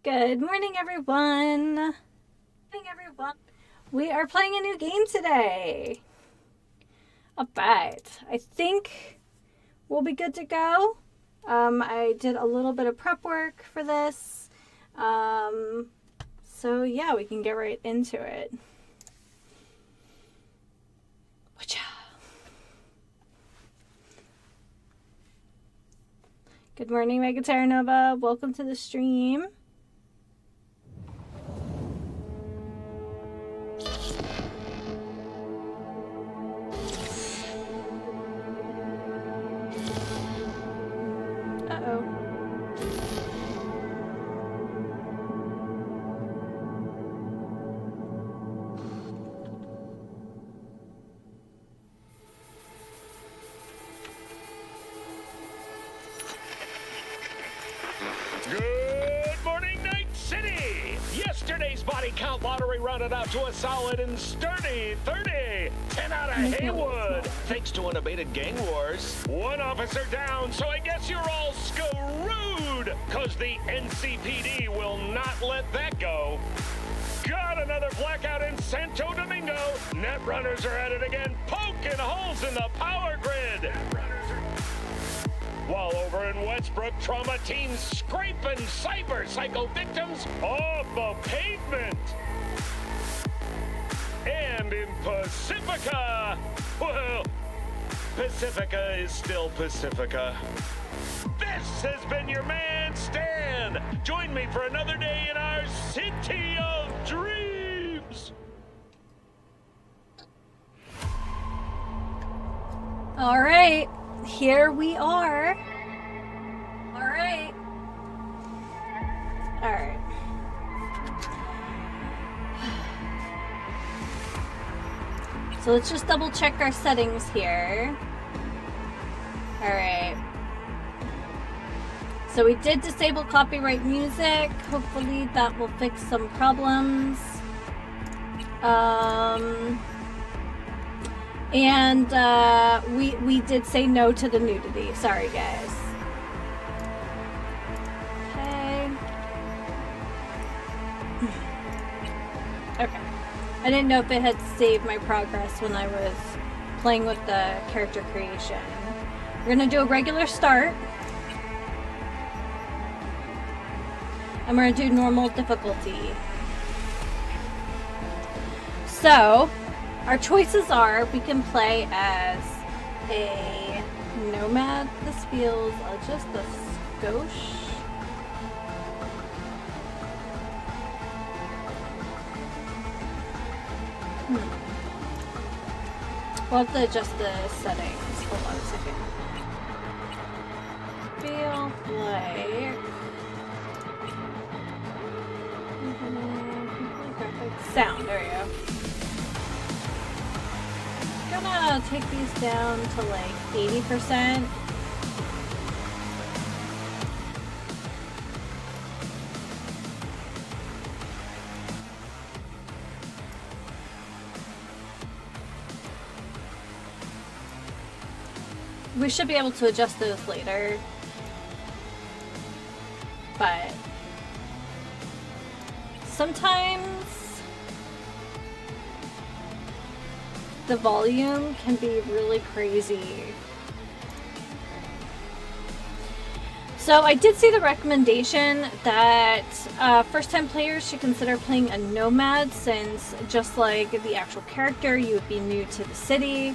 Good morning, everyone. We are playing a new game today. Alright, I think we'll be good to go. I did a little bit of prep work for this. So yeah, we can get right into it. Good morning, Mega Terra Nova. Welcome to the stream. Good morning, Night City! Yesterday's body count lottery rounded out to a solid and sturdy 30. 10 out of Haywood, thanks to unabated gang wars. One officer down, so I guess you're all screwed, cause the NCPD will not let that go. Got another blackout in Santo Domingo. Netrunners are at it again, poking holes in the power grid. While over in Westbrook, trauma teams scraping cyber psycho victims off the pavement. And in Pacifica, well, Pacifica is still Pacifica. This has been your man, Stan. Join me for another day in our city of dreams. All right. Here we are. All right. So let's just double check our settings here. All right. So we did disable copyright music. Hopefully that will fix some problems. And we did say no to the nudity. Sorry, guys. Okay. Okay. I didn't know if it had saved my progress when I was playing with the character creation. We're gonna do a regular start. And we're gonna do normal difficulty. So, our choices are, we can play as a nomad. This feels just a skosh. We'll have to adjust the settings. Hold on a second. Feel like... Sound, there we go. I'm gonna take these down to like 80%. We should be able to adjust those later, but sometimes the volume can be really crazy. So I did see the recommendation that first-time players should consider playing a nomad, since just like the actual character, you would be new to the city.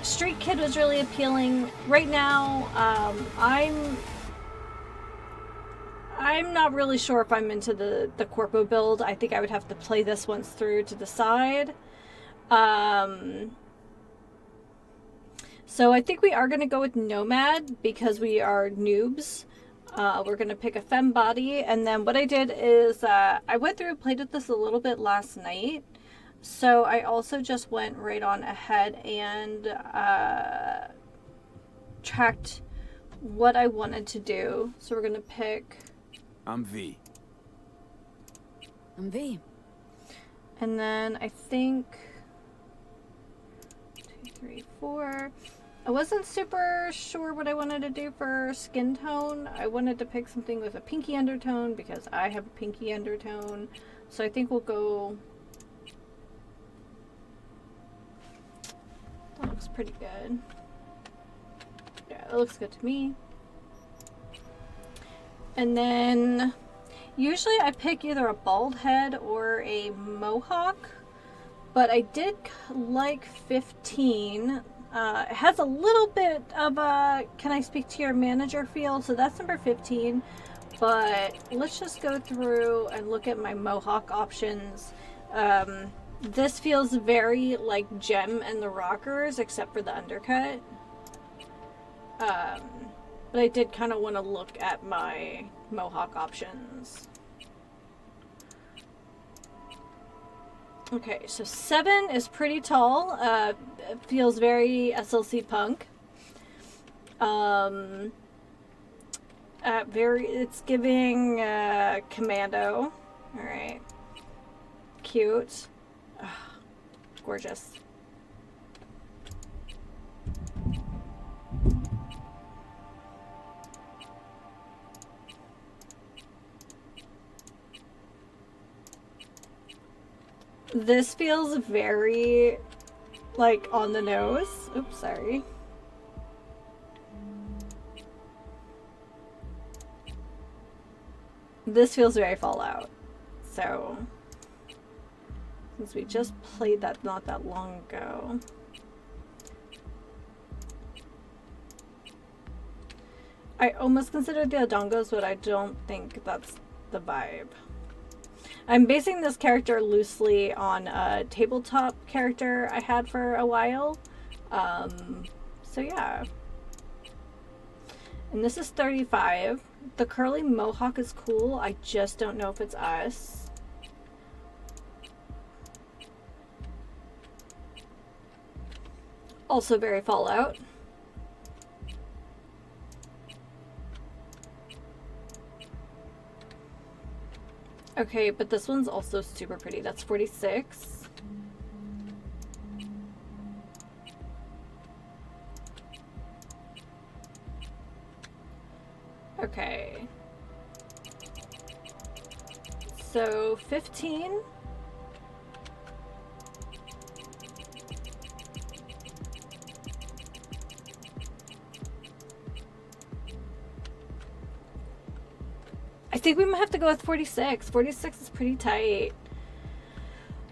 Street Kid was really appealing. Right now, I'm not really sure if I'm into the Corpo build. I think I would have to play this once through to decide. So I think we are going to go with Nomad because we are noobs. We're going to pick a femme body. And then what I did is I went through and played with this a little bit last night. So I also just went right on ahead and tracked what I wanted to do. So we're going to pick... I'm V. I'm V. And then I think 2, 3, 4. I wasn't super sure what I wanted to do for skin tone. I wanted to pick something with a pinky undertone because I have a pinky undertone. So I think we'll go... That looks pretty good. Yeah, it looks good to me. And then usually I pick either a bald head or a mohawk, but I did like 15. It has a little bit of a can I speak to your manager feel, so that's number 15. But let's just go through and look at my mohawk options. This feels very like Gem and the Rockers, except for the undercut. But I did kind of want to look at my mohawk options. Okay, so 7 is pretty tall. It feels very SLC punk. It's giving commando. All right, cute. Ugh, gorgeous. This feels very, like, on the nose. Oops, sorry. This feels very Fallout. So, since we just played that not that long ago. I almost considered the Odongos, but I don't think that's the vibe. I'm basing this character loosely on a tabletop character I had for a while. So yeah. And this is 35. The curly mohawk is cool. I just don't know if it's us. Also very Fallout. Okay, but this one's also super pretty. That's 46. Okay. So 15. I think we might have to go with 46. 46 is pretty tight.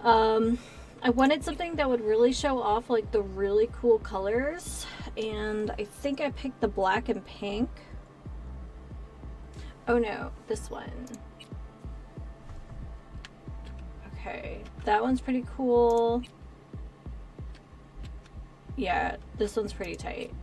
I wanted something that would really show off like the really cool colors, and I think I picked the black and pink. Oh no, this one. Okay, that one's pretty cool. Yeah, this one's pretty tight.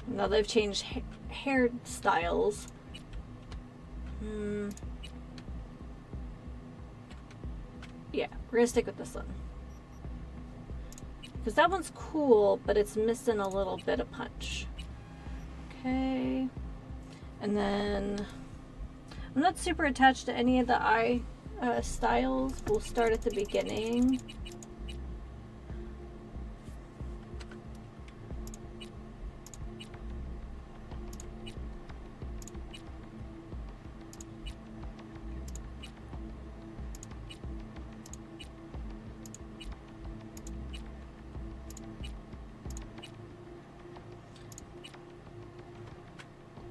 Now they've changed hairstyles. Yeah, we're gonna stick with this one. Because that one's cool, but it's missing a little bit of punch. Okay. And then I'm not super attached to any of the eye styles. We'll start at the beginning.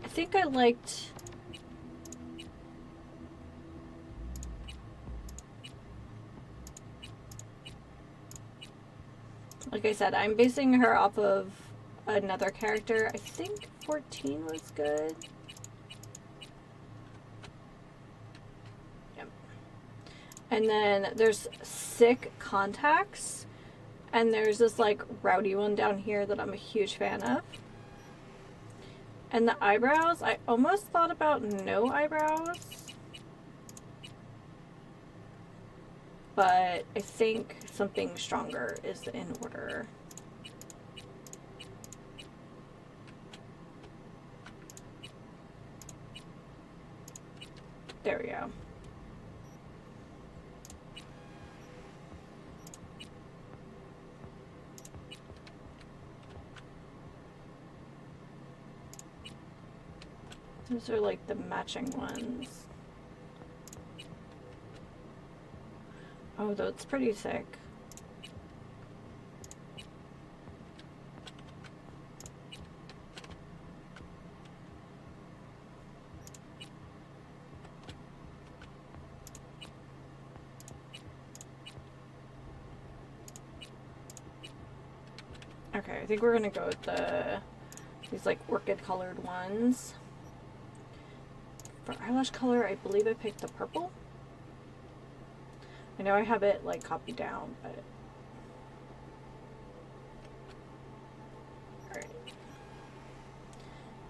I think I liked like I said, I'm basing her off of another character. I think 14 was good. Yep. And then there's sick contacts, and there's this like rowdy one down here that I'm a huge fan of. And the eyebrows, I almost thought about no eyebrows. But I think something stronger is in order. There we go. Those are like the matching ones. Oh, that's pretty sick. Okay, I think we're gonna go with these like orchid colored ones. For eyelash color, I believe I picked the purple. I know I have it like copied down, but alright.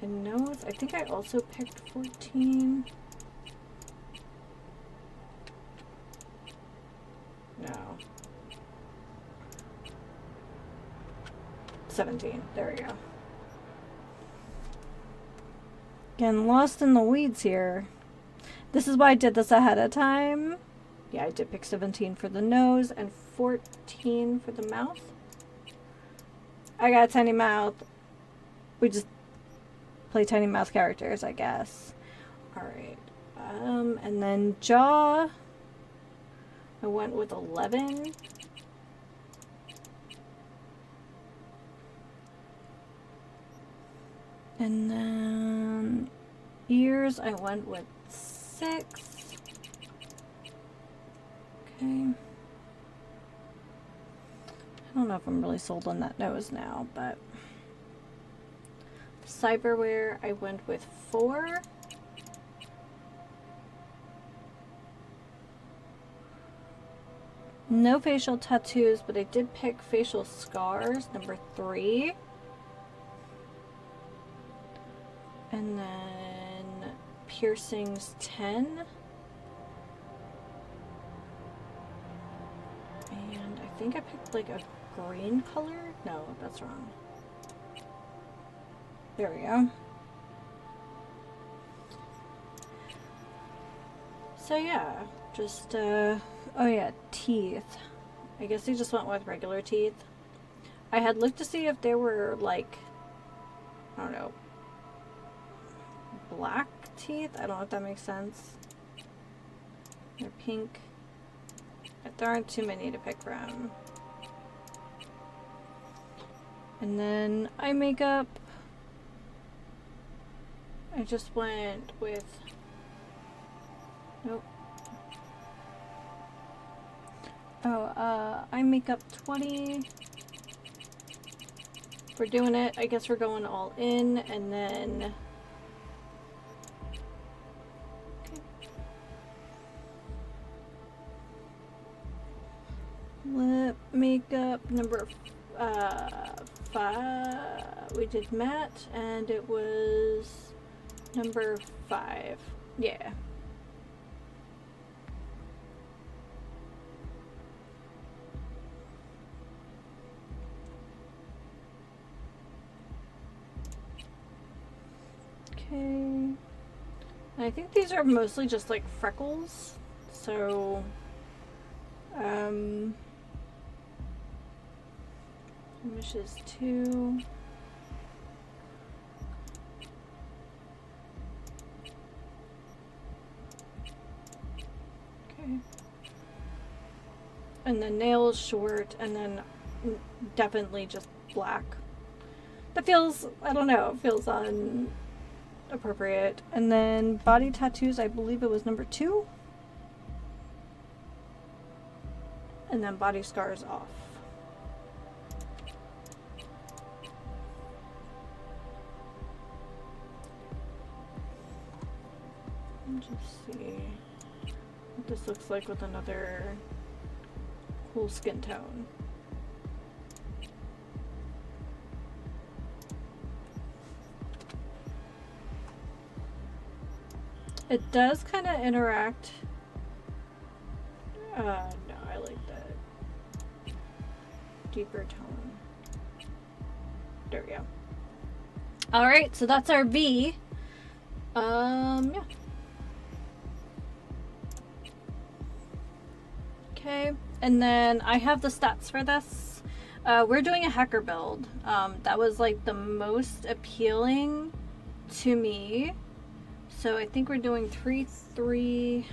And nose, I think I also picked 14. No. 17. There we go. Getting lost in the weeds here. This is why I did this ahead of time. Yeah, I did pick 17 for the nose and 14 for the mouth. I got a tiny mouth. We just play tiny mouth characters, I guess. Alright. And then jaw. I went with 11. And then ears, I went with 6. Okay. I don't know if I'm really sold on that nose now, but cyberware, I went with 4. No facial tattoos, but I did pick facial scars, number 3. And then piercings 10. And I think I picked like a green color. No, that's wrong. There we go. So yeah, just oh yeah, teeth. I guess I just went with regular teeth. I had looked to see if there were like, I don't know, black teeth. I don't know if that makes sense. They're pink. But there aren't too many to pick from. And then eye makeup. I just went with, nope. Oh, eye makeup 20. If we're doing it, I guess we're going all in, and then lip makeup number 5. We did matte, and it was number 5. Yeah. Okay. I think these are mostly just like freckles. So blemishes 2. Okay. And then nails short, and then definitely just black. That feels, I don't know, it feels inappropriate. And then body tattoos, I believe it was number 2. And then body scars off. Let's just see what this looks like with another cool skin tone. It does kind of interact. No, I like that deeper tone. There we go. All right, so that's our V. Yeah. Okay, and then I have the stats for this. We're doing a hacker build. That was like the most appealing to me. So I think we're doing 3-3.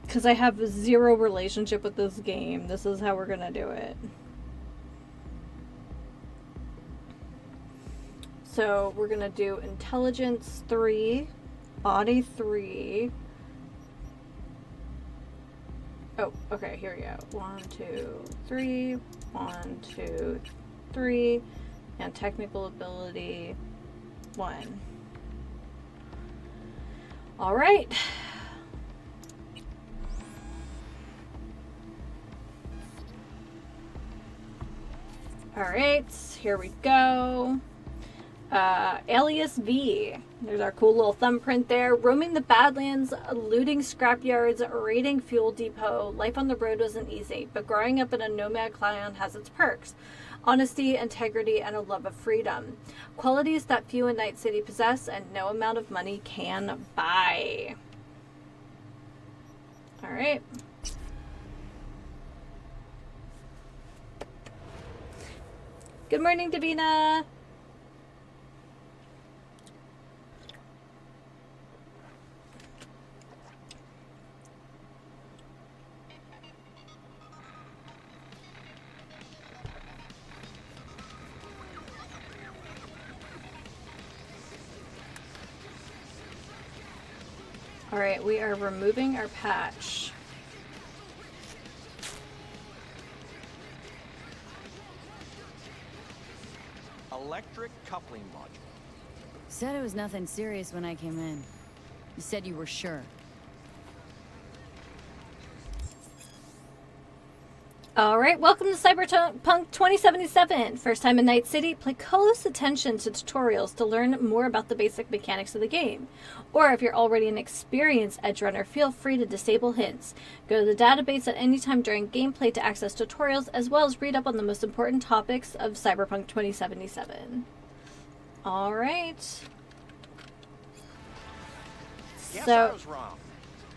Because I have zero relationship with this game. This is how we're gonna do it. So we're gonna do intelligence 3, body 3. Oh, okay, here we go. 1, 2, 3, 1, 2, 3, and technical ability 1. All right. All right, here we go. Alias V. There's our cool little thumbprint there. Roaming the Badlands, looting scrapyards, raiding fuel depot. Life on the road wasn't easy, but growing up in a nomad clan has its perks. Honesty, integrity, and a love of freedom. Qualities that few in Night City possess and no amount of money can buy. All right. Good morning, Davina. All right, we are removing our patch. Electric coupling module. Said it was nothing serious when I came in. You said you were sure. All right, welcome to Cyberpunk 2077. First time in Night City, pay close attention to tutorials to learn more about the basic mechanics of the game. Or if you're already an experienced edge runner, feel free to disable hints. Go to the database at any time during gameplay to access tutorials, as well as read up on the most important topics of Cyberpunk 2077. All right. Guess I was wrong.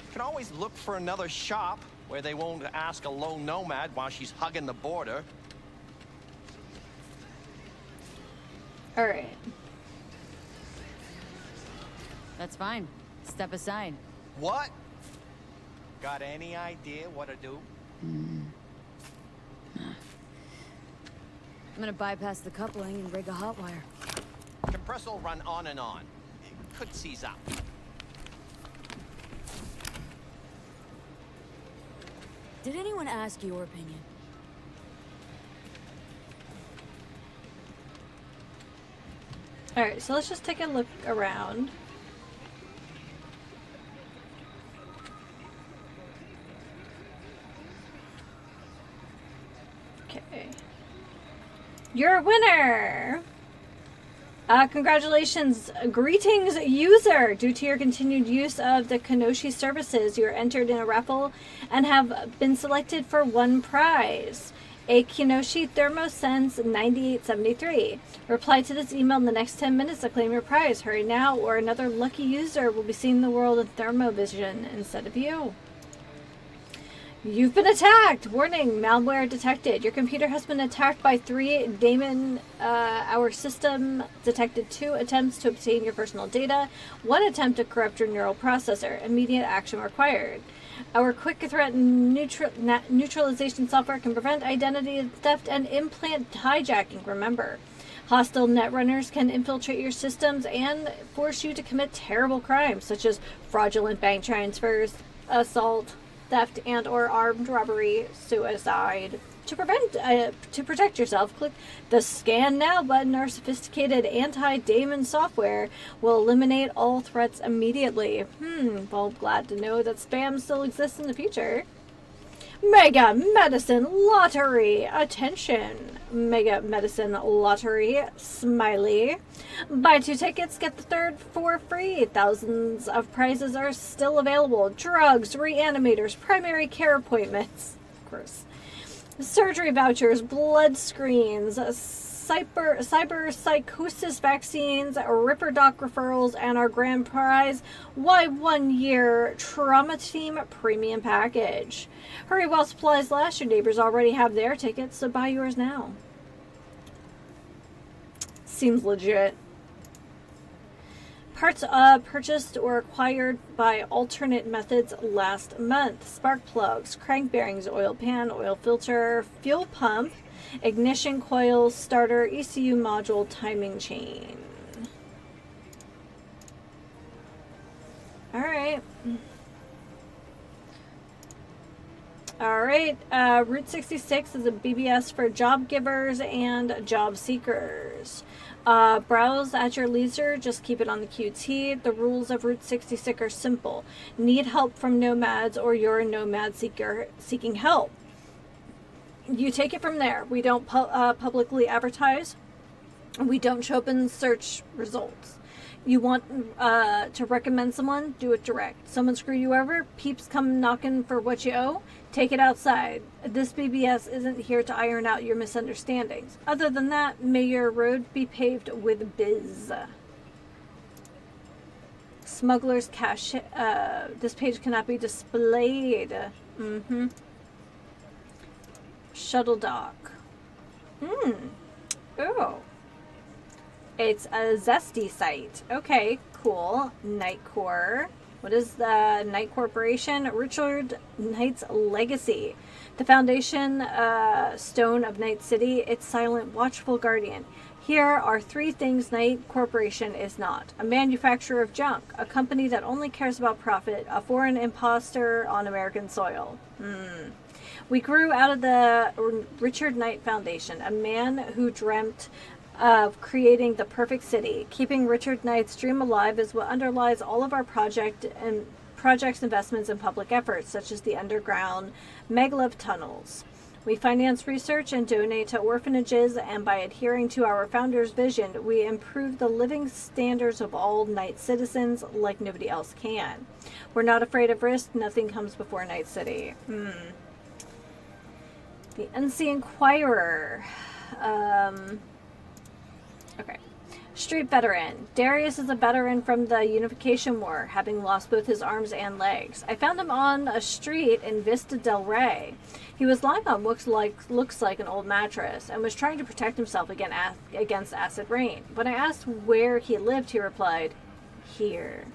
You can always look for another shop where they won't ask a lone nomad while she's hugging the border. All right. That's fine. Step aside. What? Got any idea what to do? I'm gonna bypass the coupling and rig a hot wire. Compressor will run on and on. It could seize up. Did anyone ask your opinion? All right, so let's just take a look around. Okay. You're a winner! Congratulations. Greetings, user! Due to your continued use of the Kenoshi services, you're entered in a raffle and have been selected for one prize. A Kenoshi ThermoSense 9873. Reply to this email in the next 10 minutes to claim your prize. Hurry now, or another lucky user will be seeing the world in thermovision instead of you. You've been attacked! Warning, malware detected. Your computer has been attacked by 3 daemon. Our system detected 2 attempts to obtain your personal data, 1 attempt to corrupt your neural processor. Immediate action required. Our quick threat neutralization software can prevent identity theft and implant hijacking. Remember, hostile netrunners can infiltrate your systems and force you to commit terrible crimes, such as fraudulent bank transfers, assault, theft, and or armed robbery, suicide. To protect yourself, click the Scan Now button. Our sophisticated anti-daemon software will eliminate all threats immediately. Well, glad to know that spam still exists in the future. Mega Medicine Lottery! Attention! Mega Medicine Lottery. Smiley. Buy 2 tickets, get the third for free. Thousands of prizes are still available. Drugs, reanimators, primary care appointments. Of course. Surgery vouchers, blood screens, cyber psychosis vaccines, Ripper Doc referrals, and our grand prize, why 1 year Trauma Team premium package. Hurry while supplies last. Your neighbors already have their tickets, so buy yours now. Seems legit. Parts purchased or acquired by alternate methods last month. Spark plugs, crank bearings, oil pan, oil filter, fuel pump, ignition coil, starter, ECU module, timing chain. Alright. Alright, Route 66 is a BBS for job givers and job seekers. Browse at your leisure, just keep it on the QT. The rules of Route 66 are simple. Need help from nomads or you're a nomad seeker seeking help. You take it from there. We don't publicly advertise. We don't show up in search results. You want to recommend someone, do it direct. Someone screw you over, peeps come knocking for what you owe, take it outside. This BBS isn't here to iron out your misunderstandings. Other than that, may your road be paved with biz. Smuggler's cache. This page cannot be displayed. Shuttle dock. Oh. It's a zesty site. Okay, cool. Night Corps. What is the Knight Corporation? Richard Knight's legacy. The foundation stone of Night City. Its silent, watchful guardian. Here are 3 things Knight Corporation is not. A manufacturer of junk. A company that only cares about profit. A foreign imposter on American soil. We grew out of the Richard Knight Foundation. A man who dreamt of creating the perfect city. Keeping Richard Knight's dream alive is what underlies all of our projects, investments, and public efforts, such as the underground maglev tunnels. We finance research and donate to orphanages, and by adhering to our founder's vision, we improve the living standards of all Night citizens like nobody else can. We're not afraid of risk. Nothing comes before Night City. The NC Inquirer. Okay. Street veteran. Darius is a veteran from the Unification War, having lost both his arms and legs. I found him on a street in Vista del Rey. He was lying on what looks like an old mattress and was trying to protect himself against acid rain. When I asked where he lived, he replied, "Here."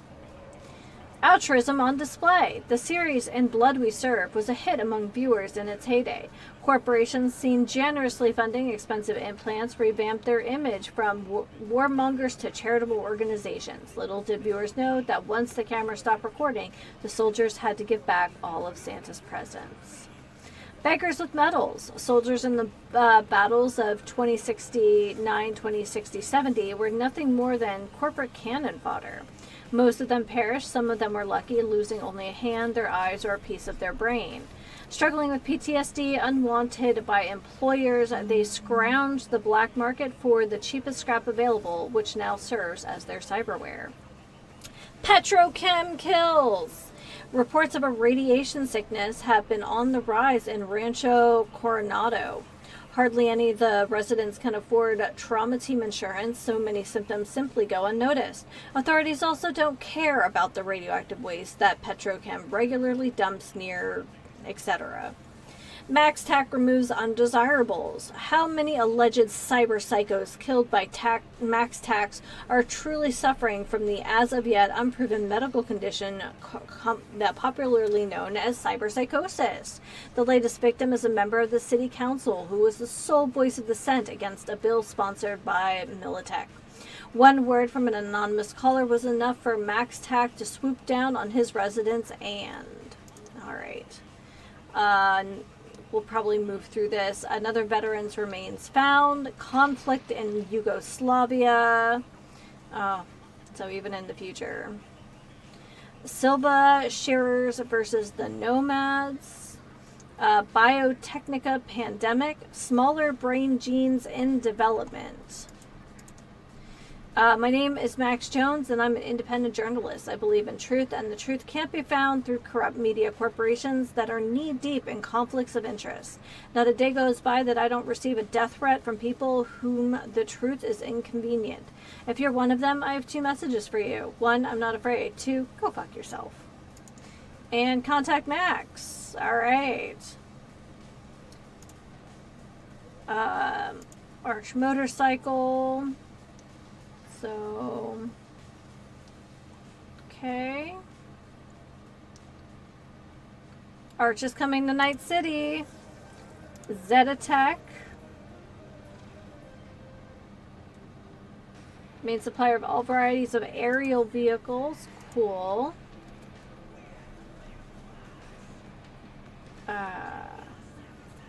Altruism on display. The series In Blood We Serve was a hit among viewers in its heyday. Corporations seen generously funding expensive implants revamped their image from warmongers to charitable organizations. Little did viewers know that once the camera stopped recording, the soldiers had to give back all of Santa's presents. Beggars with medals. Soldiers in the battles of 2069, 2060, 70 were nothing more than corporate cannon fodder. Most of them perished. Some of them were lucky, losing only a hand, their eyes, or a piece of their brain. Struggling with PTSD, unwanted by employers, they scrounged the black market for the cheapest scrap available, which now serves as their cyberware. Petrochem kills! Reports of a radiation sickness have been on the rise in Rancho Coronado. Hardly any of the residents can afford trauma team insurance, so many symptoms simply go unnoticed. Authorities also don't care about the radioactive waste that Petrochem regularly dumps near, etc. MaxTac removes undesirables. How many alleged cyber psychos killed by MaxTacs are truly suffering from the as-of-yet unproven medical condition that popularly known as cyberpsychosis? The latest victim is a member of the city council who was the sole voice of dissent against a bill sponsored by Militech. One word from an anonymous caller was enough for MaxTac to swoop down on his residence and... Alright. We'll probably move through this. Another veteran's remains found. Conflict in Yugoslavia. So even in the future. Silva Shearers versus the Nomads. Biotechnica pandemic. Smaller brain genes in development. My name is Max Jones, and I'm an independent journalist. I believe in truth, and the truth can't be found through corrupt media corporations that are knee-deep in conflicts of interest. Not a day goes by that I don't receive a death threat from people whom the truth is inconvenient. If you're one of them, I have 2 messages for you. 1, I'm not afraid. 2, go fuck yourself. And contact Max. All right. Arch motorcycle. So, okay. Arch is coming to Night City. Zeta Tech. Main supplier of all varieties of aerial vehicles. Cool.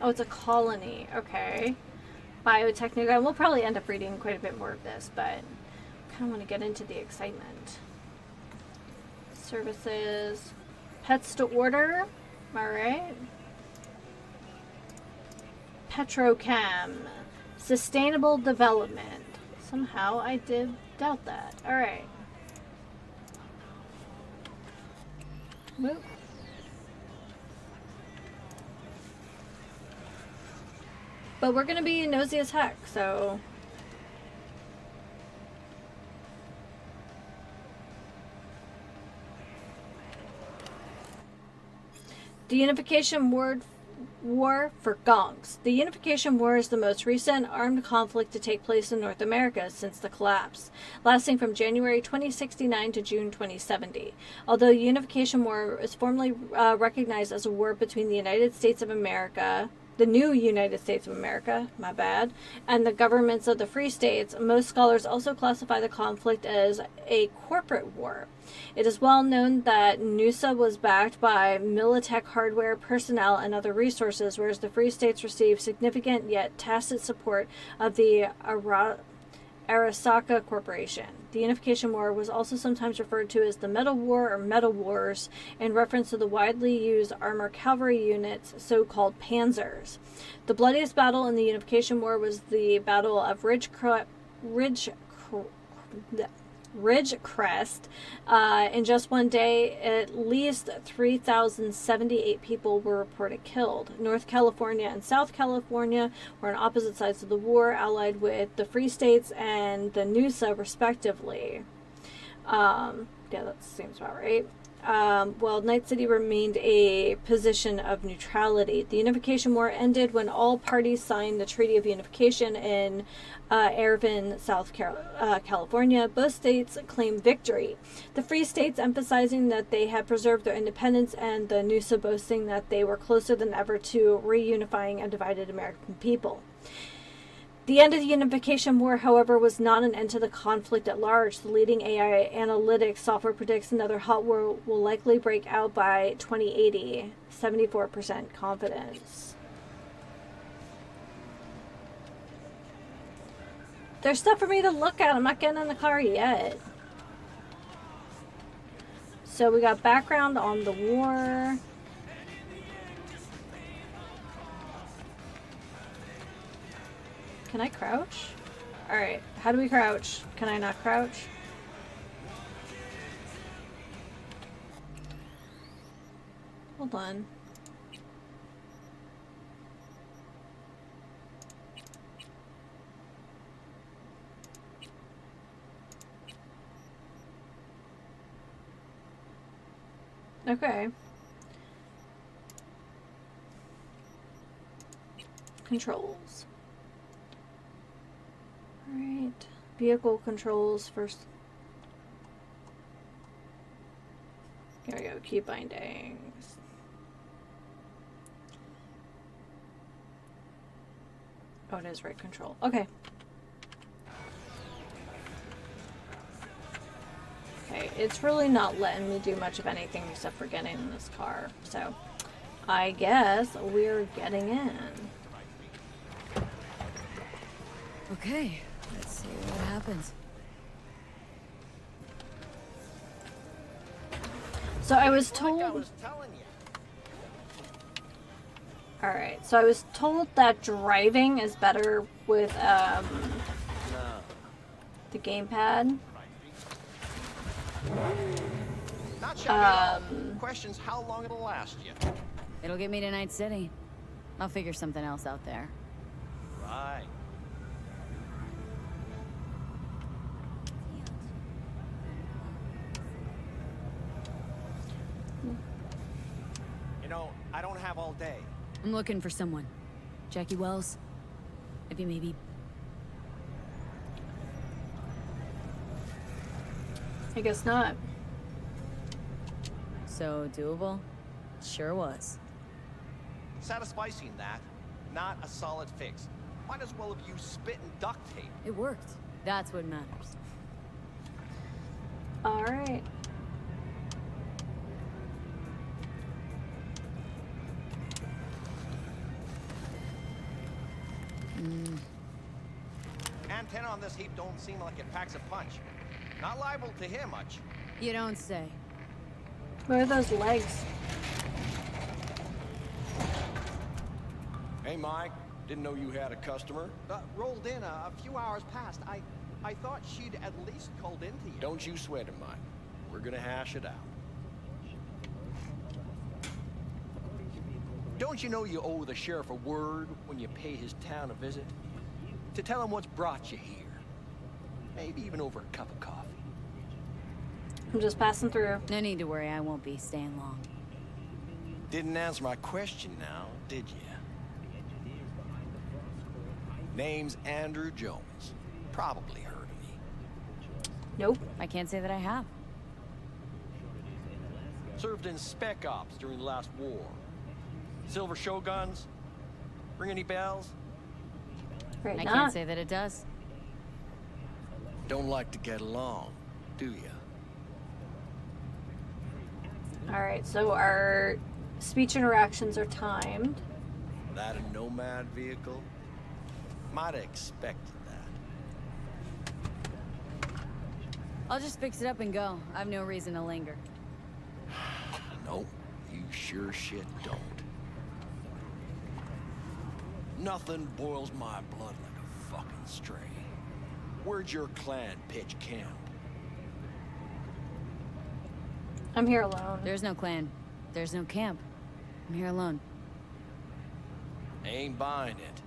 Oh, it's a colony. Okay. Biotechnica. We'll probably end up reading quite a bit more of this, but I kind of want to get into the excitement. Services. Pets to order. All right. Petrochem. Sustainable development. Somehow I did doubt that. All right. Move. But we're going to be nosy as heck, so... The Unification War for Gongs. The Unification War is the most recent armed conflict to take place in North America since the collapse, lasting from January 2069 to June 2070. Although the Unification War is formally recognized as a war between the United States of America, the new United States of America, my bad, and the governments of the free states, most scholars also classify the conflict as a corporate war. It is well known that NUSA was backed by Militech hardware, personnel, and other resources, whereas the free states received significant yet tacit support of the Arasaka Corporation. The Unification War was also sometimes referred to as the Metal War or Metal Wars in reference to the widely used armored cavalry units, so-called panzers. The bloodiest battle in the Unification War was the Battle of Ridgecrest. In just one day, at least 3,078 people were reported killed. North California and South California were on opposite sides of the war, allied with the Free States and the NUSA, respectively. Yeah, that seems about right. Well, Night City remained a position of neutrality. The Unification War ended when all parties signed the Treaty of Unification in Irvine, South California. Both states claimed victory. The Free States emphasizing that they had preserved their independence, and the NUSA boasting that they were closer than ever to reunifying a divided American people. The end of the Unification War, however, was not an end to the conflict at large. The leading AI analytics software predicts another hot war will likely break out by 2080. 74% confidence. There's stuff for me to look at. I'm not getting in the car yet. So we got background on the war. Can I crouch? Alright, how do we crouch? Can I not crouch? Hold on. Okay. Controls. Alright. Vehicle controls first. Here we go. Key bindings. Oh, it is right control. Okay. Okay, it's really not letting me do much of anything except for getting in this car. So, I guess we're getting in. Okay, let's see what happens. So I was told... Like I was telling you. Alright, so I was told that driving is better with, No. The gamepad. Not shabby at all. Question's how long it'll last you. It'll get me to Night City. I'll figure something else out there. Right. You know, I don't have all day. I'm looking for someone. Jackie Wells? Maybe. I guess not. So doable? Sure was. Satisficing that, not a solid fix. Might as well have used spit and duct tape. It worked. That's what matters. All right. Antenna on this heap don't seem like it packs a punch. Not liable to hear much. You don't say. What are those legs? Hey, Mike. Didn't know you had a customer. Rolled in a few hours past. I thought she'd at least called in to you. Don't you sweat it, Mike. We're gonna hash it out. Don't you know you owe the sheriff a word when you pay his town a visit? To tell him what's brought you here. Maybe even over a cup of coffee. I'm just passing through. No need to worry, I won't be staying long. Didn't answer my question now, did you? Name's Andrew Jones. Probably heard of me. Nope. I can't say that I have. Served in Spec Ops during the last war. Silver Shoguns? Ring any bells? Right I not. can't say that it does. Don't like to get along, do you? All right, so our speech interactions are timed. That a nomad vehicle? Might have expected that. I'll just fix it up and go. I've no reason to linger. Nope, you sure shit don't. Nothing boils my blood like a fucking stray. Where'd your clan pitch camp? I'm here alone. There's no clan. There's no camp. I'm here alone. Ain't buying it.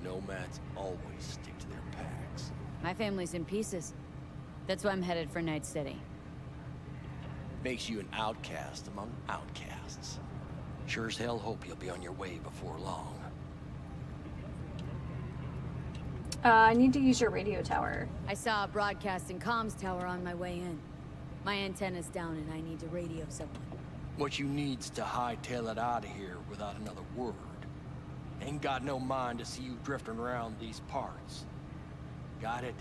Nomads always stick to their packs. My family's in pieces. That's why I'm headed for Night City. Makes you an outcast among outcasts. Sure as hell hope you'll be on your way before long. I need to use your radio tower. I saw a broadcasting comms tower on my way in. My antenna's down and I need to radio someone. What you need's to hightail it out of here without another word. Ain't got no mind to see you drifting around these parts. Got it?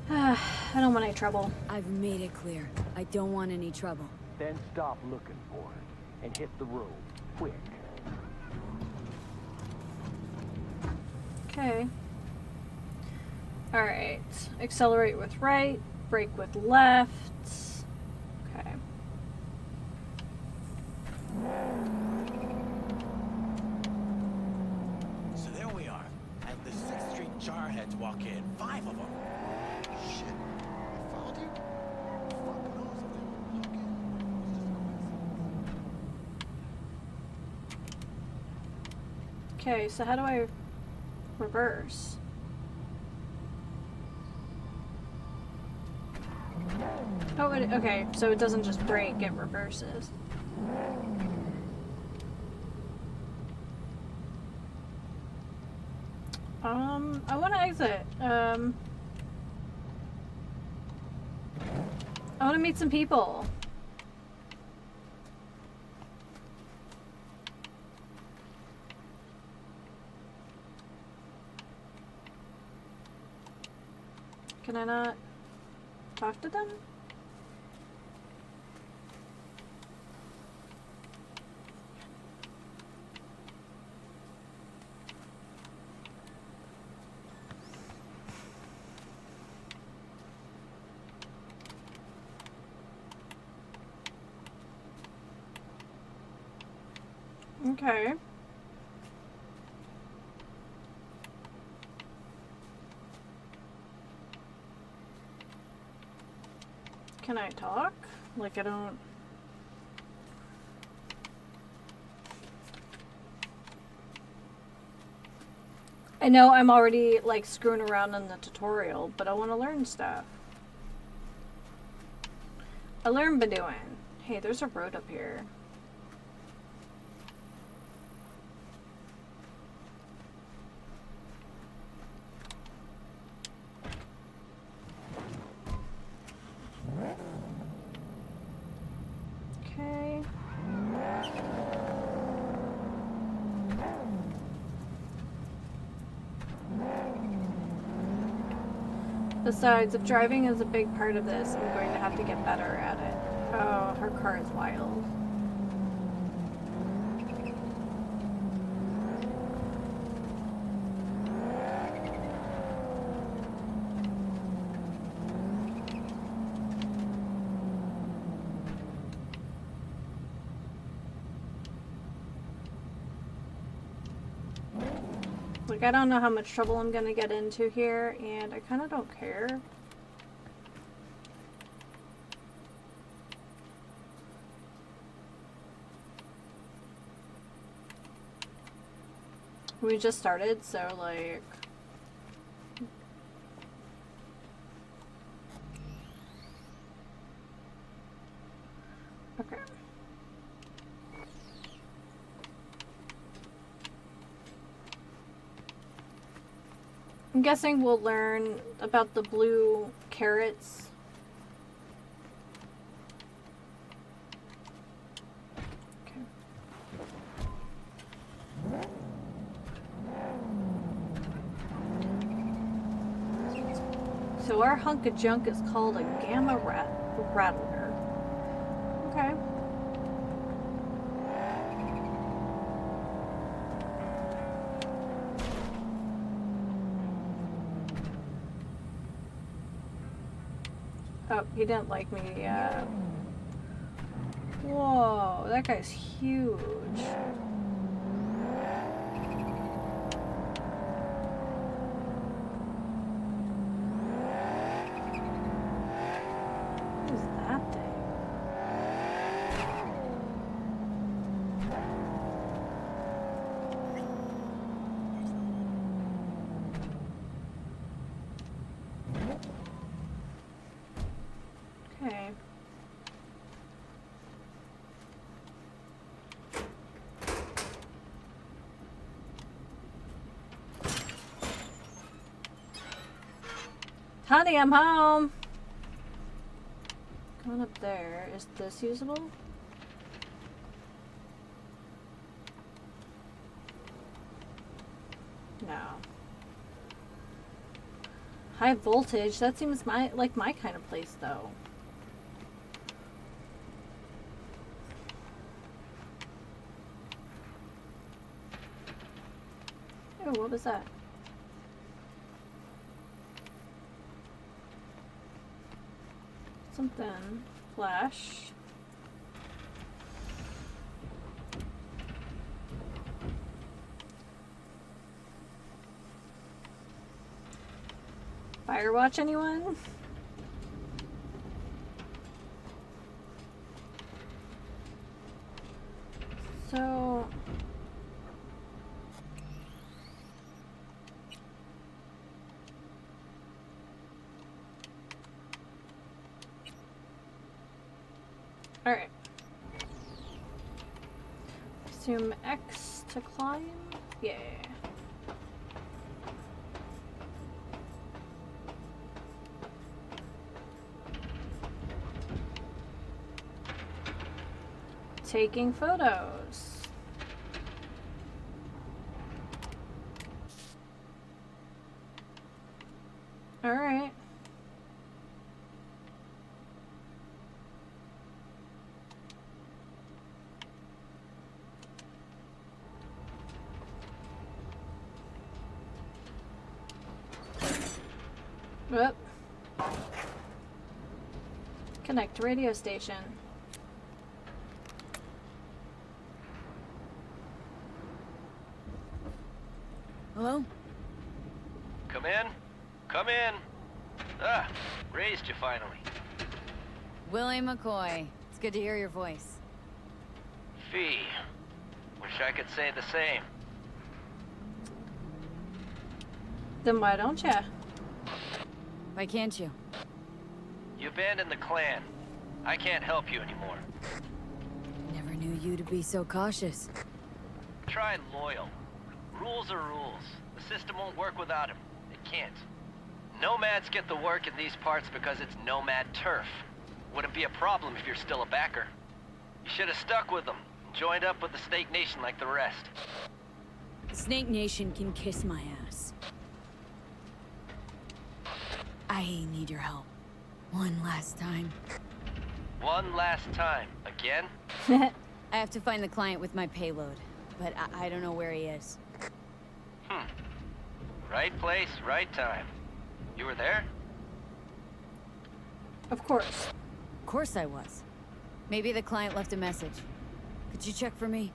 I don't want any trouble. I've made it clear. I don't want any trouble. Then stop looking for it and hit the road quick. Okay. All right. Accelerate with right, brake with left. Okay. So there we are, as the 6th Street jarheads walk in. 5 of them. Shit. I followed you? Fuck knows if they were looking. Okay, so how do I reverse? Oh, okay, so it doesn't just brake, it reverses. I want to exit. I want to meet some people. Can I not talk to them? Okay. Can I talk? Like, I don't... I know I'm already, like, screwing around in the tutorial, but I want to learn stuff. I learn by doing. Hey, there's a road up here. Okay. Besides, if driving is a big part of this, I'm going to have to get better at it. Oh, her car is wild. Like, I don't know how much trouble I'm gonna get into here, and I kind of don't care. We just started, so like... Okay. I'm guessing we'll learn about the blue carrots. Okay. So our hunk of junk is called a gamma rattler. Okay. Oh, he didn't like me yet. Whoa, that guy's huge. What is that thing? Okay. Honey, I'm home. Going up there. Is this usable? No. High voltage. That seems like my kind of place, though. Oh, what was that? Something. Flash. Firewatch, anyone? So... Alright. Assume X to climb? Yeah. Taking photos. Alright. Whoop. Connect to radio station. Hello? Come in. Come in. Ah, raised you finally. Willie McCoy. It's good to hear your voice. Fee. Wish I could say the same. Then why don't ya? Why can't you? You abandoned the clan. I can't help you anymore. Never knew you to be so cautious. Try loyal. Rules are rules. The system won't work without him. It can't. Nomads get the work in these parts because it's nomad turf. Wouldn't be a problem if you're still a backer. You should have stuck with them. Joined up with the Snake Nation like the rest. The Snake Nation can kiss my ass. I need your help. One last time. One last time. Again? I have to find the client with my payload, but I don't know where he is. Right place, right time. You were there? Of course. Of course I was. Maybe the client left a message. Could you check for me?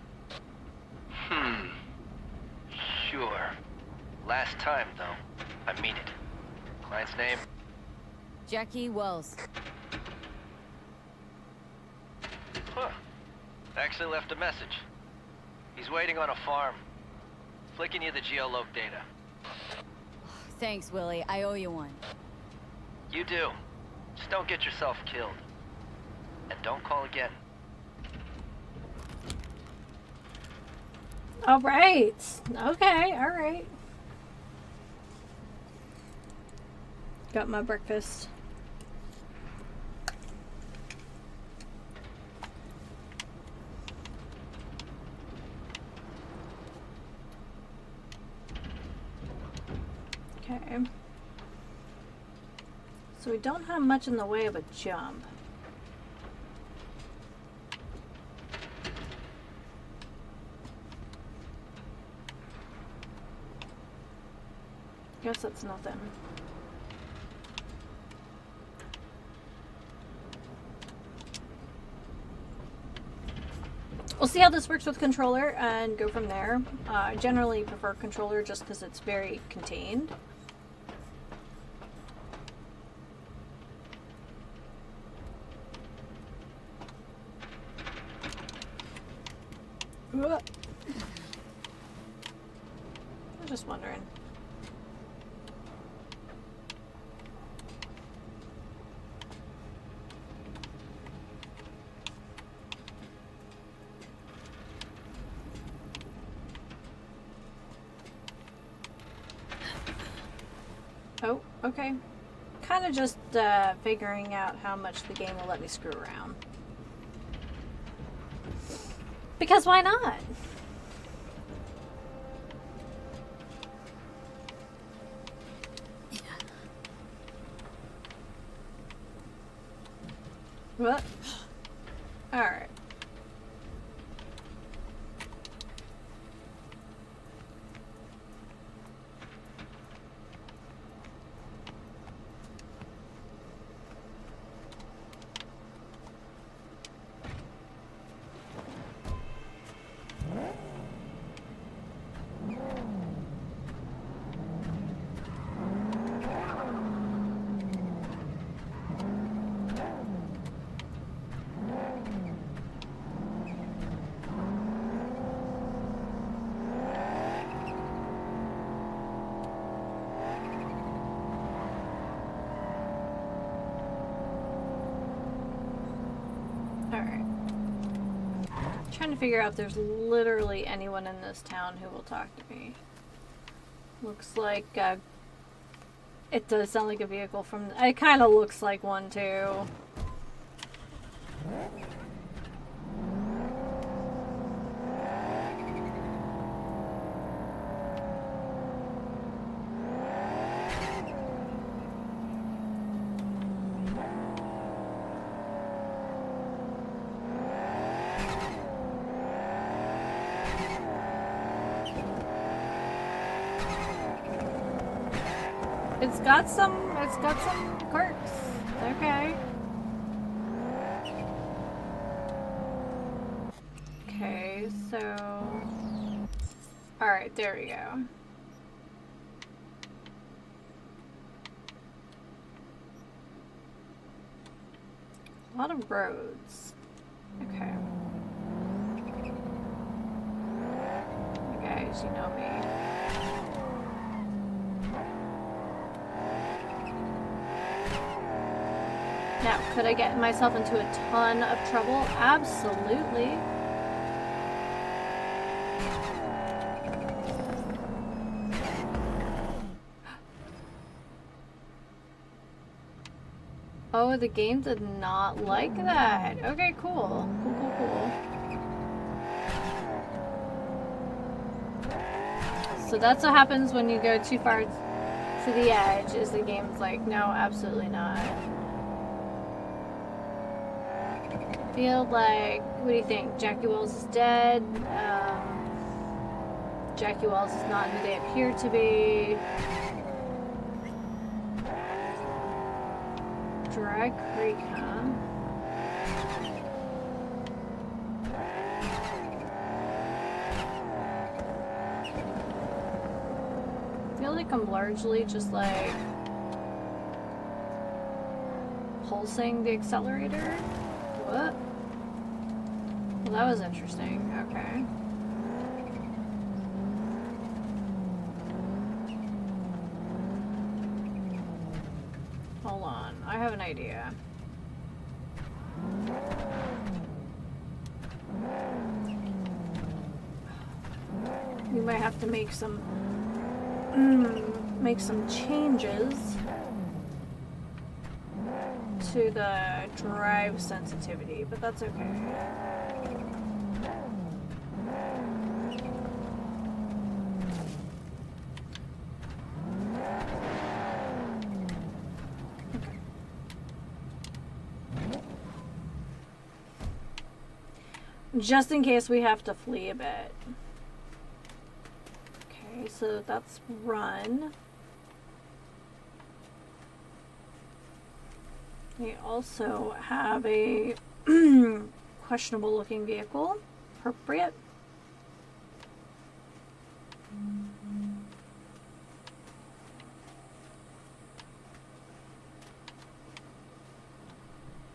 Sure. Last time, though. I mean it. Client's name? Jackie Wells. Huh. Actually left a message. He's waiting on a farm. Flicking you the geoloc data. Thanks, Willie. I owe you one. You do. Just don't get yourself killed. And don't call again. All right. Okay, all right. Got my breakfast. Okay. So we don't have much in the way of a jump. Guess that's nothing. We'll see how this works with controller and go from there. I generally prefer controller just because it's very contained. I was just wondering. Oh, okay. Kind of just figuring out how much the game will let me screw around. Because why not? What? Alright. Trying to figure out if there's literally anyone in this town who will talk to me. Looks like it does sound like a vehicle from. It kind of looks like one too. It's got some quirks. Okay. Okay, so alright, there we go. A lot of roads. Okay. You guys, you know me. Now, could I get myself into a ton of trouble? Absolutely. Oh, the game did not like that. Okay, cool. Cool. So that's what happens when you go too far to the edge, is the game's like, no, absolutely not. Feel like, what do you think? Jackie Wells is dead. Jackie Wells is not who they appear to be. Dry Creek, huh? I feel like I'm largely just like pulsing the accelerator. What? Well, that was interesting. Okay. Hold on. I have an idea. We might have to make some changes to the drive sensitivity, but that's okay. Just in case we have to flee a bit. Okay, so that's run. We also have a questionable looking vehicle. Appropriate.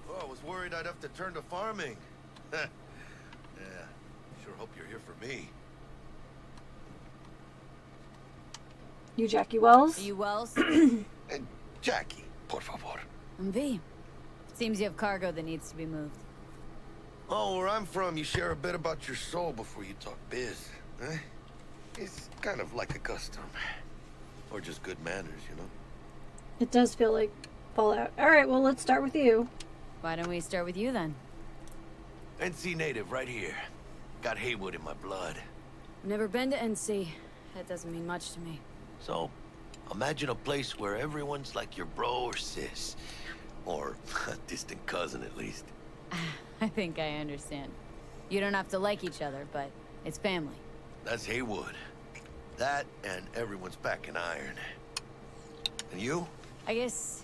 Oh, I was worried I'd have to turn to farming. Yeah, sure hope you're here for me. You Jackie Wells? Are you Wells? Jackie, por favor. I'm V. Seems you have cargo that needs to be moved. Oh, where I'm from, you share a bit about your soul before you talk biz. Eh? It's kind of like a custom. Or just good manners, you know? It does feel like Fallout. Alright, well, let's start with you. Why don't we start with you then? NC native right here. Got Haywood in my blood. Never been to NC. That doesn't mean much to me. So, imagine a place where everyone's like your bro or sis. Or a distant cousin, at least. I think I understand. You don't have to like each other, but it's family. That's Haywood. That and everyone's back in iron. And you? I guess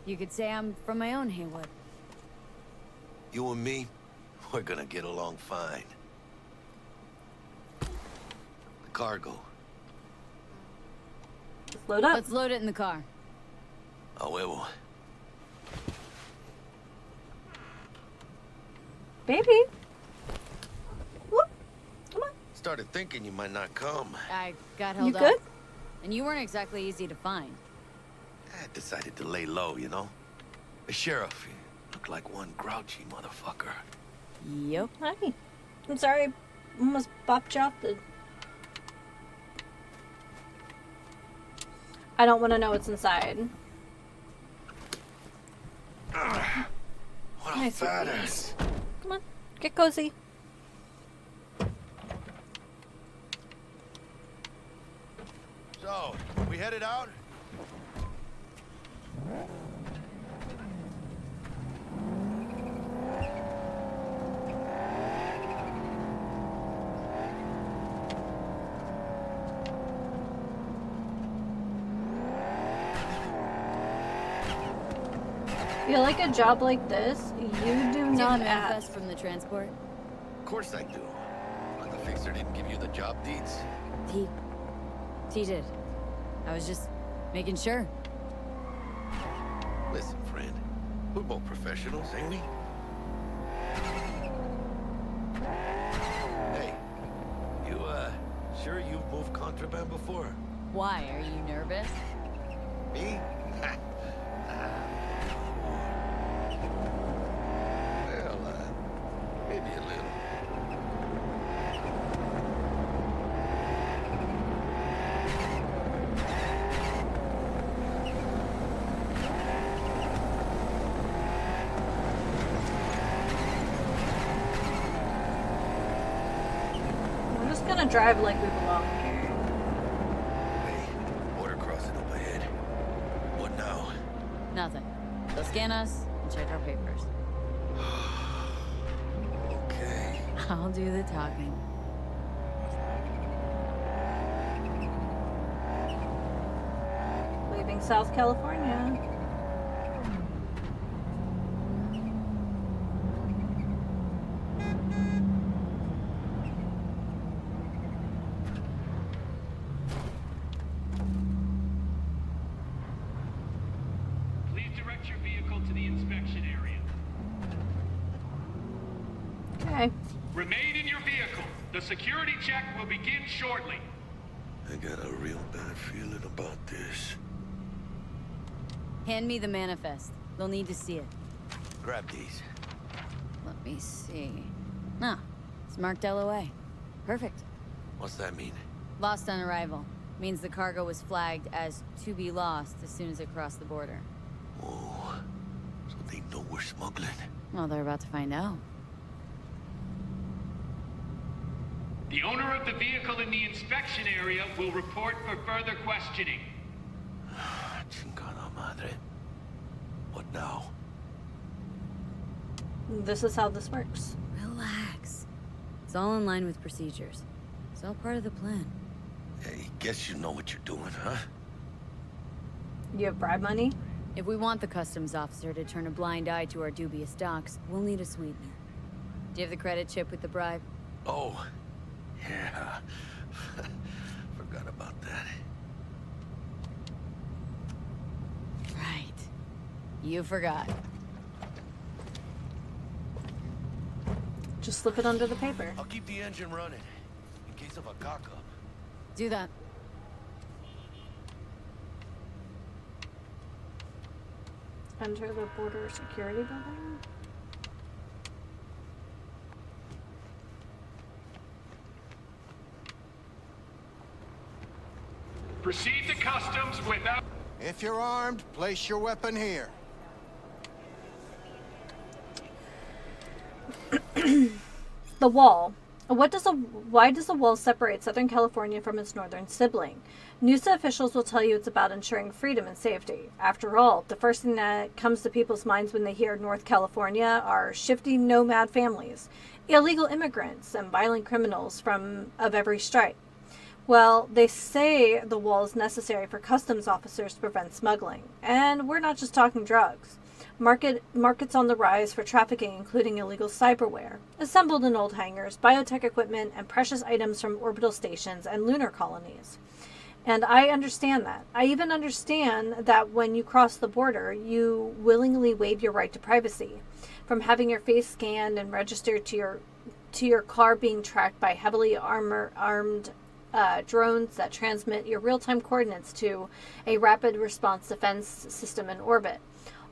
you could say I'm from my own Haywood. You and me, we're gonna get along fine. The cargo. Let's load up. Let's load it in the car. A huevo. Baby. Whoop. Come on. Started thinking you might not come. I got held You up. good? And you weren't exactly easy to find. I decided to lay low, you know? The sheriff, he looked like one grouchy motherfucker. Yep. Hi. I'm sorry. I almost bopped you off the... I don't want to know what's inside. What a Nice fat with ass. Come on. Get cozy. So, we headed out? Feel like a job like this, you do not manifest ask. from the transport. Of course I do. But the fixer didn't give you the job deeds? He did. I was just making sure. Listen, friend. We're both professionals, ain't we? sure you've moved contraband before? Why? Are you nervous? Me? Well, maybe a little. We're just gonna drive like we belong here. Hey, border crossing up ahead. What now? Nothing. They'll scan us and check our papers. Okay. I'll do the talking. Leaving South California. Please direct your vehicle to the inspection area. Okay. Remain in your vehicle. The security check will begin shortly. I got a real bad feeling about this. Hand me the manifest. They'll need to see it. Grab these. Let me see. Ah, it's marked LOA. Perfect. What's that mean? Lost on arrival. Means the cargo was flagged as to be lost as soon as it crossed the border. Oh, so they know we're smuggling. Well, they're about to find out. The owner of the vehicle in the inspection area will report for further questioning. Chingada madre. What now? This is how this works. Relax. It's all in line with procedures. It's all part of the plan. Hey, guess you know what you're doing, huh? You have bribe money? If we want the customs officer to turn a blind eye to our dubious docks, we'll need a sweetener. Do you have the credit chip with the bribe? Oh, yeah. Forgot about that. Right. You forgot. Just slip it under the paper. I'll keep the engine running in case of a cock-up. Do that. Enter the border security building. Proceed to customs without... If you're armed, place your weapon here. The wall. Why does the wall separate Southern California from its northern sibling? NUSA officials will tell you it's about ensuring freedom and safety. After all, the first thing that comes to people's minds when they hear North California are shifty nomad families, illegal immigrants, and violent criminals of every stripe. Well, they say the wall is necessary for customs officers to prevent smuggling. And we're not just talking drugs. Markets on the rise for trafficking, including illegal cyberware, assembled in old hangars, biotech equipment, and precious items from orbital stations and lunar colonies. And I understand that. I even understand that when you cross the border, you willingly waive your right to privacy, from having your face scanned and registered to your car being tracked by heavily armed drones that transmit your real-time coordinates to a rapid response defense system in orbit,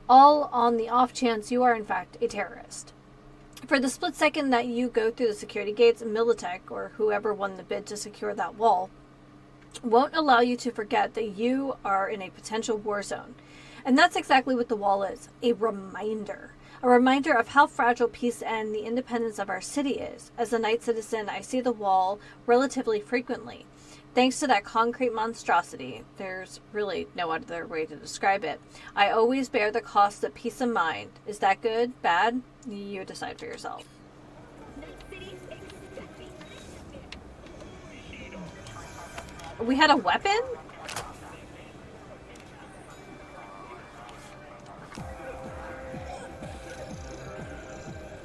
all on the off chance you are in fact a terrorist. For the split second that you go through the security gates, Militech, or whoever won the bid to secure that wall, won't allow you to forget that you are in a potential war zone. And that's exactly what the wall is, a reminder. A reminder of how fragile peace and the independence of our city is. As a night citizen, I see the wall relatively frequently. Thanks to that concrete monstrosity, there's really no other way to describe it, I always bear the cost of peace of mind. Is that good? Bad? You decide for yourself. We had a weapon?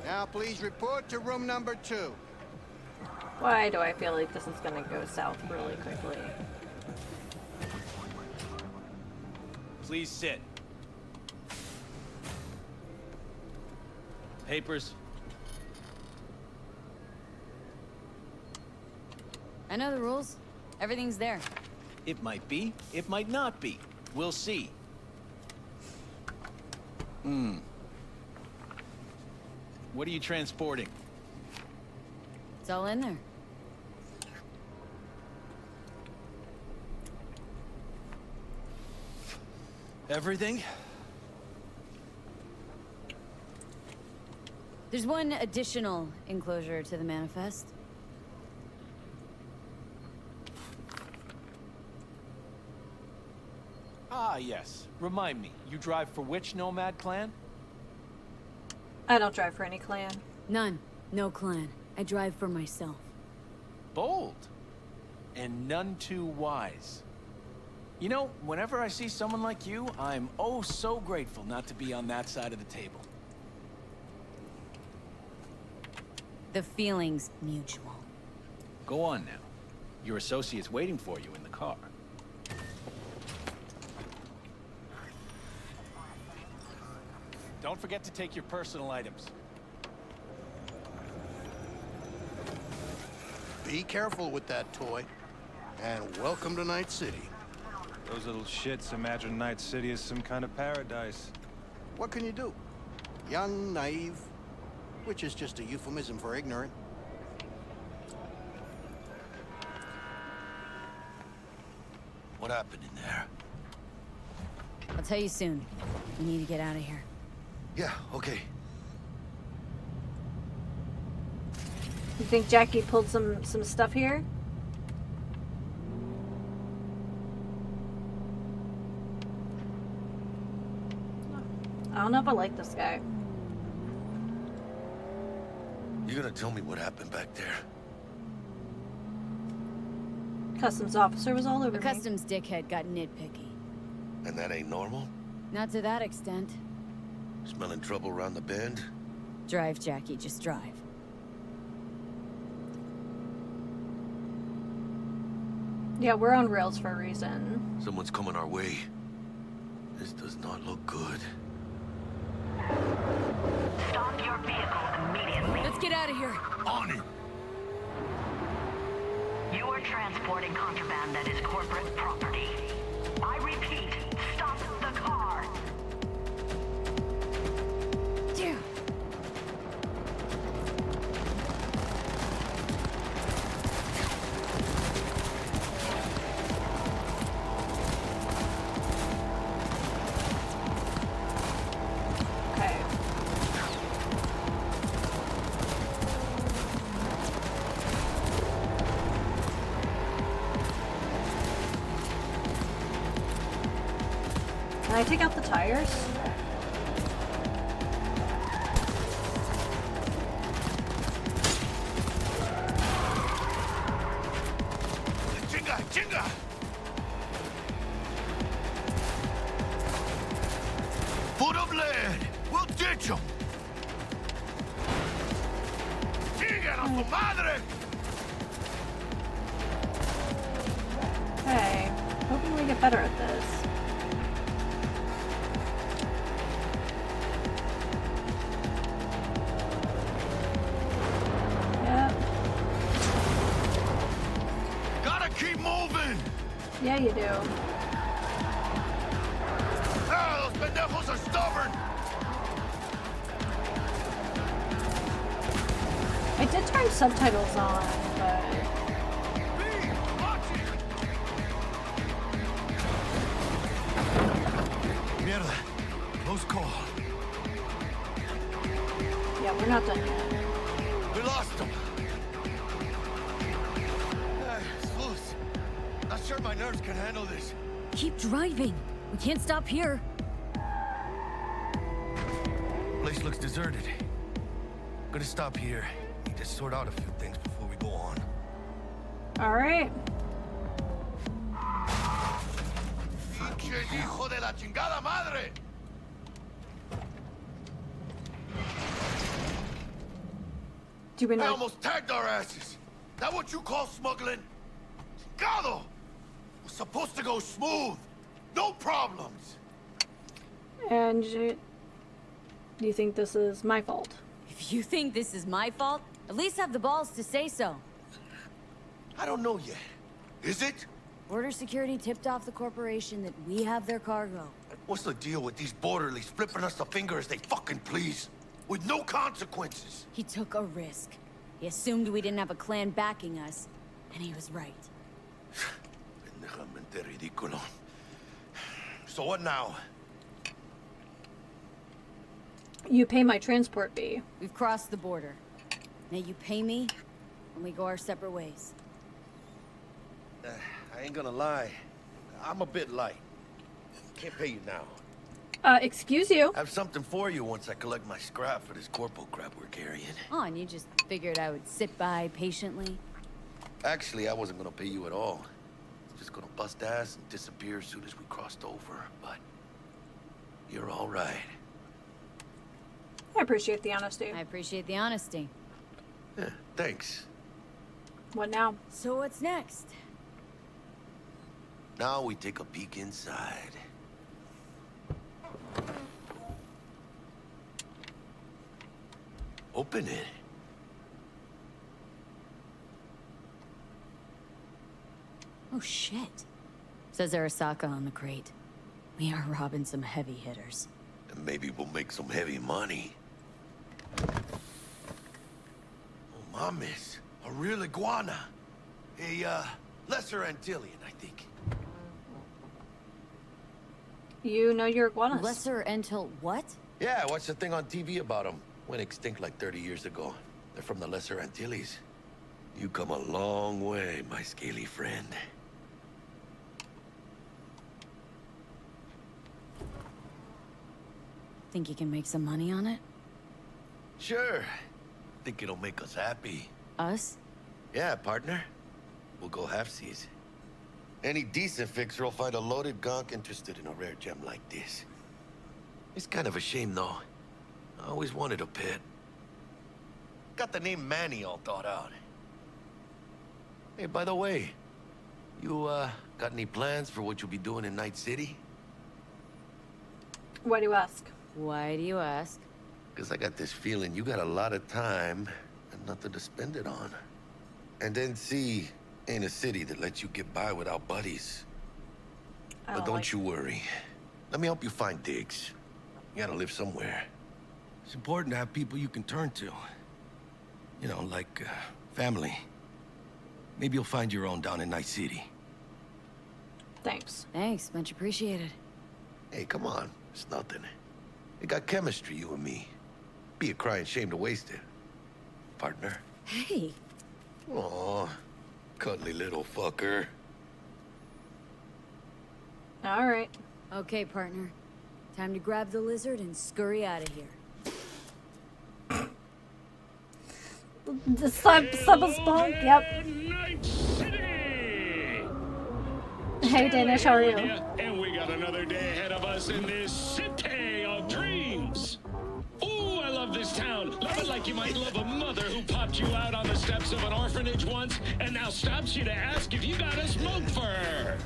Now please report to room number 2. Why do I feel like this is gonna go south really quickly? Please sit. Papers. I know the rules. Everything's there. It might be, it might not be. We'll see. What are you transporting? It's all in there. Everything? There's one additional enclosure to the manifest. Ah, yes. Remind me, you drive for which nomad clan? I don't drive for any clan. None. No clan. I drive for myself. Bold. And none too wise. You know, whenever I see someone like you, I'm oh so grateful not to be on that side of the table. The feeling's mutual. Go on now. Your associate's waiting for you in the car. Don't forget to take your personal items. Be careful with that toy. And welcome to Night City. Those little shits imagine Night City is some kind of paradise. What can you do? Young, naive, which is just a euphemism for ignorant. What happened in there? I'll tell you soon. We need to get out of here. Yeah, okay. You think Jackie pulled some stuff here? I don't know if I like this guy. You gonna tell me what happened back there? Customs officer was all over A me. customs dickhead got nitpicky. And that ain't normal? Not to that extent. Smelling trouble around the bend? Drive, Jackie, just drive. Yeah, we're on rails for a reason. Someone's coming our way. This does not look good. Stop your vehicle immediately. Let's get out of here. On it! You are transporting contraband that is corporate property. I repeat, stop the car. Damn. Okay. Can I take out the tires? Chinga! Chinga! Foot of lead! We'll ditch them! ¡Chinga a su madre! Okay. Hoping we get better at this. Yep. Gotta keep moving! Yeah, you do. Ah, those pendejos are stubborn! I did turn subtitles on, but... Mierda. Close call. Yeah, we're not done yet. We lost him. Hey, loose. Not sure my nerves can handle this. Keep driving. We can't stop here. Place looks deserted. Gonna stop here. Need to sort out a few things before we go on. Alright. Pinche hijo de la chingada madre! Do we I know? almost tagged our asses. That what you call smuggling? Chingado! Was supposed to go smooth. No problems. And do you think this is my fault? If you think this is my fault, at least have the balls to say so. I don't know yet. Is it? Border security tipped off the corporation that we have their cargo. What's the deal with these borderlies flipping us the finger as they fucking please? With no consequences? He took a risk. He assumed we didn't have a clan backing us, and he was right. Pendejamente ridículo. So what now? You pay my transport fee. We've crossed the border. Now you pay me, and we go our separate ways. I ain't gonna lie. I'm a bit light. Can't pay you now. Excuse you. I have something for you once I collect my scrap for this corporal crap we're carrying. Oh, and you just figured I would sit by patiently? Actually, I wasn't gonna pay you at all. I was just gonna bust ass and disappear as soon as we crossed over, but you're all right. I appreciate the honesty. I appreciate the honesty. Yeah, thanks. What now? So what's next? Now we take a peek inside. Open it. Oh shit. Says Arasaka on the crate. We are robbing some heavy hitters. And maybe we'll make some heavy money. Oh, mames. A real iguana. A, lesser Antillean, I think. You know your iguanas. Lesser Antil what? Yeah, I watched a thing on TV about them. Went extinct like 30 years ago. They're from the Lesser Antilles. You come a long way, my scaly friend. Think you can make some money on it? Sure. Think it'll make us happy. Us? Yeah, partner. We'll go halfsies. Any decent fixer will find a loaded gonk interested in a rare gem like this. It's kind of a shame, though. I always wanted a pet. Got the name Manny all thought out. Hey, by the way, you, got any plans for what you'll be doing in Night City? Why do you ask? Why do you ask? Because I got this feeling you got a lot of time and nothing to spend it on. And NC ain't a city that lets you get by without buddies. But don't you worry. Let me help you find digs. You gotta live somewhere. It's important to have people you can turn to. You know, like, family. Maybe you'll find your own down in Night City. Thanks. Thanks, much appreciated. Hey, come on. It's nothing. We got chemistry, you and me. Be a crying shame to waste it. Partner. Hey. Aw, cuddly little fucker. All right. Okay, partner. Time to grab the lizard and scurry out of here. The Cyberpunk, yep. Night City! Hey, Danish, how are you? And we got another day ahead of us in this city of dreams. Ooh, I love this town. Love it like you might love a mother who popped you out on the steps of an orphanage once and now stops you to ask if you got a smoke for her.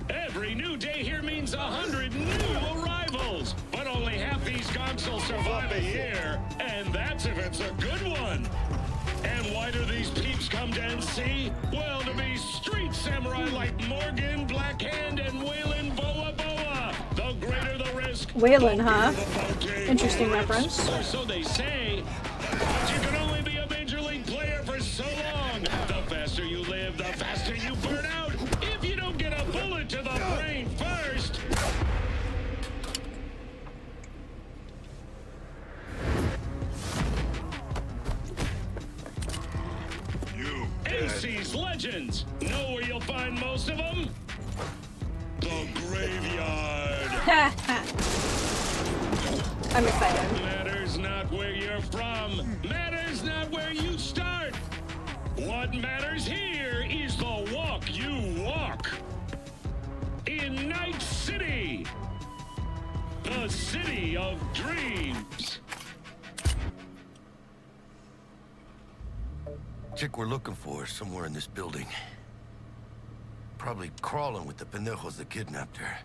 Every new day here means 100 new arrivals, but only half these gonks will survive a year, and that's if it's a good one. And why do these peeps come to NC? Well, to be street samurai like Morgan, Blackhand, and Waylon Boa Boa. The greater the risk. Waylon, huh? Interesting reference. Or so they say. But you can only be a major league player for so long. The faster you live, the faster you burn out. If you don't get a bullet to the brain first. AC's Legends. Know where you'll find most of them? The graveyard. I'm excited. Matters not where you're from. Matters not where you start. What matters here is the walk you walk. In Night City. The city of dreams. Chick we're looking for is somewhere in this building. Probably crawling with the pendejos that kidnapped her.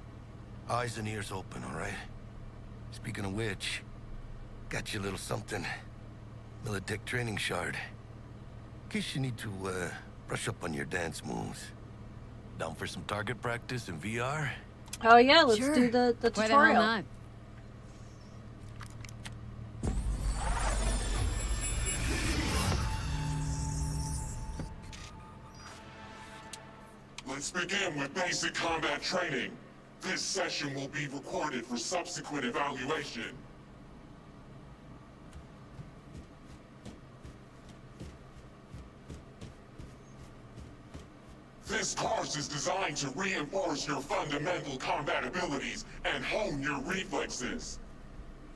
Eyes and ears open, all right? Speaking of which, got you a little something. Militech training shard. In case you need to, Brush up on your dance moves. Down for some target practice in VR? Oh yeah, let's Sure. do the Why the hell tutorial. not? Let's begin with basic combat training. This session will be recorded for subsequent evaluation. This course is designed to reinforce your fundamental combat abilities and hone your reflexes.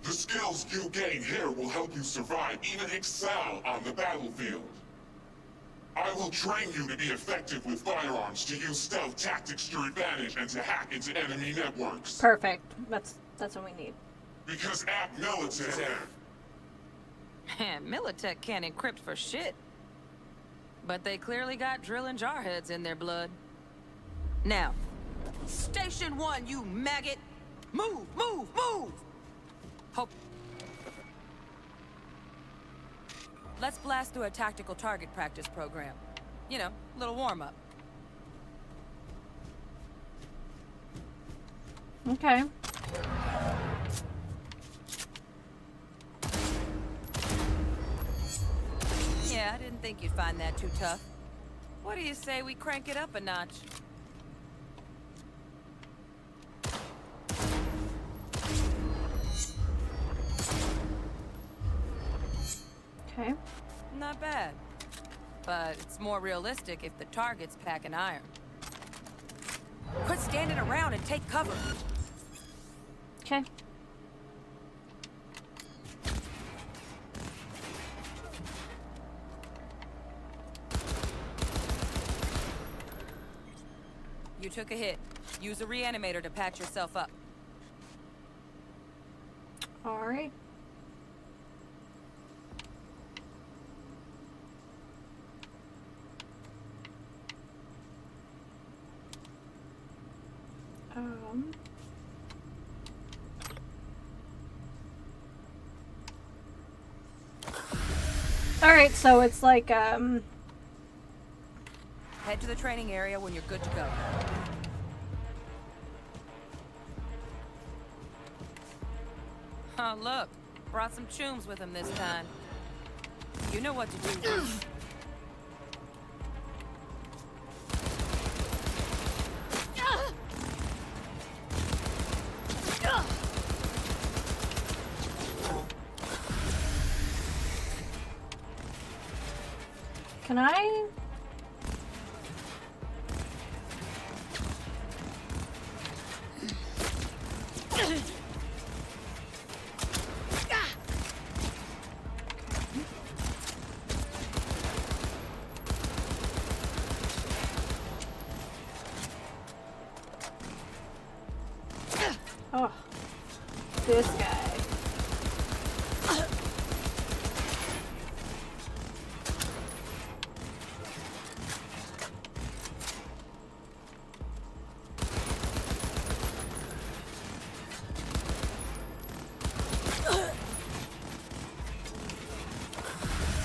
The skills you gain here will help you survive, even excel on the battlefield. I will train you to be effective with firearms, to use stealth tactics to your advantage, and to hack into enemy networks. Perfect. That's what we need. Because at Militech... Militech can't encrypt for shit. But they clearly got drill and jarheads in their blood. Now, Station 1, you maggot! Move, move, move! Hope. Let's blast through a tactical target practice program. You know, little warm-up. Okay. Yeah, I didn't think you'd find that too tough. What do you say we crank it up a notch? Okay. Not bad. But it's more realistic if the target's packing iron. Quit standing around and take cover. Okay. You took a hit. Use a reanimator to patch yourself up. All right. All right, so it's like Head to the training area when you're good to go. Oh, look. Brought some chooms with him this time. You know what to do. Can I? Oh, this guy.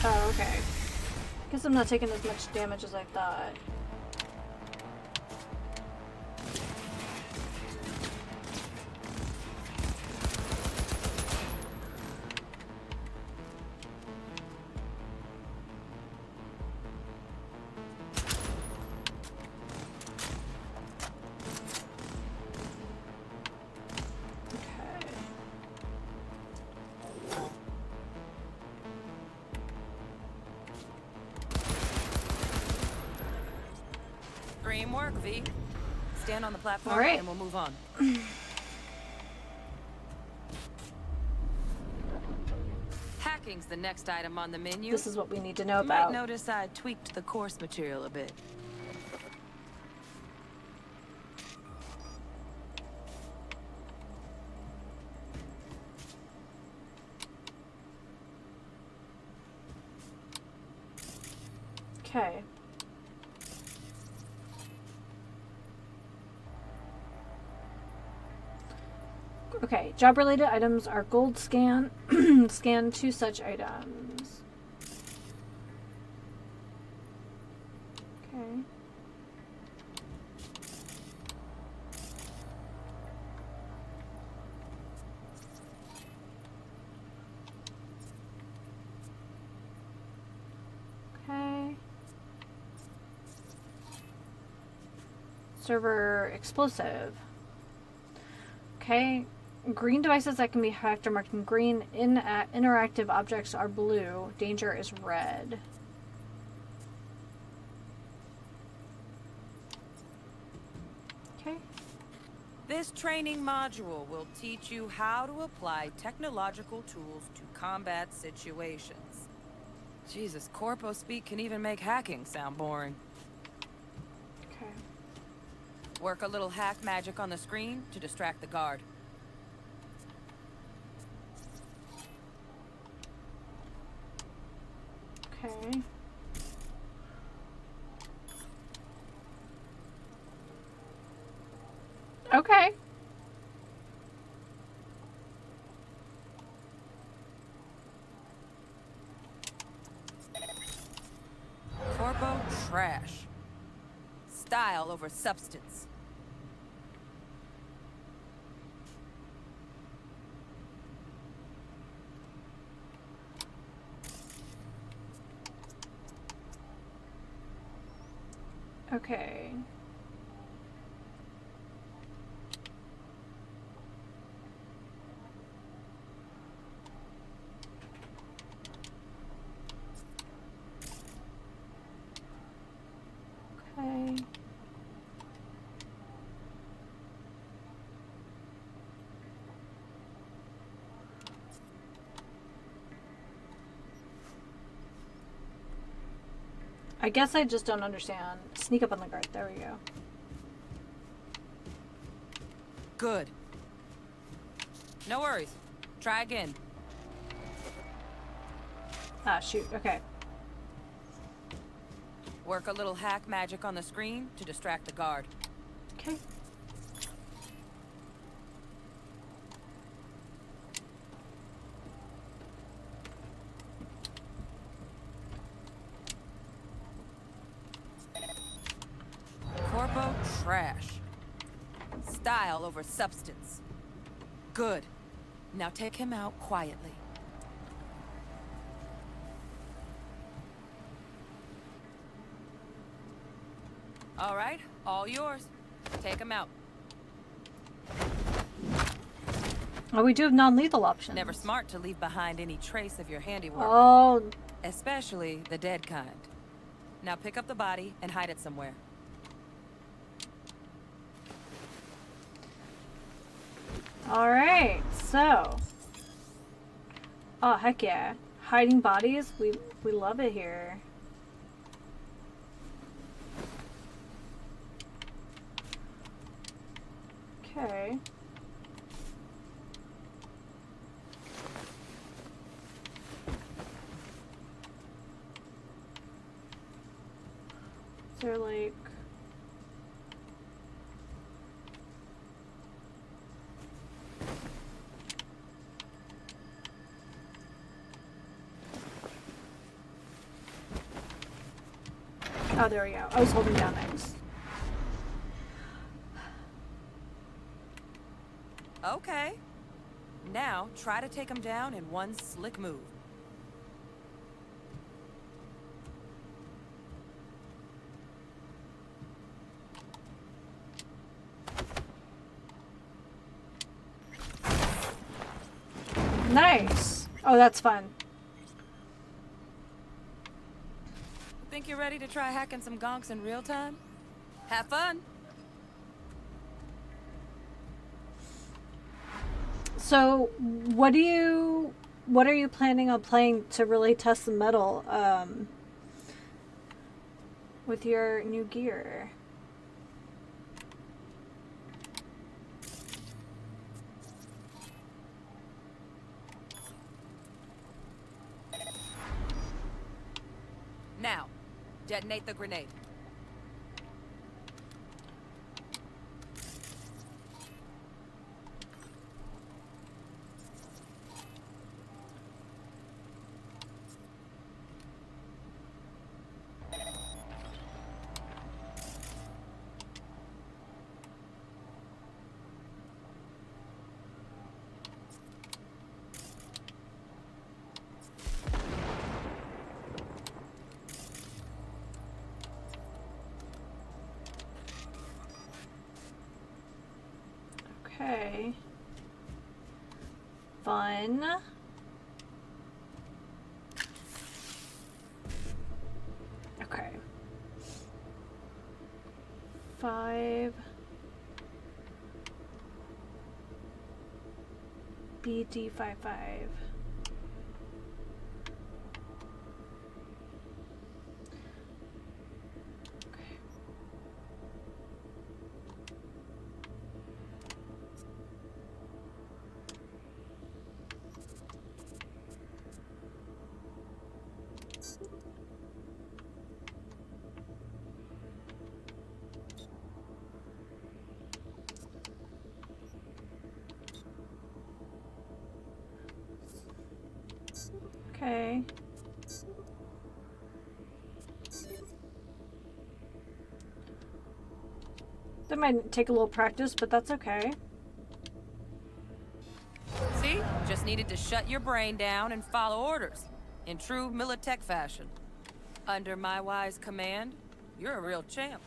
Oh, okay. Guess I'm not taking as much damage as I thought. Dream work, V. Stand on the platform All right. and we'll move on. Hacking's the next item on the menu. This is what we need to know You might about. notice I tweaked the course material a bit. Okay. Okay, job-related items are gold scan. Scan 2 such items. Server explosive. Okay. Green devices that can be hacked are marked in green. Interactive objects are blue. Danger is red. Okay. This training module will teach you how to apply technological tools to combat situations. Jesus, corpo speak can even make hacking sound boring. Okay. Work a little hack magic on the screen to distract the guard. Okay. Okay. Corpo trash. Style over substance. Okay. Okay. I guess I just don't understand. Sneak up on the guard. There we go. Good. No worries. Try again. Ah, shoot. Okay. Work a little hack magic on the screen to distract the guard. Okay. Corpo trash. Style over substance. Good. Now take him out quietly. All right, all yours. Take him out. Oh, we do have non-lethal options. Never smart to leave behind any trace of your handiwork. Oh. Especially the dead kind. Now pick up the body and hide it somewhere. Alright, so. Oh, heck yeah. Hiding bodies, we love it here. Okay. Is there like... Oh, there we go. I was holding down X. Okay. Now, try to take him down in one slick move. Nice. Oh, that's fun. Think you're ready to try hacking some gonks in real time? Have fun. So, what are you planning on playing to really test the metal with your new gear? Now, detonate the grenade. Okay. Fun. Okay. 5. BD55. Okay. That might take a little practice, but that's okay. See? Just needed to shut your brain down and follow orders. In true Militech fashion. Under my wise command, you're a real champ.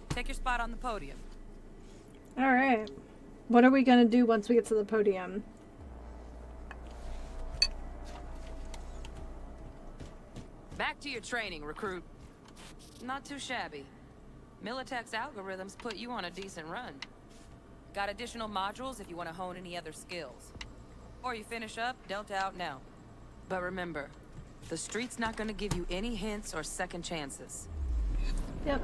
Take your spot on the podium. Alright. What are we gonna do once we get to the podium? Back to your training, recruit. Not too shabby. Militech's algorithms put you on a decent run. Got additional modules if you want to hone any other skills. Or you finish up, Delta out now. But remember, the street's not gonna give you any hints or second chances. Yep.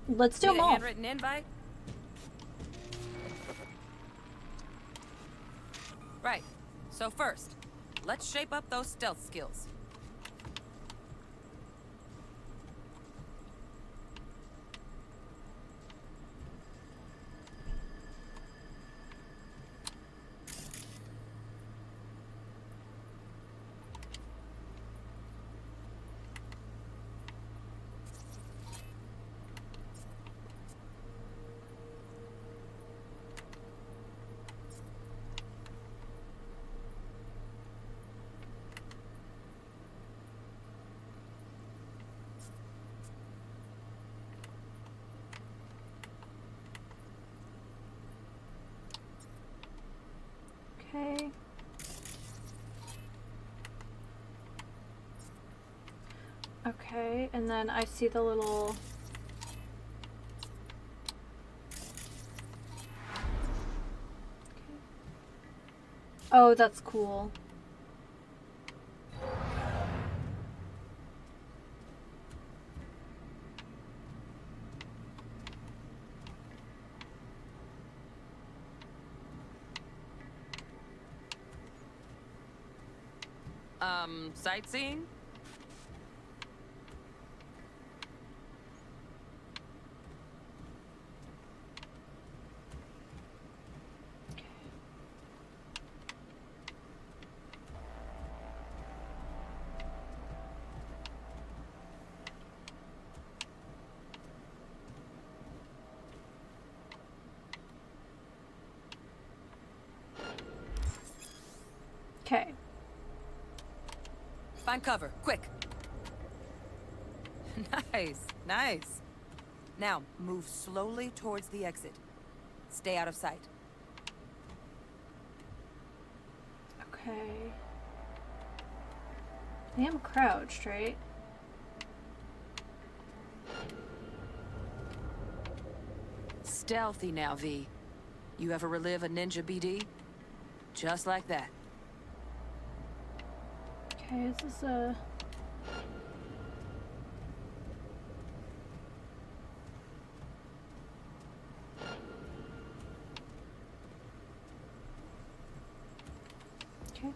Let's do Need them a all. handwritten invite? Right. So first, let's shape up those stealth skills. Okay. Okay, and then I see the little... Oh, that's cool. Sightseeing? Okay. Find cover, quick. Nice, nice. Now, move slowly towards the exit. Stay out of sight. Okay. I am crouched, right? Stealthy now, V. You ever relive a ninja BD? Just like that. Okay, is this a... Okay.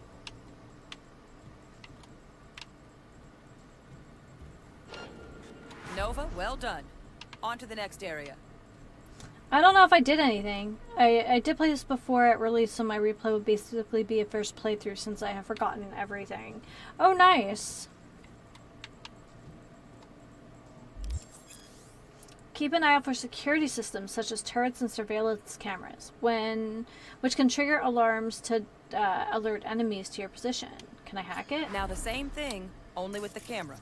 Nova, well done. On to the next area. I don't know if I did anything. I did play this before at release, so my replay would basically be a first playthrough since I have forgotten everything. Oh, nice! Keep an eye out for security systems such as turrets and surveillance cameras, which can trigger alarms to alert enemies to your position. Can I hack it? Now the same thing, only with the camera.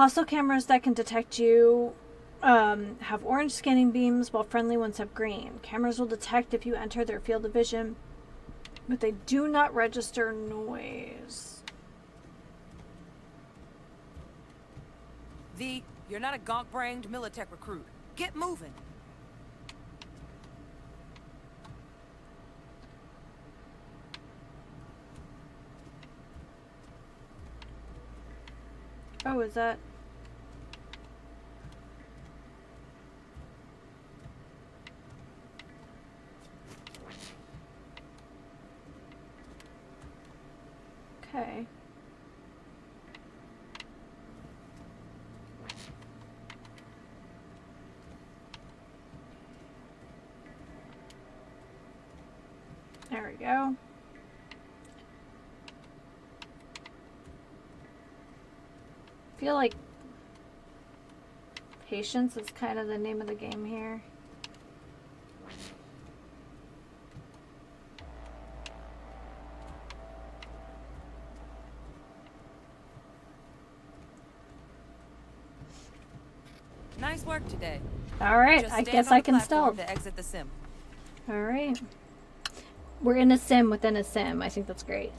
Hostile cameras that can detect you have orange scanning beams, while friendly ones have green. Cameras will detect if you enter their field of vision, but they do not register noise. V, you're not a gonk-brained Militech recruit. Get moving. Oh, is that... Okay. There we go. I feel like patience is kind of the name of the game here. Nice work today. All right, Just I stand guess on I the can platform stealth. to exit the sim. All right. We're in a sim within a sim. I think that's great.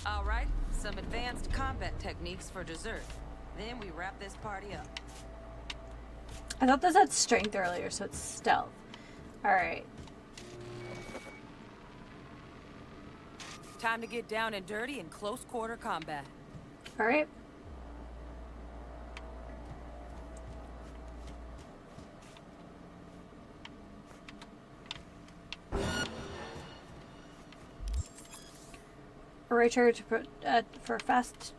All right, some advanced combat techniques for dessert. Then we wrap this party up. I thought this had strength earlier, so it's stealth. All right. Time to get down and dirty in close quarter combat. All right. Right trigger for fast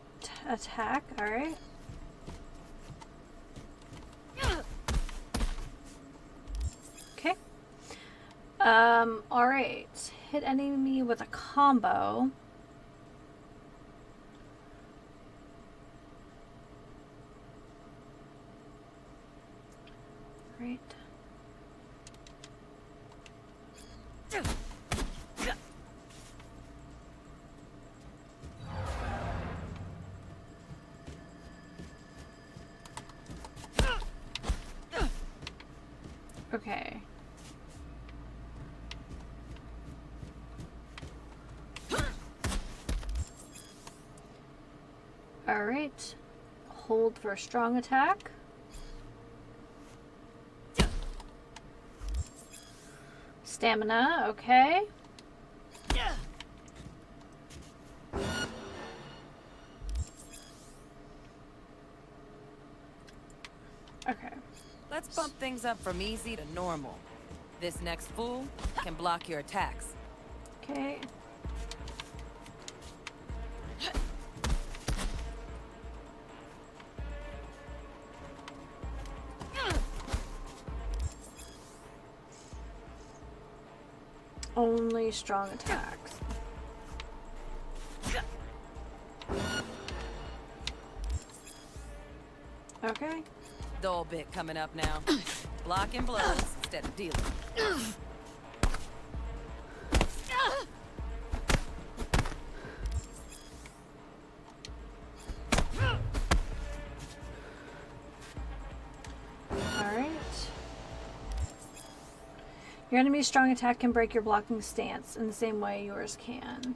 attack. All right. Okay. All right. Hit enemy with a combo. Right. Okay. All right. Hold for a strong attack. Stamina, okay. Okay. Let's bump things up from easy to normal. This next fool can block your attacks. Okay. Only strong attacks. Okay. Dull bit coming up now. Blocking blows instead of dealing. Alright. Your enemy's strong attack can break your blocking stance in the same way yours can.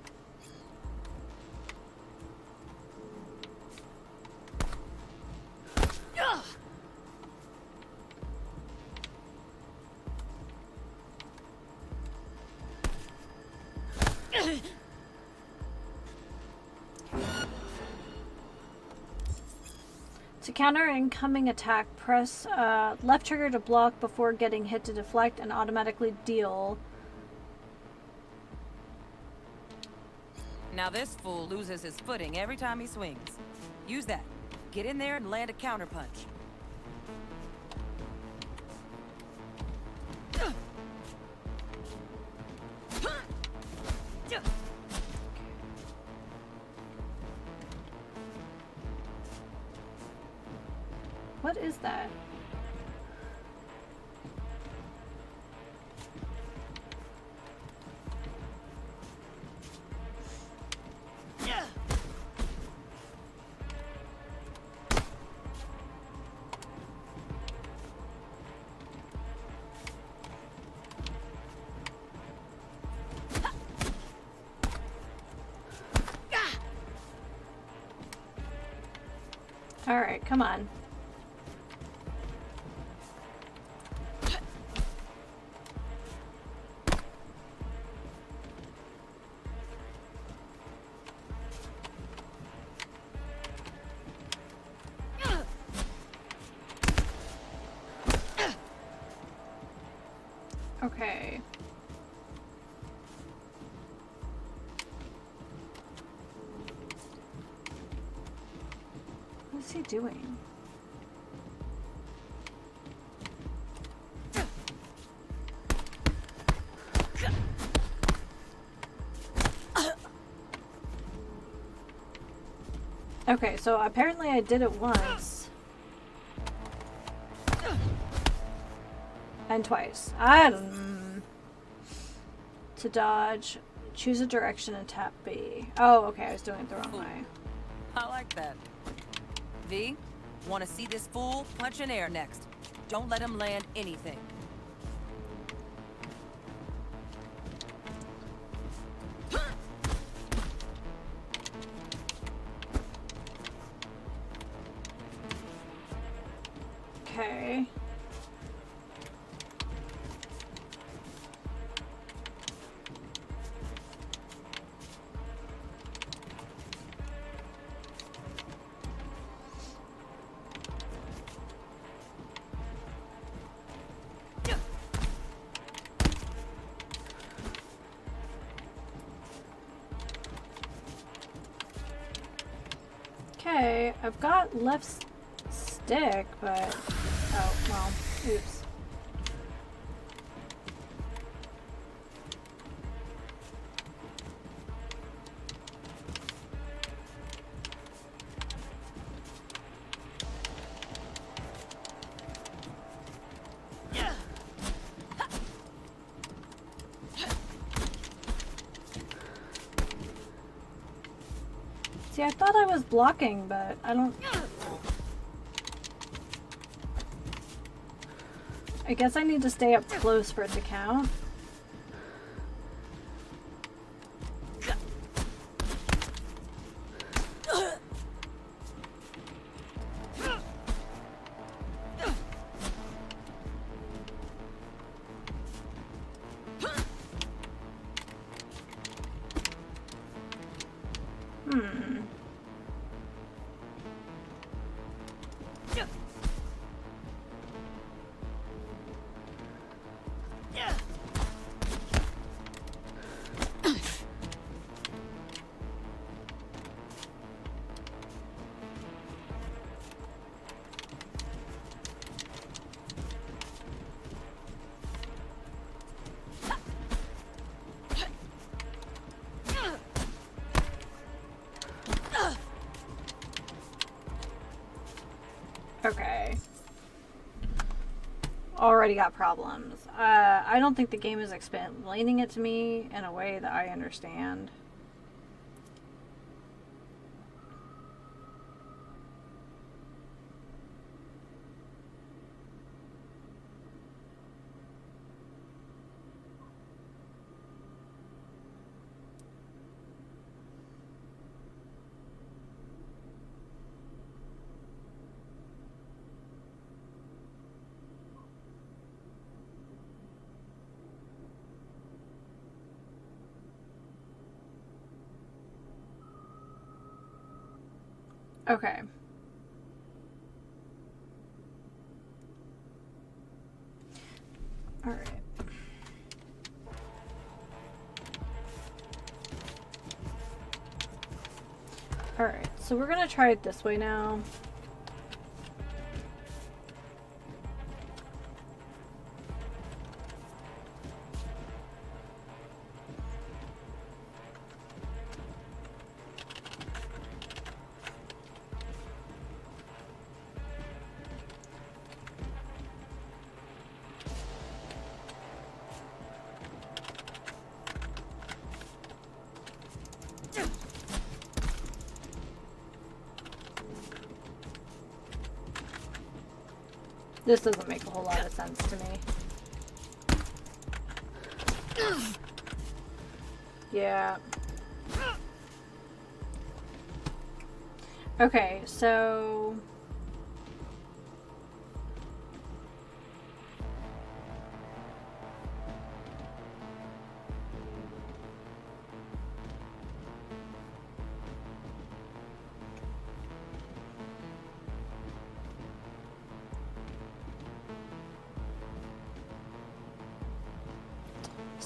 To counter an incoming attack, press left trigger to block before getting hit to deflect and automatically deal. Now this fool loses his footing every time he swings. Use that. Get in there and land a counterpunch. What is that? Alright, come on. Okay. What's he doing? Okay, so apparently I did it once. And twice. To dodge, choose a direction and tap B. Oh, okay, I was doing it the wrong way. I like that. V, want to see this fool punch in air next. Don't let him land anything. Okay. Okay, I've got left stick, but oh well, oops. See, I thought I was blocking, but I don't... I guess I need to stay up close for it to count. Okay. Already got problems. I don't think the game is explaining it to me in a way that I understand. Okay. All right. All right. So we're going to try it this way now. This doesn't make a whole lot of sense to me. Yeah. Okay, so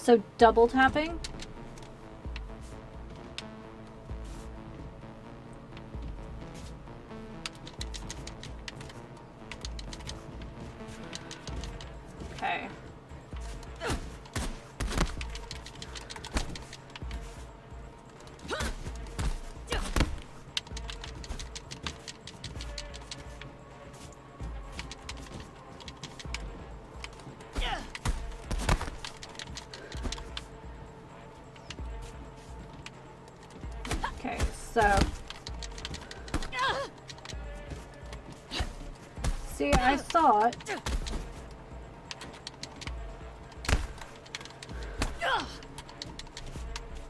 So double tapping? Okay. Okay, so see, I thought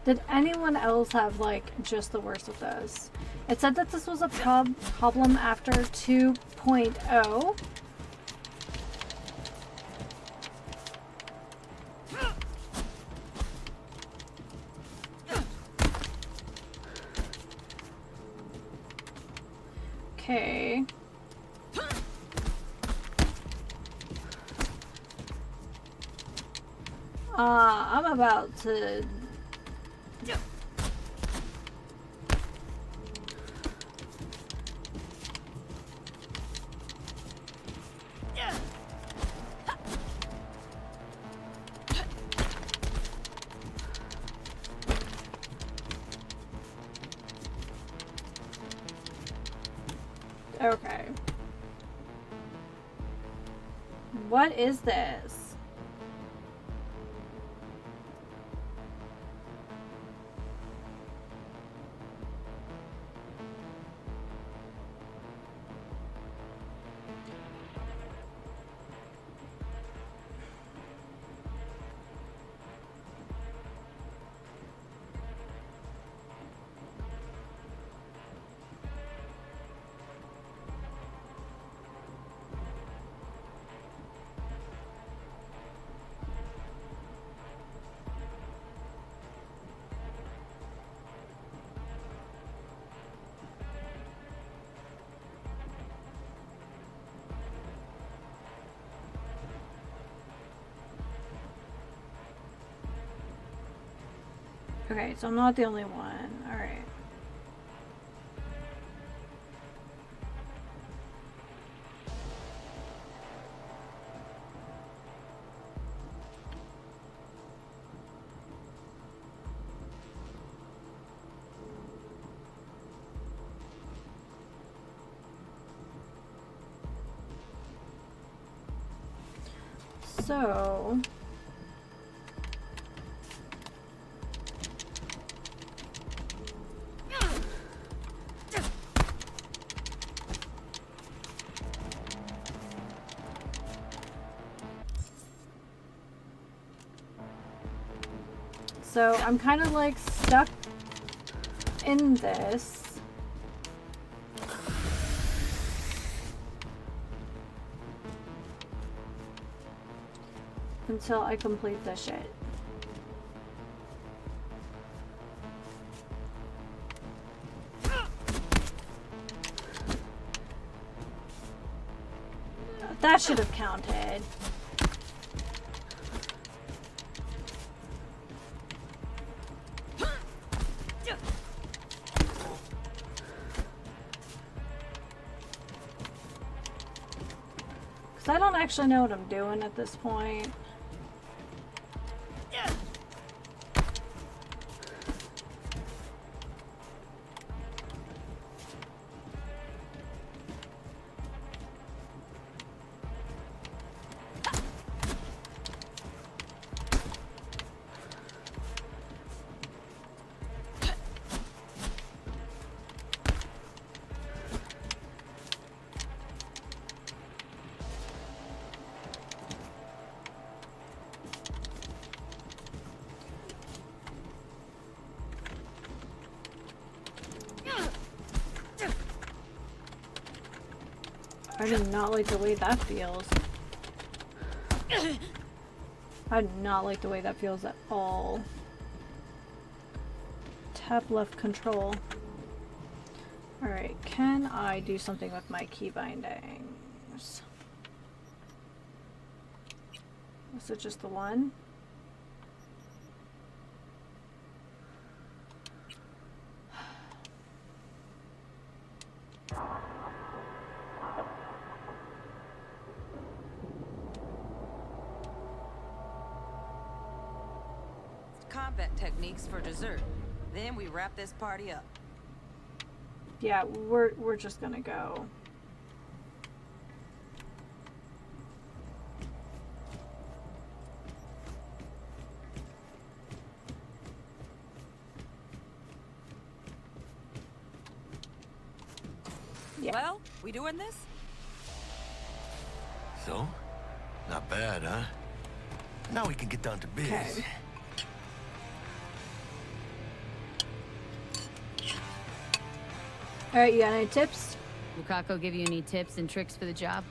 did anyone else have like just the worst of this? It said that this was a problem after 2.0. Okay. I'm about to... Okay. What is this? Okay, so I'm not the only one. All right. So... So I'm kind of like stuck in this. Until I complete this shit. That should have counted. I don't actually know what I'm doing at this point. I do not like the way that feels. I do not like the way that feels at all. Tap left control. Alright, can I do something with my key bindings? Is it just the one? combat techniques for dessert. Then we wrap this party up. Yeah, we're just gonna go. Yeah. Well, we doing this? So? Not bad, huh? Now we can get down to biz. Okay. Alright, you got any tips? Lukaku give you any tips and tricks for the job?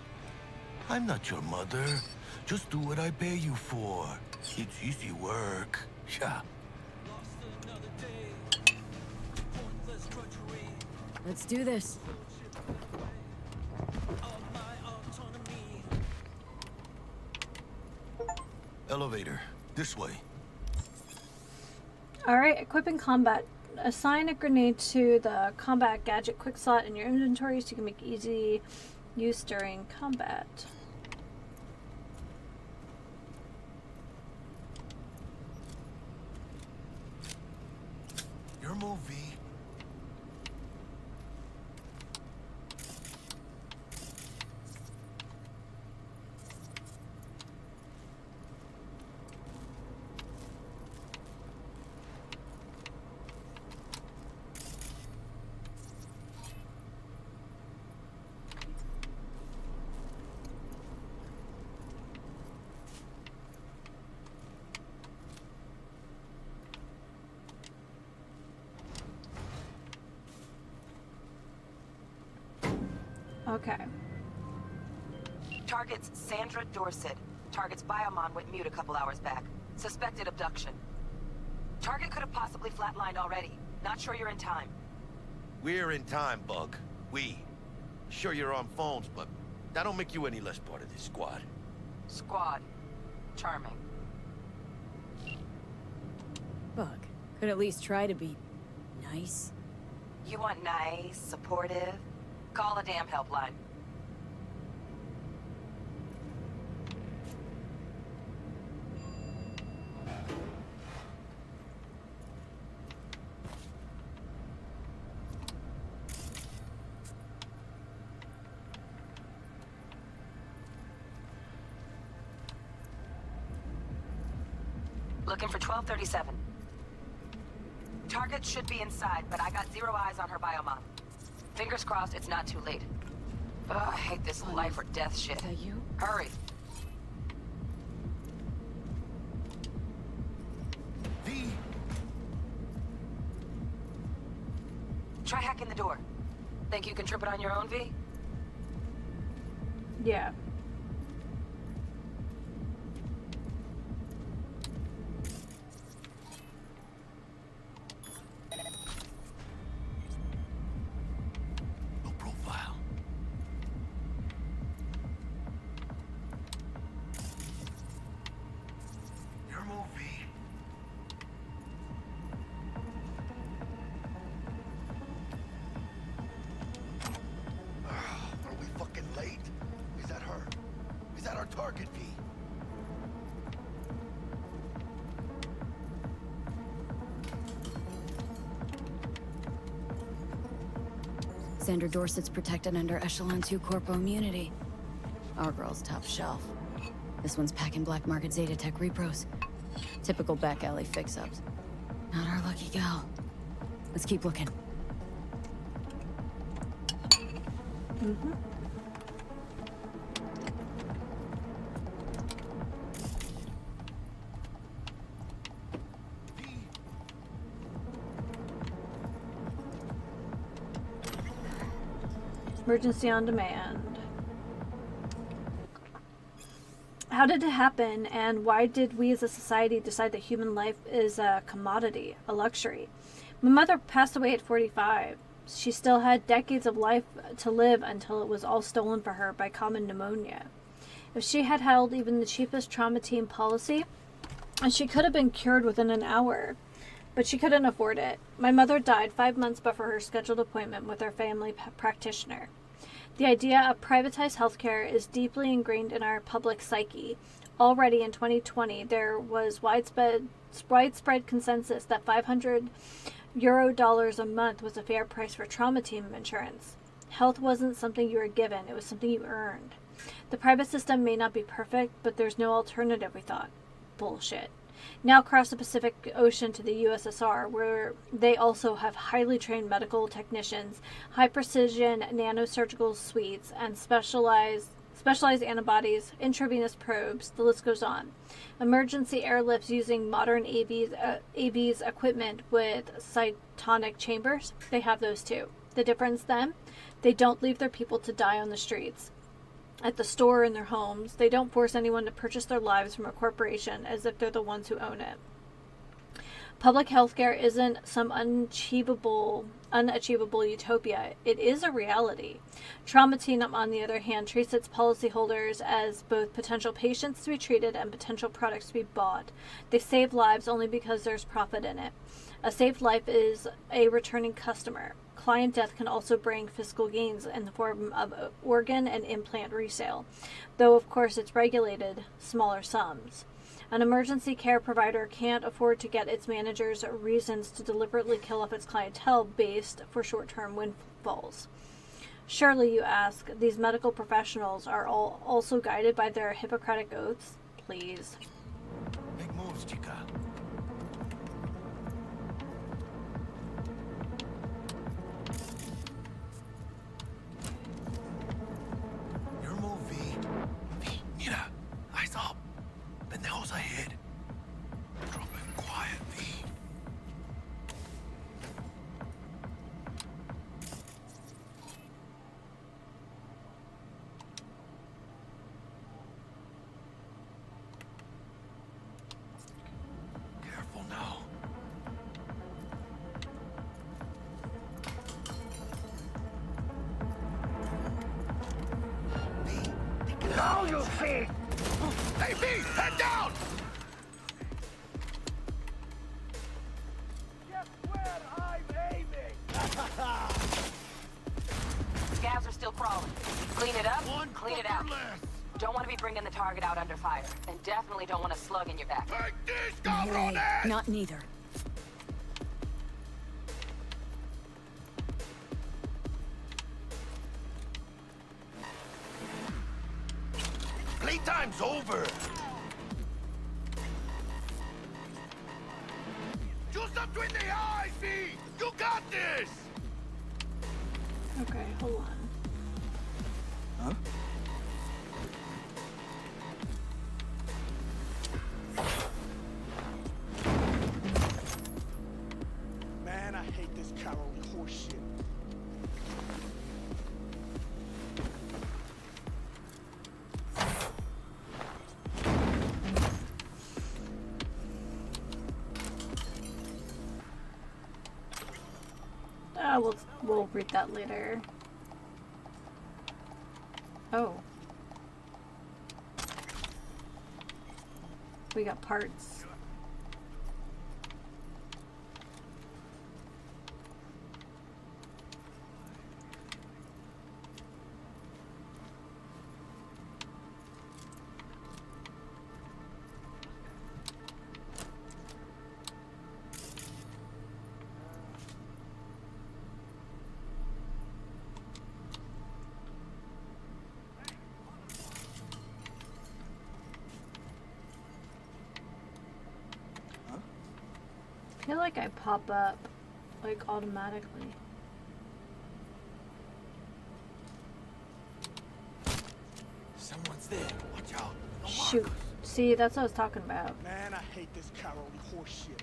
I'm not your mother. Just do what I pay you for. It's easy work. Yeah. Let's do this. Elevator. This way. Alright, equip combat. Assign a grenade to the combat gadget quick slot in your inventory so you can make easy use during combat. Your movie. Okay. Target's Sandra Dorset. Target's biomon went mute a couple hours back. Suspected abduction. Target could have possibly flatlined already. Not sure you're in time. We're in time, Bug. We. Sure you're on phones, but that don't make you any less part of this squad. Squad. Charming. Bug, could at least try to be nice. You want nice, supportive? Call a damn helpline. Looking for 1237. Target should be inside, but I got 0 eyes on her biomon. Fingers crossed it's not too late. Ugh, I hate this life or death shit. Is that you? Hurry. Try hacking the door. Think you can trip it on your own, V? Yeah. No profile. Your movie. Are we fucking late? Is that her? Is that our target, V? Sandra Dorset's protected under Echelon 2 Corpo immunity. Our girl's top shelf. This one's packing black market Zeta Tech repros. Typical back alley fix-ups. Not our lucky gal. Let's keep looking. Mm-hmm. Emergency on demand. How did it happen, and why did we as a society decide that human life is a commodity, a luxury? My mother passed away at 45. She still had decades of life to live until it was all stolen for her by common pneumonia. If she had held even the cheapest trauma team policy, she could have been cured within an hour. But she couldn't afford it. My mother died 5 months before her scheduled appointment with her family practitioner. The idea of privatized healthcare is deeply ingrained in our public psyche. Already in 2020, there was widespread consensus that €500 a month was a fair price for trauma team insurance. Health wasn't something you were given, it was something you earned. The private system may not be perfect, but there's no alternative, we thought. Bullshit. Now across the Pacific Ocean to the USSR, where they also have highly trained medical technicians, high-precision nanosurgical suites, and specialized antibodies, intravenous probes, the list goes on. Emergency airlifts using modern AV's equipment with cytonic chambers, they have those too. The difference then? They don't leave their people to die on the streets, at the store, or in their homes. They don't force anyone to purchase their lives from a corporation as if they're the ones who own it. Public healthcare isn't some unachievable utopia. It is a reality. Trauma Team, on the other hand, treats its policyholders as both potential patients to be treated and potential products to be bought. They save lives only because there's profit in it. A saved life is a returning customer. Client death can also bring fiscal gains in the form of organ and implant resale, though of course it's regulated smaller sums. An emergency care provider can't afford to get its managers reasons to deliberately kill off its clientele based for short-term windfalls. Surely, you ask, these medical professionals are all also guided by their Hippocratic oaths? Please. Big moves, chica. Your move, V. V, mira. Eyes up. Pendejos ahead. Drop it quiet, V. Careful now. Now you'll see! Hey, V! Head down! Guess where I'm aiming? Scavs are still crawling. Clean it up, clean it out. Don't want to be bringing the target out under fire. And definitely don't want a slug in your back. Take this, Hey, cabrones! not neither. Playtime's over. Just up between the eyes, V! You got this! Okay, hold on. Huh? Man, I hate this cowardly horseshit. We'll read that later. Oh. We got parts. I feel like I pop up, like, automatically. Someone's there. Watch out. No Shoot. markers. See, that's what I was talking about. Man, I hate this cowardly horseshit.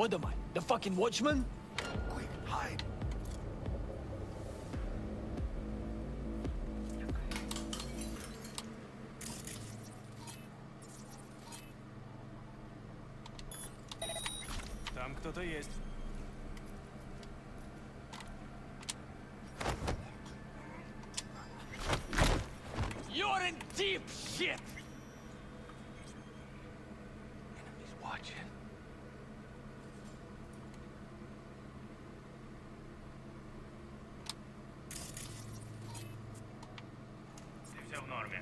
What am I? The fucking watchman? Quick, hide. Там кто-то есть. You're in deep shit! Enemies watching. Все в норме.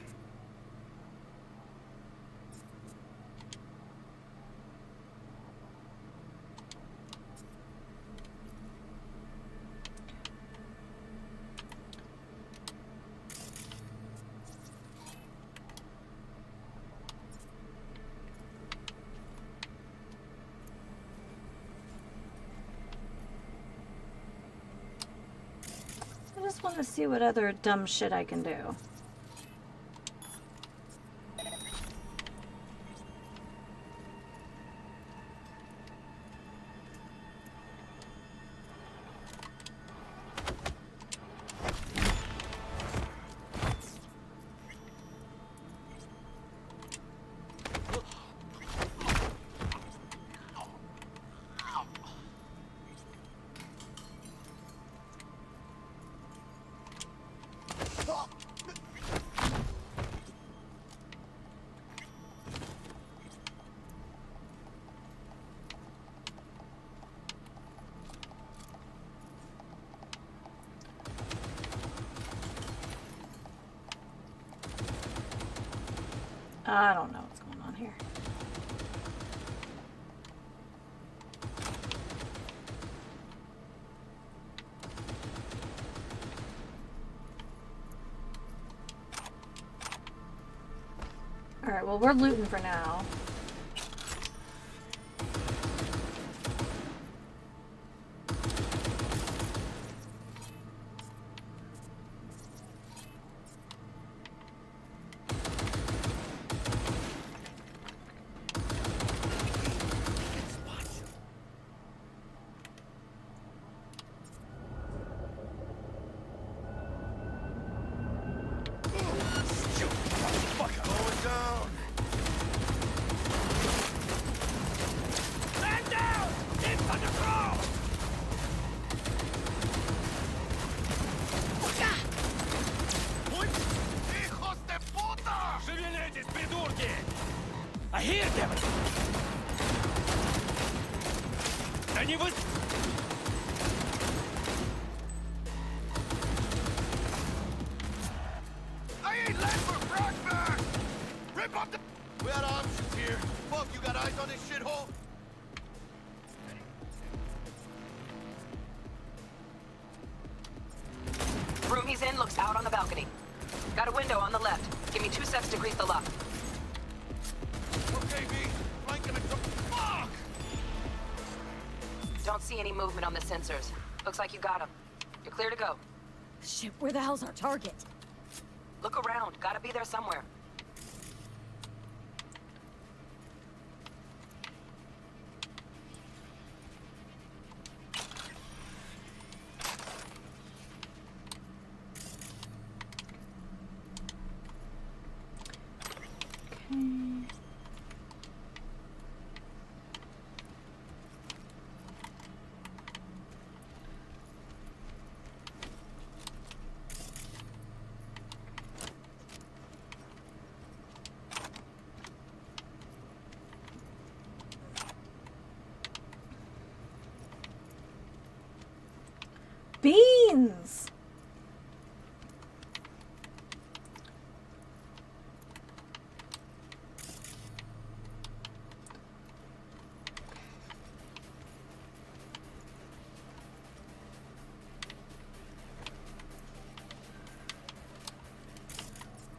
I just want to see what other dumb shit I can do. I don't know what's going on here. Alright, well, we're looting for now. I hear them! Они вы... I ain't left for Frogman! Rip up the... We had options here. Fuck, you got eyes on this shithole? Room he's in looks out on the balcony. Got a window on the left. Give me 2 seconds to grease the lock. Okay, V. Flanking the... Fuck! Don't see any movement on the sensors. Looks like you got him. You're clear to go. Shit, where the hell's our target? Look around. Gotta be there somewhere. Beans!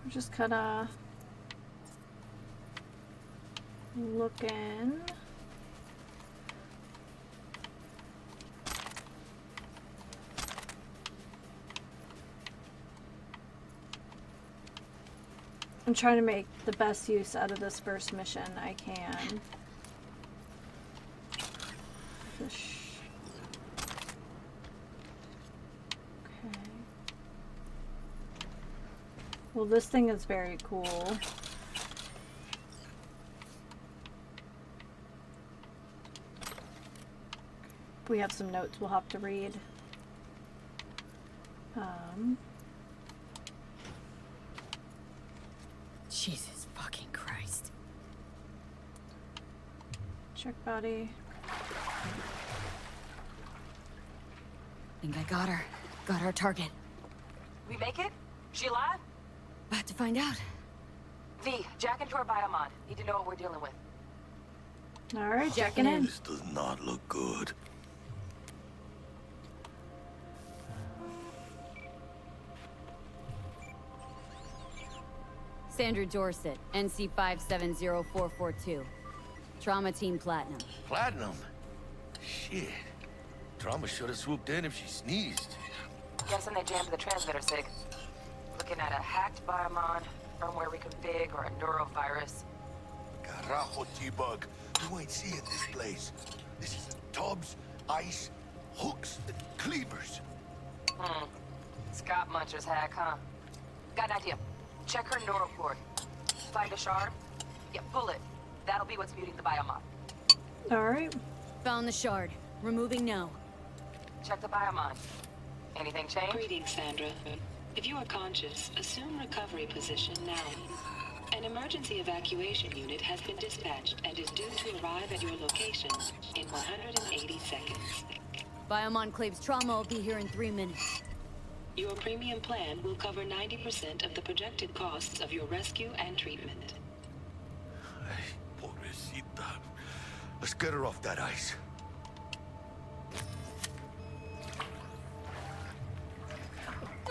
We're just kinda looking. I'm trying to make the best use out of this first mission I can. Push. Okay. Well, this thing is very cool. We have some notes we'll have to read. Jesus fucking Christ. Check body. Think I got her. Got our target. We make it? She alive? About to find out. V, jack into her biomod. Need to know what we're dealing with. Alright, jacking in. This does not look good. Sandra Dorset, NC 570442. Trauma Team Platinum. Platinum? Shit. Trauma should have swooped in if she sneezed. Guessing they jammed the transmitter sig. Looking at a hacked biomon, firmware reconfig, or a neurovirus. Carajo, T-Bug. You ain't seeing this place. This is tubs, ice, hooks, and cleavers. Scott Muncher's hack, huh? Got an idea. Check her neural cord. Find a shard? Yeah, pull it. That'll be what's muting the biomon. Alright. Found the shard. Removing now. Check the biomon. Anything change? Greetings, Sandra. If you are conscious, assume recovery position now. An emergency evacuation unit has been dispatched and is due to arrive at your location in 180 seconds. Biomon claims trauma will be here in 3 minutes. Your premium plan will cover 90% of the projected costs of your rescue and treatment. Hey, pobrecita. Let's get her off that ice.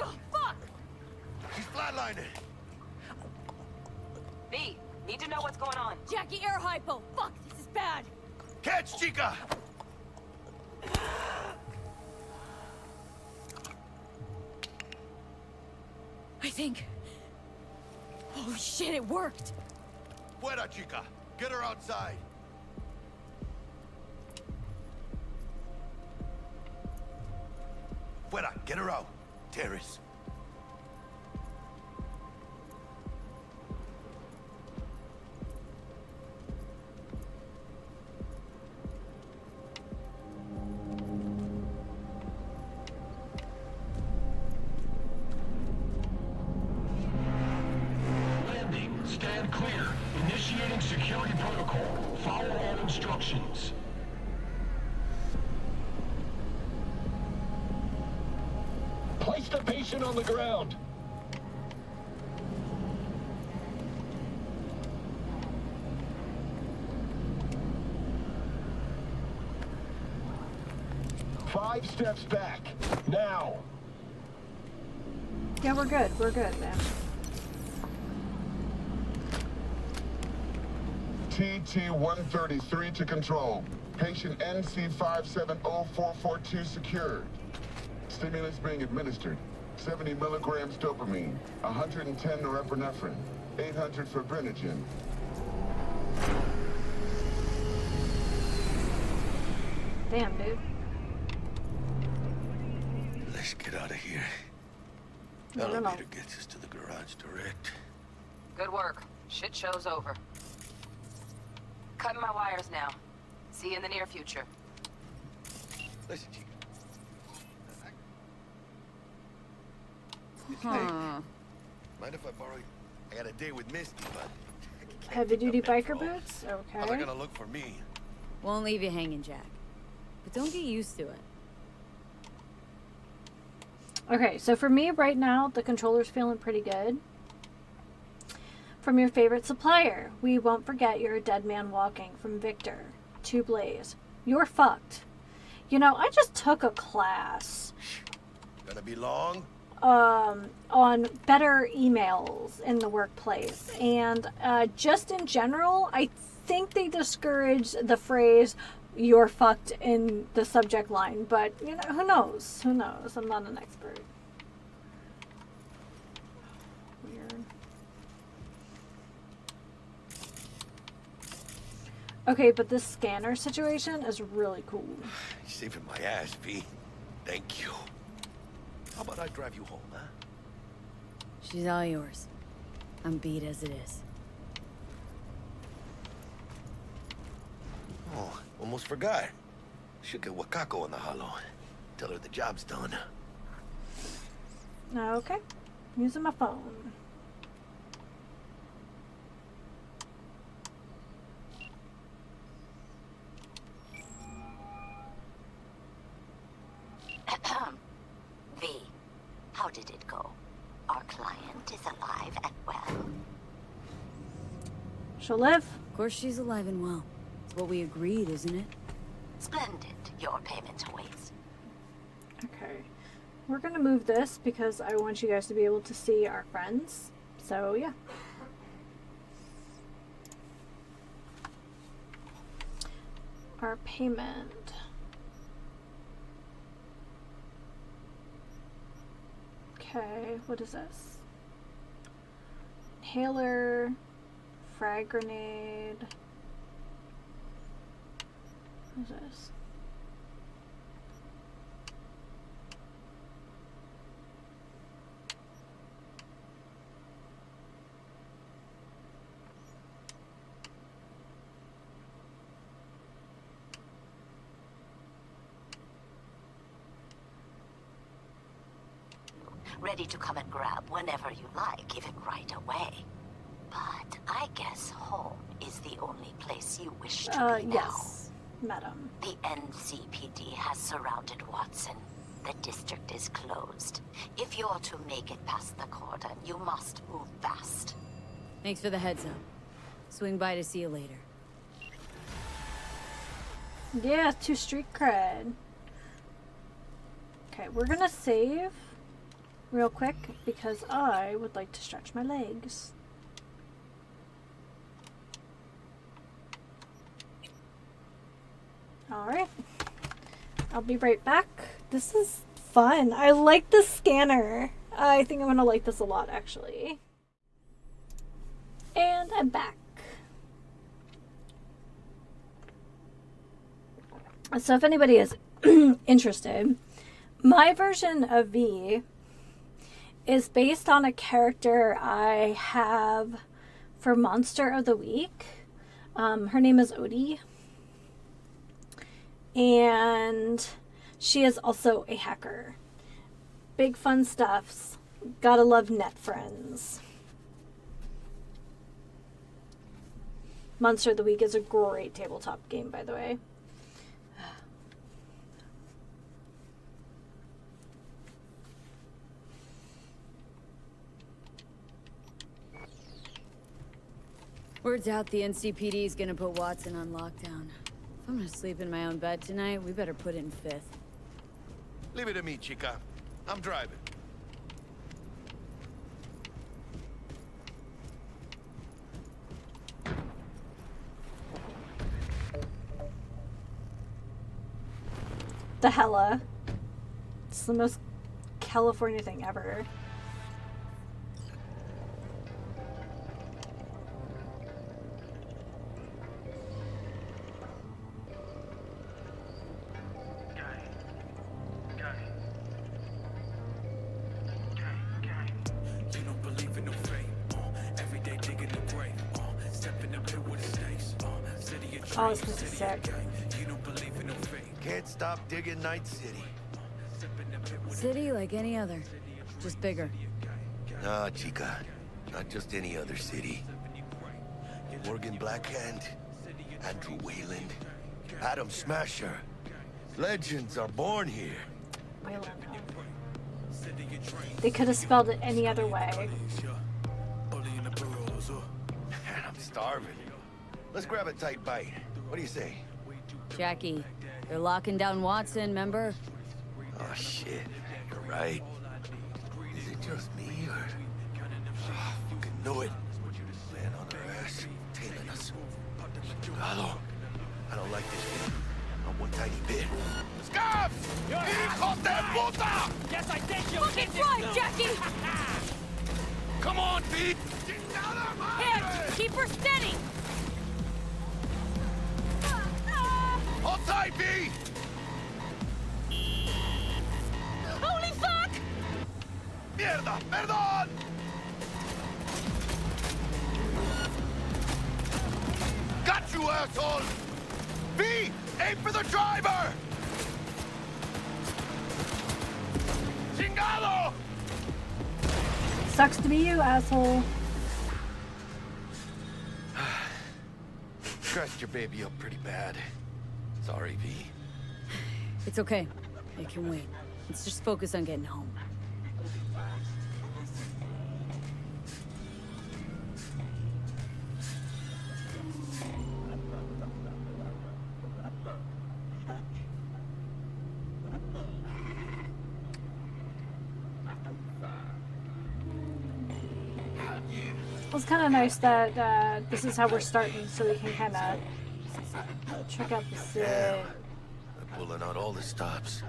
Oh, fuck! She's flatlining. V, need to know what's going on. Jackie, air hypo! Fuck, this is bad! Catch, chica! I think... Oh shit, it worked! Fuera, chica. Get her outside. Fuera, get her out. Terrace. Landing. Stand clear. Initiating security protocol. Follow all instructions. Place the patient on the ground. Five steps back. Now. Yeah, we're good. We're good, man. TT-133 to control. Patient NC570442 secured. Stimulants being administered. 70 milligrams dopamine, 110 norepinephrine, 800 fibrinogen. Damn, dude. Let's get out of here. I don't know. Elevator gets us to the garage direct. Good work. Shit show's over. Cutting my wires now. See you in the near future. Listen, chica. Huh. Mind if I borrow you? I got a date with Misty, but... Heavy duty biker boots? How they Okay. gonna look for me? Won't leave you hanging, Jack. But don't get used to it. Okay, so for me right now, the controller's feeling pretty good. From your favorite supplier, we won't forget you're a dead man walking. From Victor to Blaze. You're fucked. You know, I just took a class Gonna be long? on better emails in the workplace. And just in general, I think they discourage the phrase, you're fucked in the subject line. But, you know, who knows? Who knows? I'm not an expert. Weird. Okay, but this scanner situation is really cool. You're saving my ass, V. Thank you. How about I drive you home, huh? She's all yours. I'm beat as it is. Oh, almost forgot. Should get Wakako on the holo. Tell her the job's done. Okay. Using my phone. V, how did it go? Our client is alive and well. She'll live. Of course she's alive and well. It's what we agreed, isn't it? Splendid. Your payment awaits. Okay. We're gonna move this because I want you guys to be able to see our friends. So, yeah. Our payment. Okay, what is this? Inhaler, frag grenade. What is this? Ready to come and grab whenever you like, even right away. But I guess home is the only place you wish to be now. Yes, madam. The NCPD has surrounded Watson. The district is closed. If you're to make it past the cordon, you must move fast. Thanks for the heads up. Swing by to see you later. Yeah, 2 street cred. Okay, we're gonna save real quick because I would like to stretch my legs. Alright. I'll be right back. This is fun. I like the scanner. I think I'm gonna like this a lot, actually. And I'm back. So if anybody is interested, my version of V is based on a character I have for Monster of the Week. Her name is Odie. And she is also a hacker. Big fun stuffs. Gotta love net friends. Monster of the Week is a great tabletop game, by the way. Word's out the NCPD is gonna put Watson on lockdown. If I'm gonna sleep in my own bed tonight, we better put it in 5th. Leave it to me, chica. I'm driving. The hella. It's the most California thing ever. Oh, this is sick. Can't stop digging Night City. City like any other, just bigger. Nah, chica. Not just any other city. Morgan Blackhand, Andrew Wayland, Adam Smasher. Legends are born here. Wayland. They could have spelled it any other way. Man, I'm starving. Let's grab a tight bite. What do you say? Jackie, they're locking down Watson, remember? Oh, shit. You're right. Is it just me, or... Oh, fucking knew it. Man on our ass, tailing us. Hello. I don't like this bit. Not one tiny bit. Scabs! Hijo de puta! Yes, I think you Fucking fly, Jackie! Come on, Pete! Hands! Keep her steady! asshole! V! Aim for the driver! Chingado! Sucks to be you, asshole. Scratched your baby up pretty bad. Sorry, V. It's okay. It can wait. Let's just focus on getting home. It's kind of nice that this is how we're starting, so we can kind of check out the city. They're pulling out all the stops.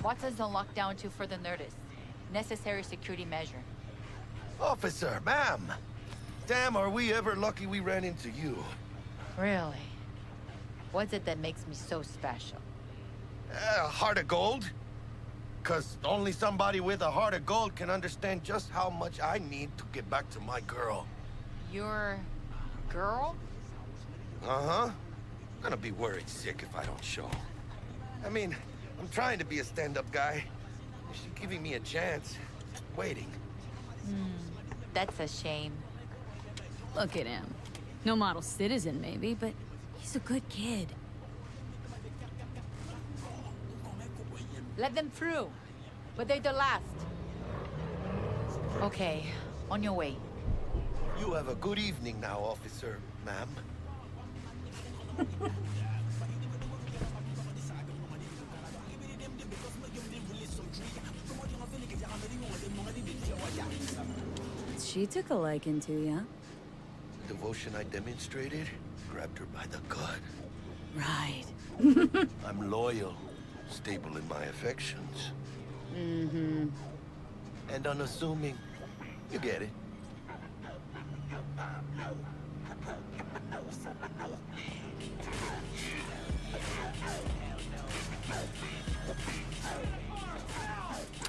Watson's on lockdown to further notice. Necessary security measure. Officer, ma'am! Damn, are we ever lucky we ran into you. Really? What's it that makes me so special? Heart of gold? Cause only somebody with a heart of gold can understand just how much I need to get back to my girl. Your girl? Uh-huh. I'm gonna be worried sick if I don't show. I mean, I'm trying to be a stand-up guy. She's giving me a chance. Waiting. That's a shame. Look at him. No model citizen, maybe, but he's a good kid. Let them through. But they're the last. Okay, on your way. You have a good evening now, officer, ma'am. She took a liking to you. The devotion I demonstrated grabbed her by the gut. Right. I'm loyal, stable in my affections. Mm-hmm. And unassuming. You get it.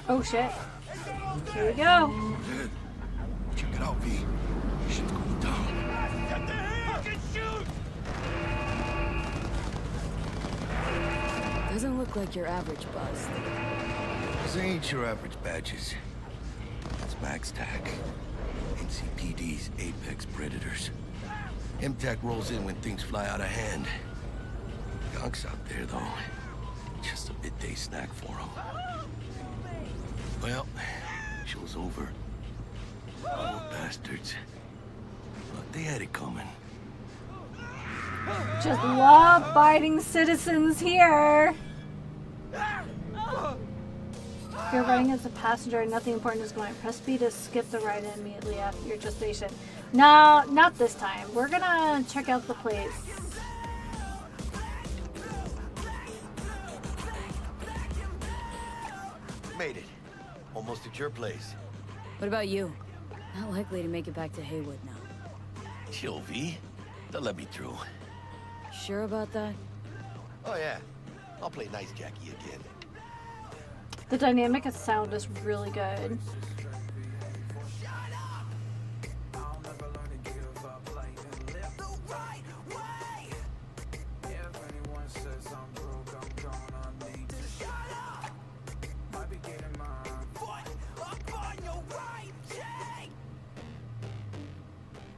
Oh shit. Here we go. Check it out, V. Shit's going down. Get the hell! Fucking shoot! Doesn't look like your average bust. These ain't your average badges. It's Max TAC. NCPD's apex predators. MTAC rolls in when things fly out of hand. Gonks out there, though. Just a midday snack for them. Well, show's over. Little bastards. But they had it coming. Just law-abiding citizens here. If you're riding as a passenger and nothing important is going, press B to skip the ride immediately after your gestation. No, not this time. We're gonna check out the place. Made it. Almost at your place. What about you? Not likely to make it back to Haywood now. Chill, V. They'll let me through. Sure about that? Oh, yeah. I'll play nice Jackie again. The dynamic of sound is really good.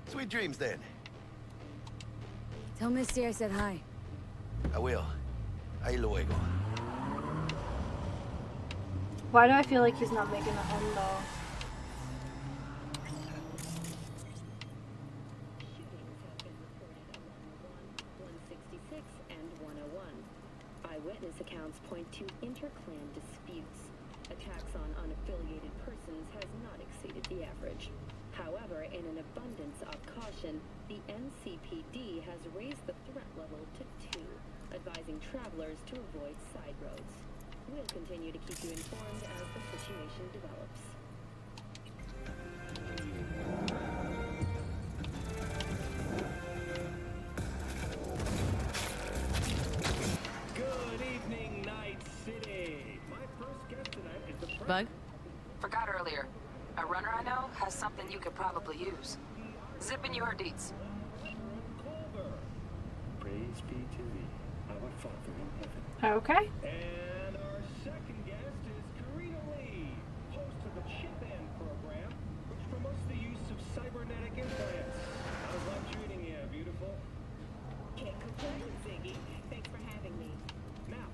Sweet dreams, then. Tell Misty I said hi. I will. Ahí luego. Why do I feel like he's not making it home, though? Eyewitness accounts point to inter-clan disputes. Attacks on unaffiliated persons has not exceeded the average. However, in an abundance of caution, the NCPD has raised the threat level to 2, advising travelers to avoid side roads. We'll continue to keep you informed as the situation develops. Good evening, Night City. My first guest tonight is the Bug? Forgot earlier. A runner I know has something you could probably use. Zipping you her deets. Praise be to thee, our Father in heaven. Okay. And our second guest is Karina Lee, host of the Chip In program, which promotes the use of cybernetic implants. How's life treating you, beautiful? Can't complain, Ziggy. Thanks for having me. Now,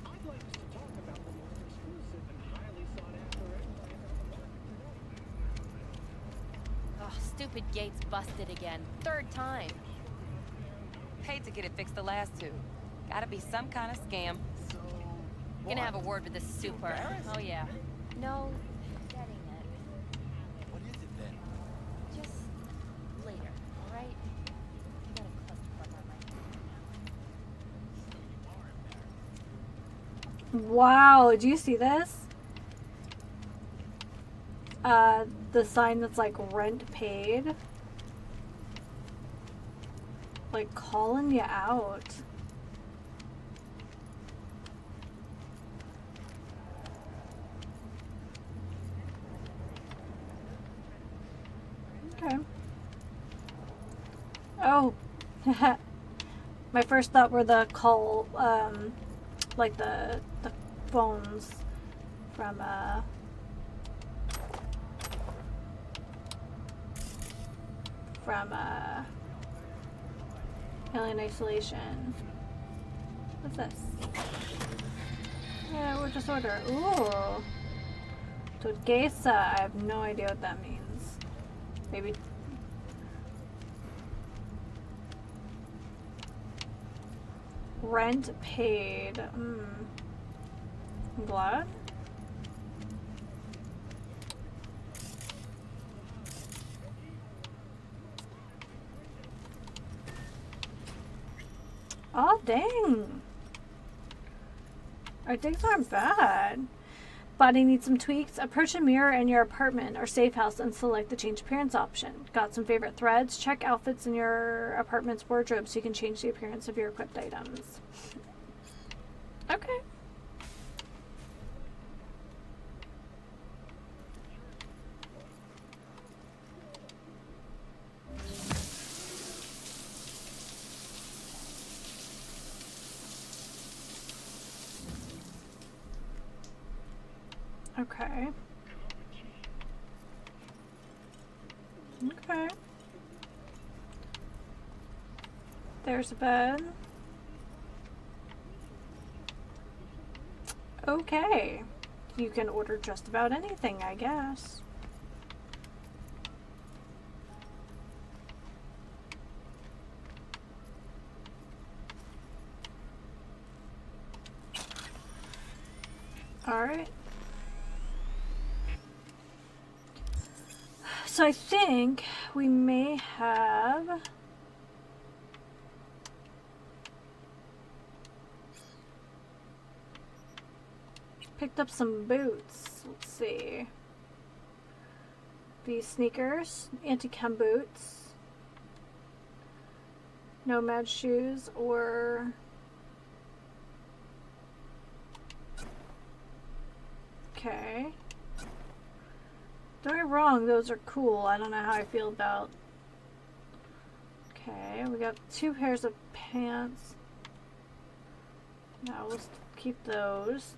I'd like us to talk about the most exclusive and highly sought after implant on the market today. Oh, stupid gate's busted again. Third time. Paid to get it fixed the last two. Gotta be some kind of scam. Gonna have a word with this super. Oh yeah. No, getting it. What is it then? Just later, alright? I got a clusterfuck on my hands. Wow, do you see this? The sign that's like rent paid. Like calling you out. Okay. Oh. My first thought were the call, like the phones from, Alien Isolation. What's this? Yeah, we'll just order. Ooh. Turquesa. I have no idea what that means. Maybe. Rent paid. I'm glad. Oh, dang. Our digs aren't bad. Body needs some tweaks. Approach a mirror in your apartment or safe house and select the change appearance option. Got some favorite threads? Check outfits in your apartment's wardrobe so you can change the appearance of your equipped items. Okay. Okay. Okay. There's a bed. Okay. You can order just about anything, I guess. All right. So I think we may have picked up some boots. Let's see. These sneakers, anti-chem boots, nomad shoes, or okay. Don't get me wrong, those are cool. I don't know how I feel about. Okay, we got 2 pairs of pants. Now let's keep those.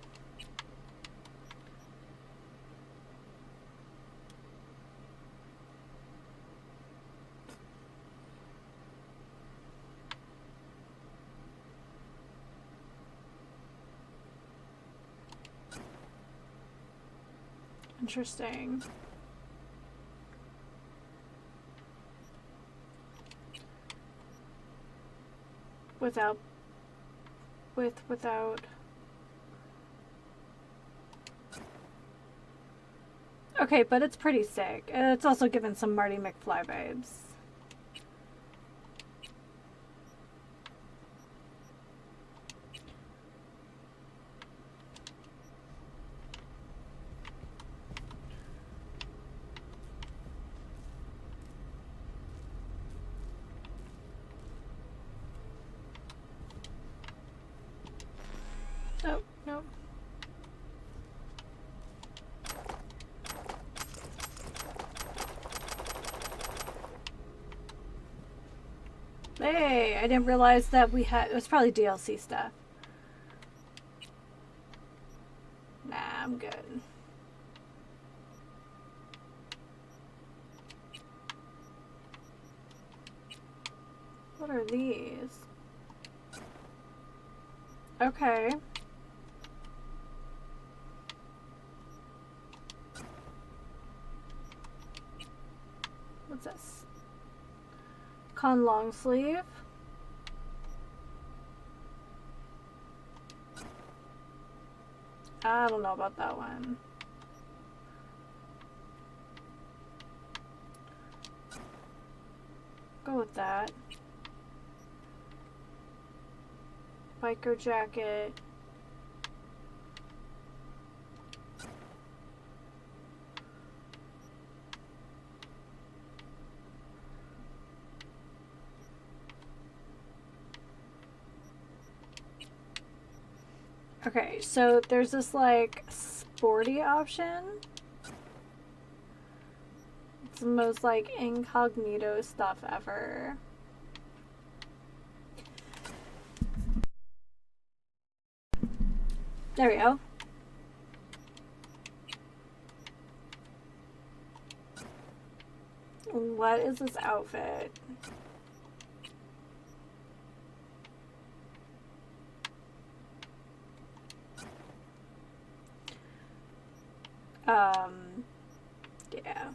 Interesting. Without. Okay, but it's pretty sick. It's also given some Marty McFly vibes. Oh, no. Hey, I didn't realize that we had... It was probably DLC stuff. Nah, I'm good. What are these? Okay. What's this? Con long sleeve. I don't know about that one. Go with that. Biker jacket. Okay, so there's this like sporty option. It's the most like incognito stuff ever. There we go. What is this outfit? Yeah.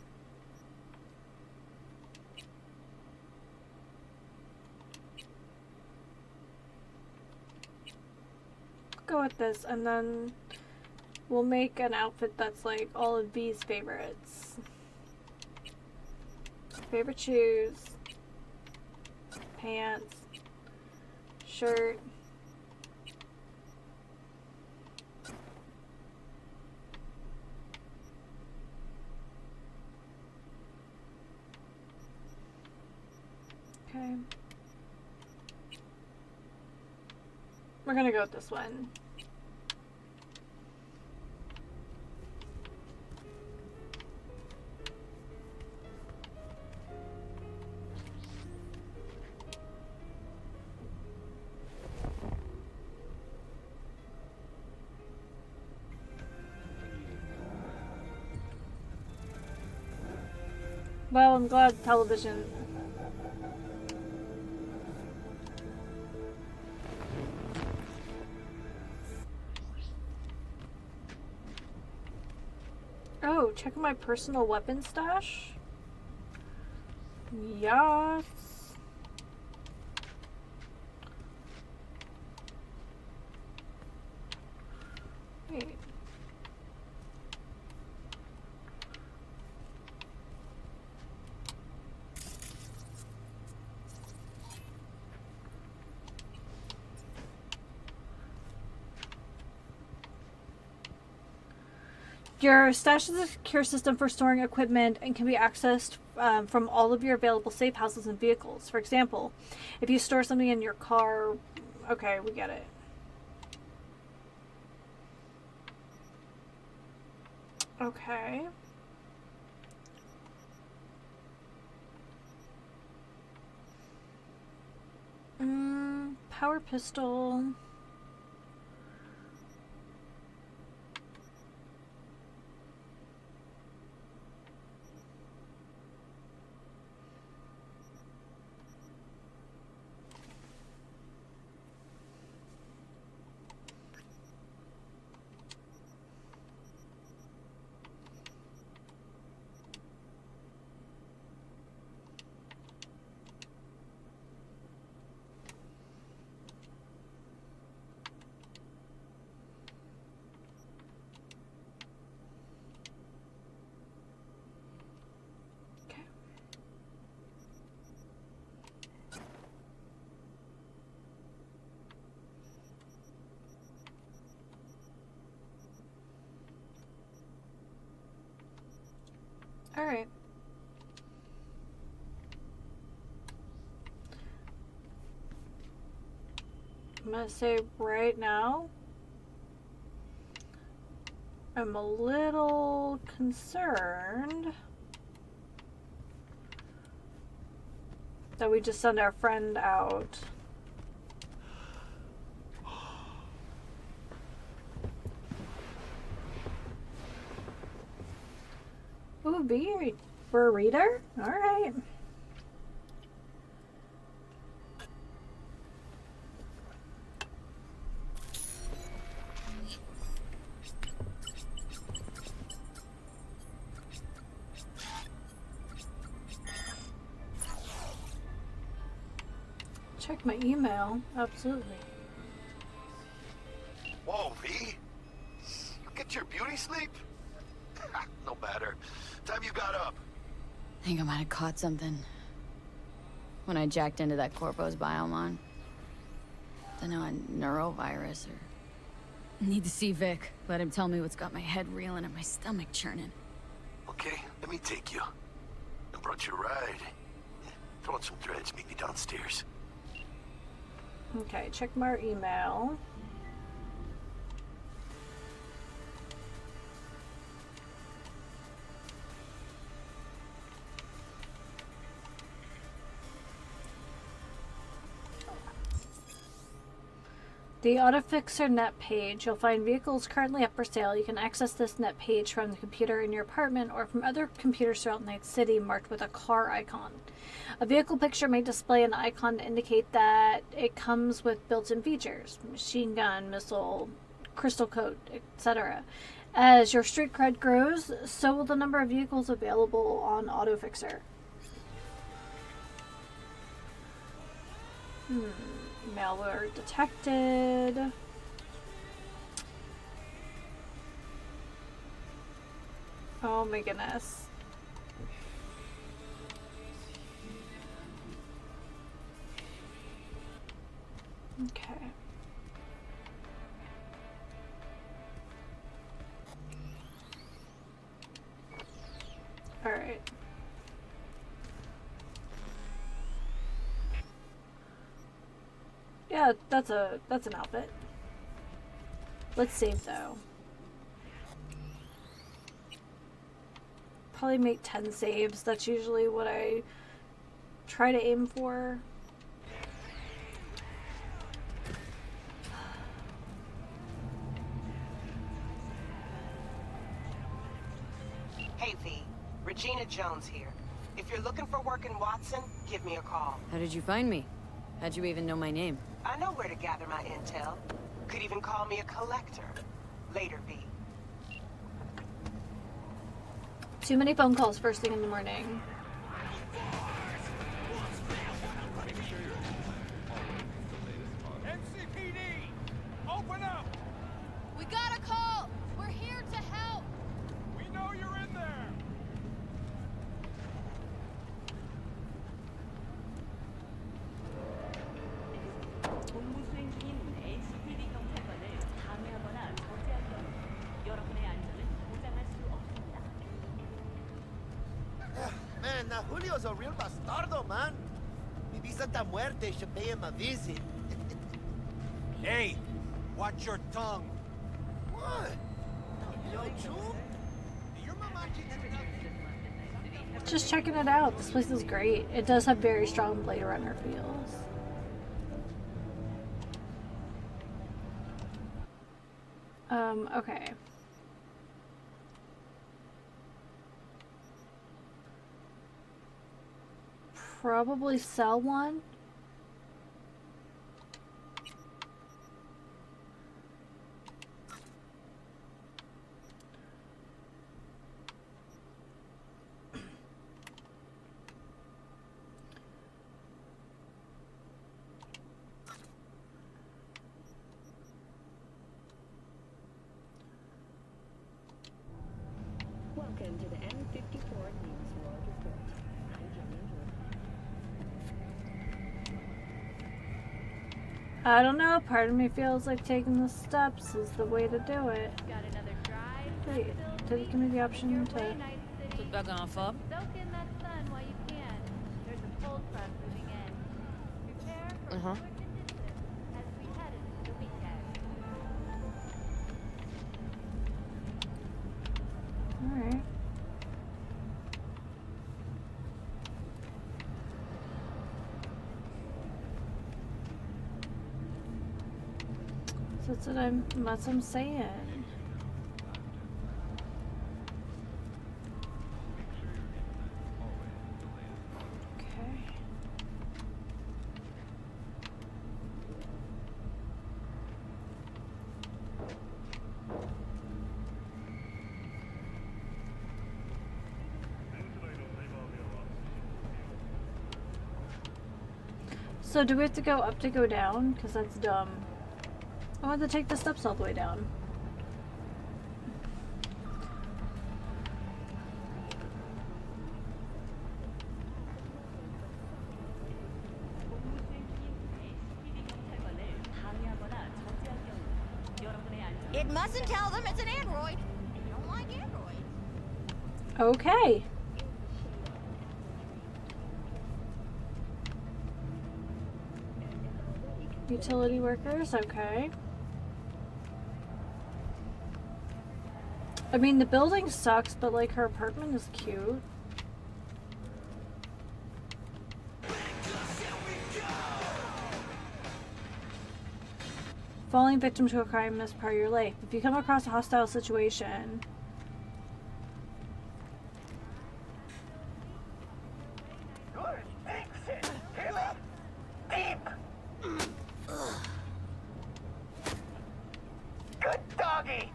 Go with this, and then we'll make an outfit that's like all of V's favorites. Favorite shoes, pants, shirt. Okay. We're gonna go with this one. Well, I'm glad television. Oh, check my personal weapon stash. Yes. Wait. Your stash is a secure system for storing equipment and can be accessed from all of your available safe houses and vehicles. For example, if you store something in your car... Okay, we get it. Okay. Power pistol... Alright. I'm gonna say right now, I'm a little concerned That we just send our friend out. Ooh, B, for a reader? Alright. Check my email. Absolutely. Whoa, V? You get your beauty sleep? No matter. Time you got up. I think I might have caught something. When I jacked into that Corpo's biomon. Dunno, a neurovirus or... Need to see Vic. Let him tell me what's got my head reeling and my stomach churning. Okay, let me take you. I brought you a ride. Throw on some threads, meet me downstairs. Okay, check my email. The AutoFixer net page. You'll find vehicles currently up for sale. You can access this net page from the computer in your apartment or from other computers throughout Night City marked with a car icon. A vehicle picture may display an icon to indicate that it comes with built-in features, machine gun, missile, crystal coat, etc. As your street cred grows, so will the number of vehicles available on AutoFixer. Malware detected. Oh my goodness. Okay. All right. Yeah, that's an outfit. Let's save though. Probably make 10 saves. That's usually what I try to aim for. Hey V, Regina Jones here. If you're looking for work in Watson, give me a call. How did you find me? How'd you even know my name? I know where to gather my intel. Could even call me a collector. Later, V. Too many phone calls first thing in the morning. NCPD! Open up! We got a call! We're here to help! We know you're in there! 공무수행 중인 NCPD 경찰관을 방해하거나 저지할 경우 여러분의 안전을 보장할 수 없습니다. Man, now Julio's a real bastardo, man. Maybe Santa Muerte should pay him a visit. Hey, watch your tongue. What? Yo, June? Your mama Just checking it out. This place is great. It does have very strong Blade Runner feels. Okay. Probably sell one. Welcome to the M54 News World Report. I'm Janie. I don't know. Part of me feels like taking the steps is the way to do it. Got another drive. Wait, did it give me the option to... Put back on fob. Soak in that sun while you can. There's a cold front moving in. Prepare for Uh-huh. cooler conditions as we head into the weekend. Alright. That's what I'm saying. Okay. So do we have to go up to go down? Because that's dumb. I want to take the steps all the way down. It mustn't tell them it's an android. They don't like androids. Okay. Utility workers, okay. I mean, the building sucks, but like her apartment is cute. Falling victim to a crime is part of your life. If you come across a hostile situation, Good doggy.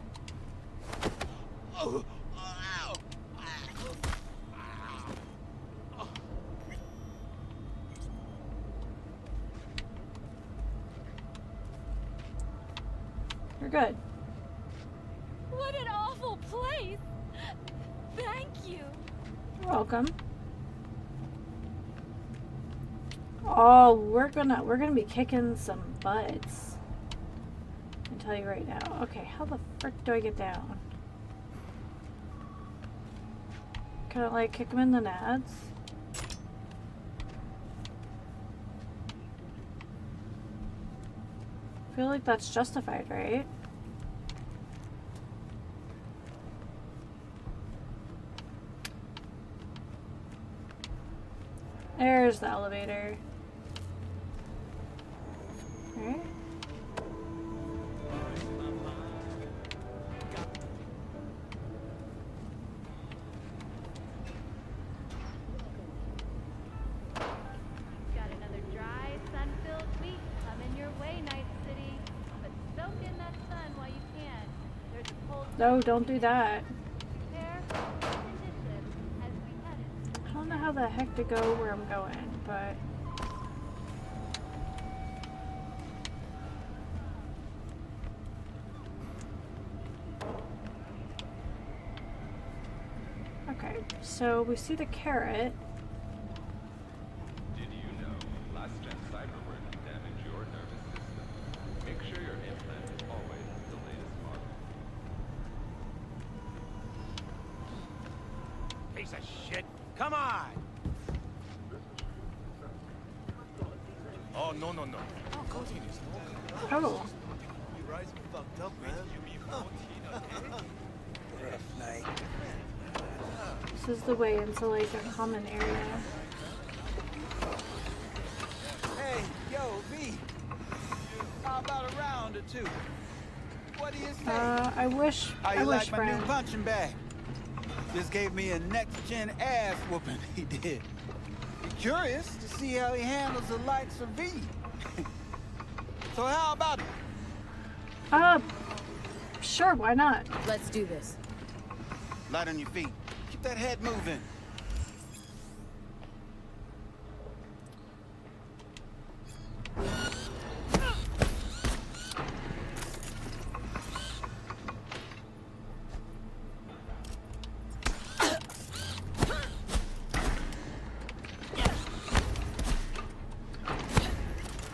you're good. What an awful place. Thank you. You're welcome. Oh, we're gonna be kicking some butts. I can tell you right now. Okay, how the frick do I get down? Can I like kick them in the nads? I feel like that's justified, right? There's the elevator. Alright. Got another dry, sun-filled week coming your way, Night City. But soak in that sun while you can. There's a cold No, don't do that. prepare for conditions as we head into I don't know how the heck to go where I'm going, but... Okay, so we see the carrot. Did you know last-gen cyberware can damage your nervous system? Make sure your implant is always the latest model. Piece of shit. Come on. Oh, no, no, no. Oh. You rise fucked up, man. Rough night. This is the way into like a common area. Hey, yo, V. How about a round or two? What do you say? I wish, How you I wish, like my friend. new punching bag? Just gave me a next-gen ass whooping, he did. Curious to see how he handles the likes of V. So how about it? Sure, why not? Let's do this. Light on your feet. Keep that head moving.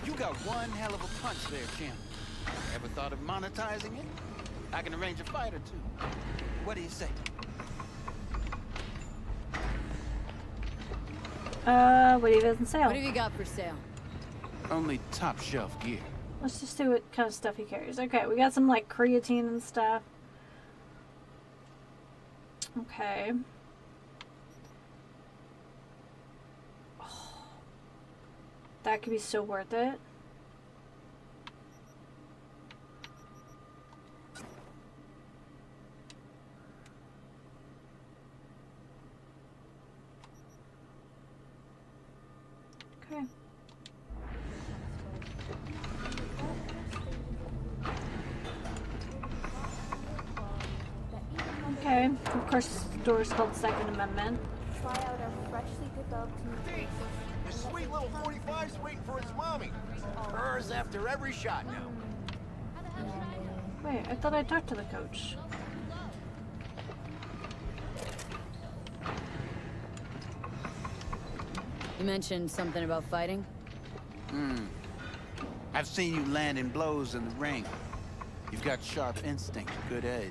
You got one hell of a punch there, champ. Ever thought of monetizing it? I can arrange a fight or two. What do you say? What even on sale? What have you got for sale? Only top shelf gear. Let's just see what kind of stuff he carries. Okay, we got some like creatine and stuff. Okay. Oh, that could be so worth it. Okay. Of course, the store is called Second Amendment. Try out our freshly developed Deke, your sweet little 45's waiting for its mommy. Hers after every shot now. Wait, I thought I talked to the coach. You mentioned something about fighting? I've seen you landing blows in the ring. You've got sharp instinct, good edge.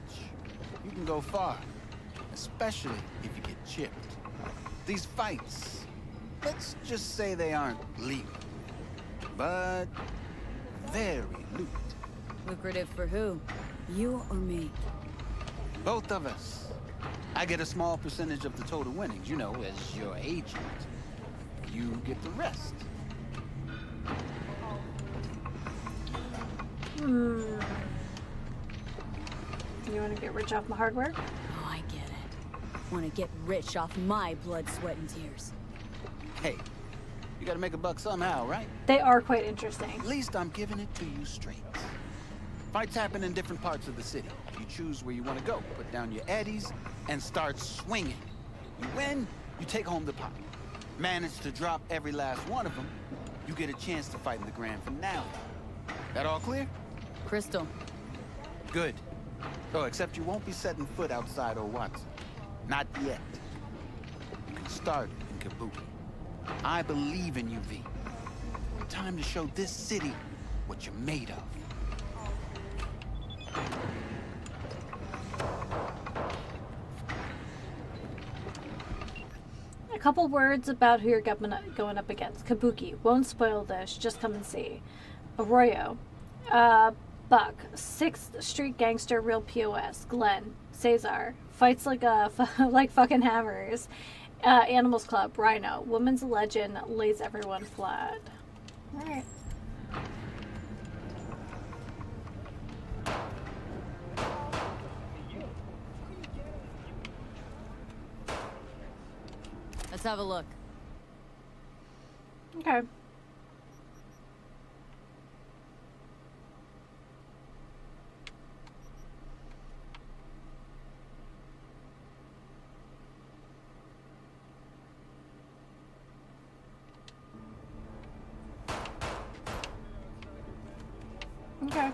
You can go far, especially if you get chipped. These fights, let's just say they aren't legal, but very lucrative. Lucrative for who? You or me? Both of us. I get a small percentage of the total winnings, you know, as your agent. You get the rest. You want to get rich off my hard work? Oh, I get it. Want to get rich off my blood, sweat, and tears. Hey, you gotta make a buck somehow, right? They are quite interesting. At least I'm giving it to you straight. Fights happen in different parts of the city. You choose where you want to go, put down your eddies, and start swinging. You win, you take home the pot. Manage to drop every last one of them, you get a chance to fight in the grand finale. That all clear? Crystal. Good. Oh, except you won't be setting foot outside Watson. Not yet. You can start in Kabuki. I believe in you, V. Time to show this city what you're made of. A couple words about who you're going up against. Kabuki. Won't spoil this. Just come and see. Arroyo. Buck. 6th Street Gangster. Real POS. Glenn. Cesar. Fights like like fucking hammers. Animals Club. Rhino. Woman's legend. Lays everyone flat. Alright. Let's have a look. Okay. Okay.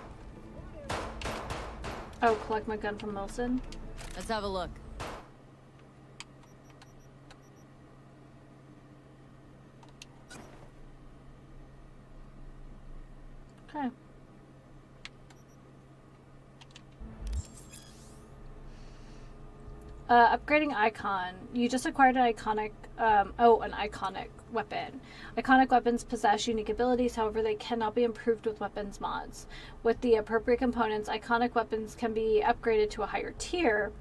Oh, collect my gun from Wilson. Let's have a look. Okay. Upgrading icon. You just acquired an iconic, an iconic weapon. Iconic weapons possess unique abilities, however they cannot be improved with weapons mods. With the appropriate components, iconic weapons can be upgraded to a higher tier,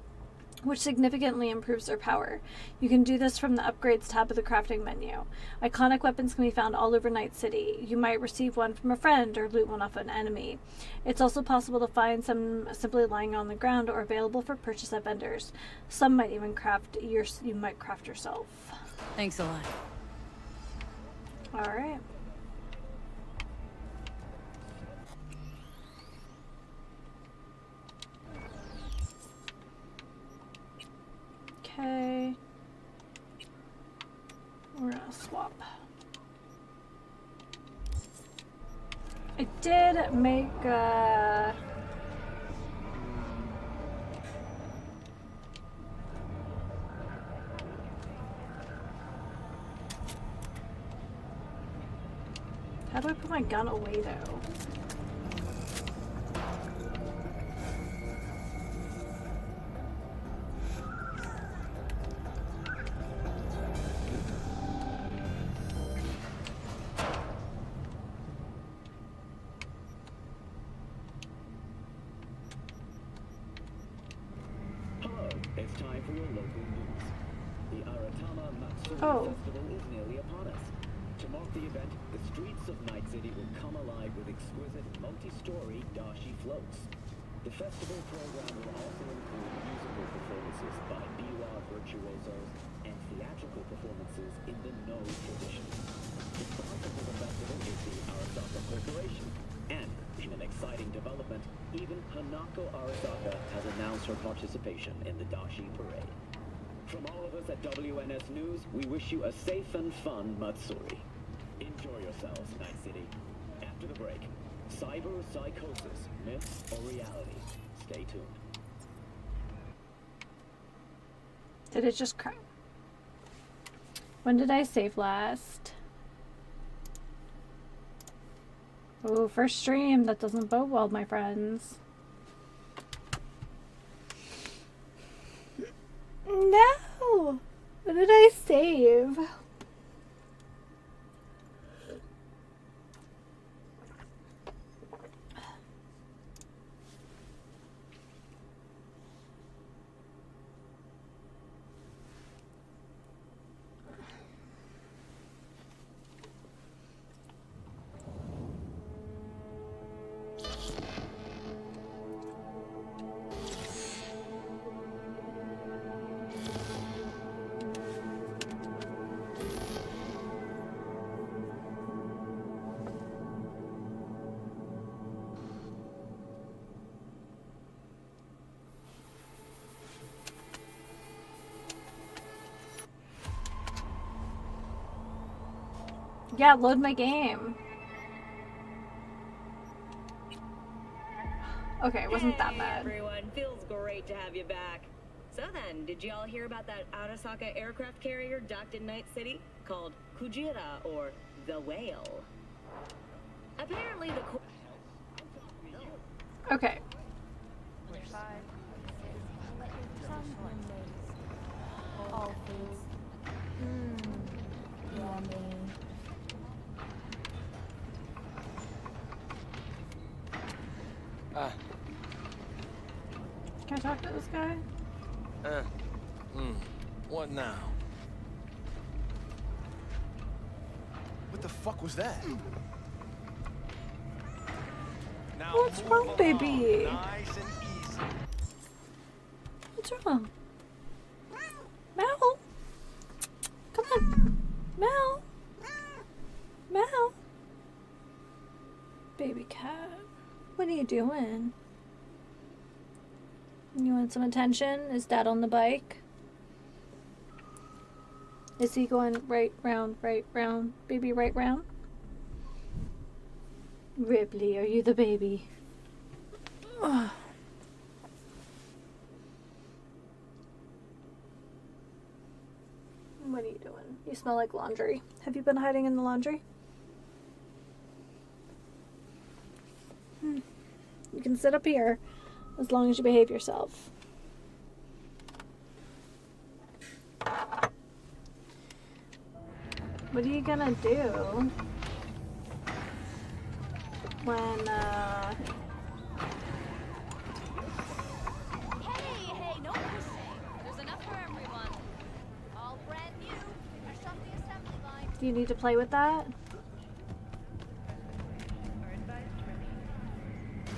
which significantly improves their power. You can do this from the Upgrades tab of the crafting menu. Iconic weapons can be found all over Night City. You might receive one from a friend or loot one off an enemy. It's also possible to find some simply lying on the ground or available for purchase at vendors. Some might even you might craft yourself. Thanks a lot. Alright. Okay. We're gonna swap. I did make how do I put my gun away though? It's time for your local news. The Aratama Matsuri Festival is nearly upon us. To mark the event, the streets of Night City will come alive with exquisite, multi-story dashi floats. The festival program will also include musical performances by biwa virtuosos and theatrical performances in the No tradition. The sponsor for the festival is the Arasaka Corporation. And, in an exciting development, even Hanako Arasaka has announced her participation in the Dashi Parade. From all of us at WNS News, we wish you a safe and fun Matsuri. Enjoy yourselves, Night City. After the break, cyber psychosis, myth or reality? Stay tuned. Did it just crack? When did I save last? Oh, first stream. That doesn't bode well, my friends. No! When did I save? Yeah, load my game. Okay, it wasn't that bad. Everyone, feels great to have you back. So then, did y'all hear about that Arasaka aircraft carrier docked in Night City called Kujira or the Whale? Apparently the Okay. All foods. Yummy. Can I talk to this guy? What now? What the fuck was that? Now What's wrong, baby? Nice and easy. What's wrong? Mal? Come on. Mal? Mal? Baby cat. What are you doing? You want some attention? Is Dad on the bike? Is he going right round, baby, right round? Ripley, are you the baby? Ugh. What are you doing? You smell like laundry. Have you been hiding in the laundry? You can sit up here as long as you behave yourself. What are you gonna do when, Hey, no pushing. There's enough for everyone. All brand new. Fresh off the assembly line. do you need to play with that?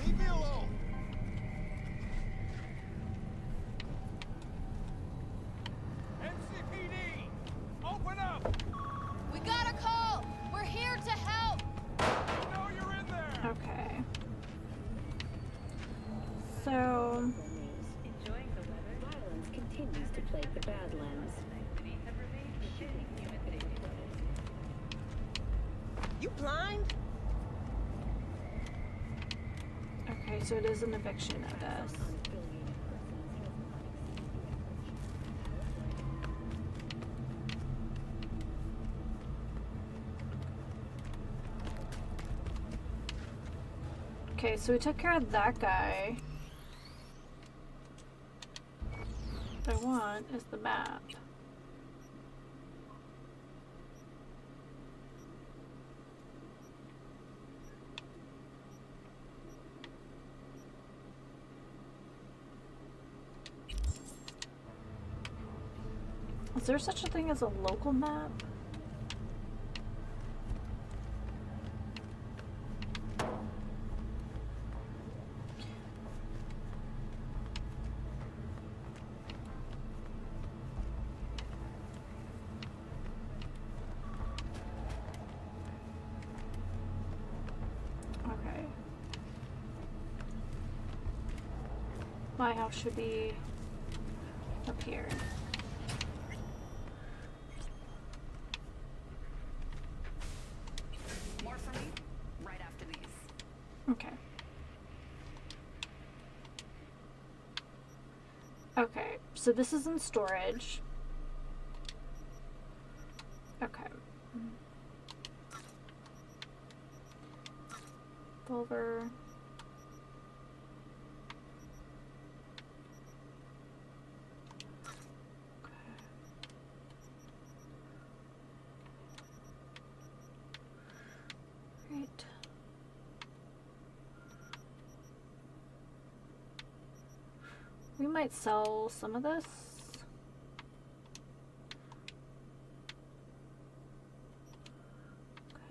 Leave me alone. NCPD! Open up! We got a call. We're here to help. We know you're in there! Okay. So, Enjoying the weather? Violence continues to plague the Badlands. You blind? okay, so it is an eviction notice. Okay, so we took care of that guy. What I want is the map. Is there such a thing as a local map? My house should be up here. More for me, right after these. Okay. Okay, so this is in storage. Okay. Silver. Right. We might sell some of this.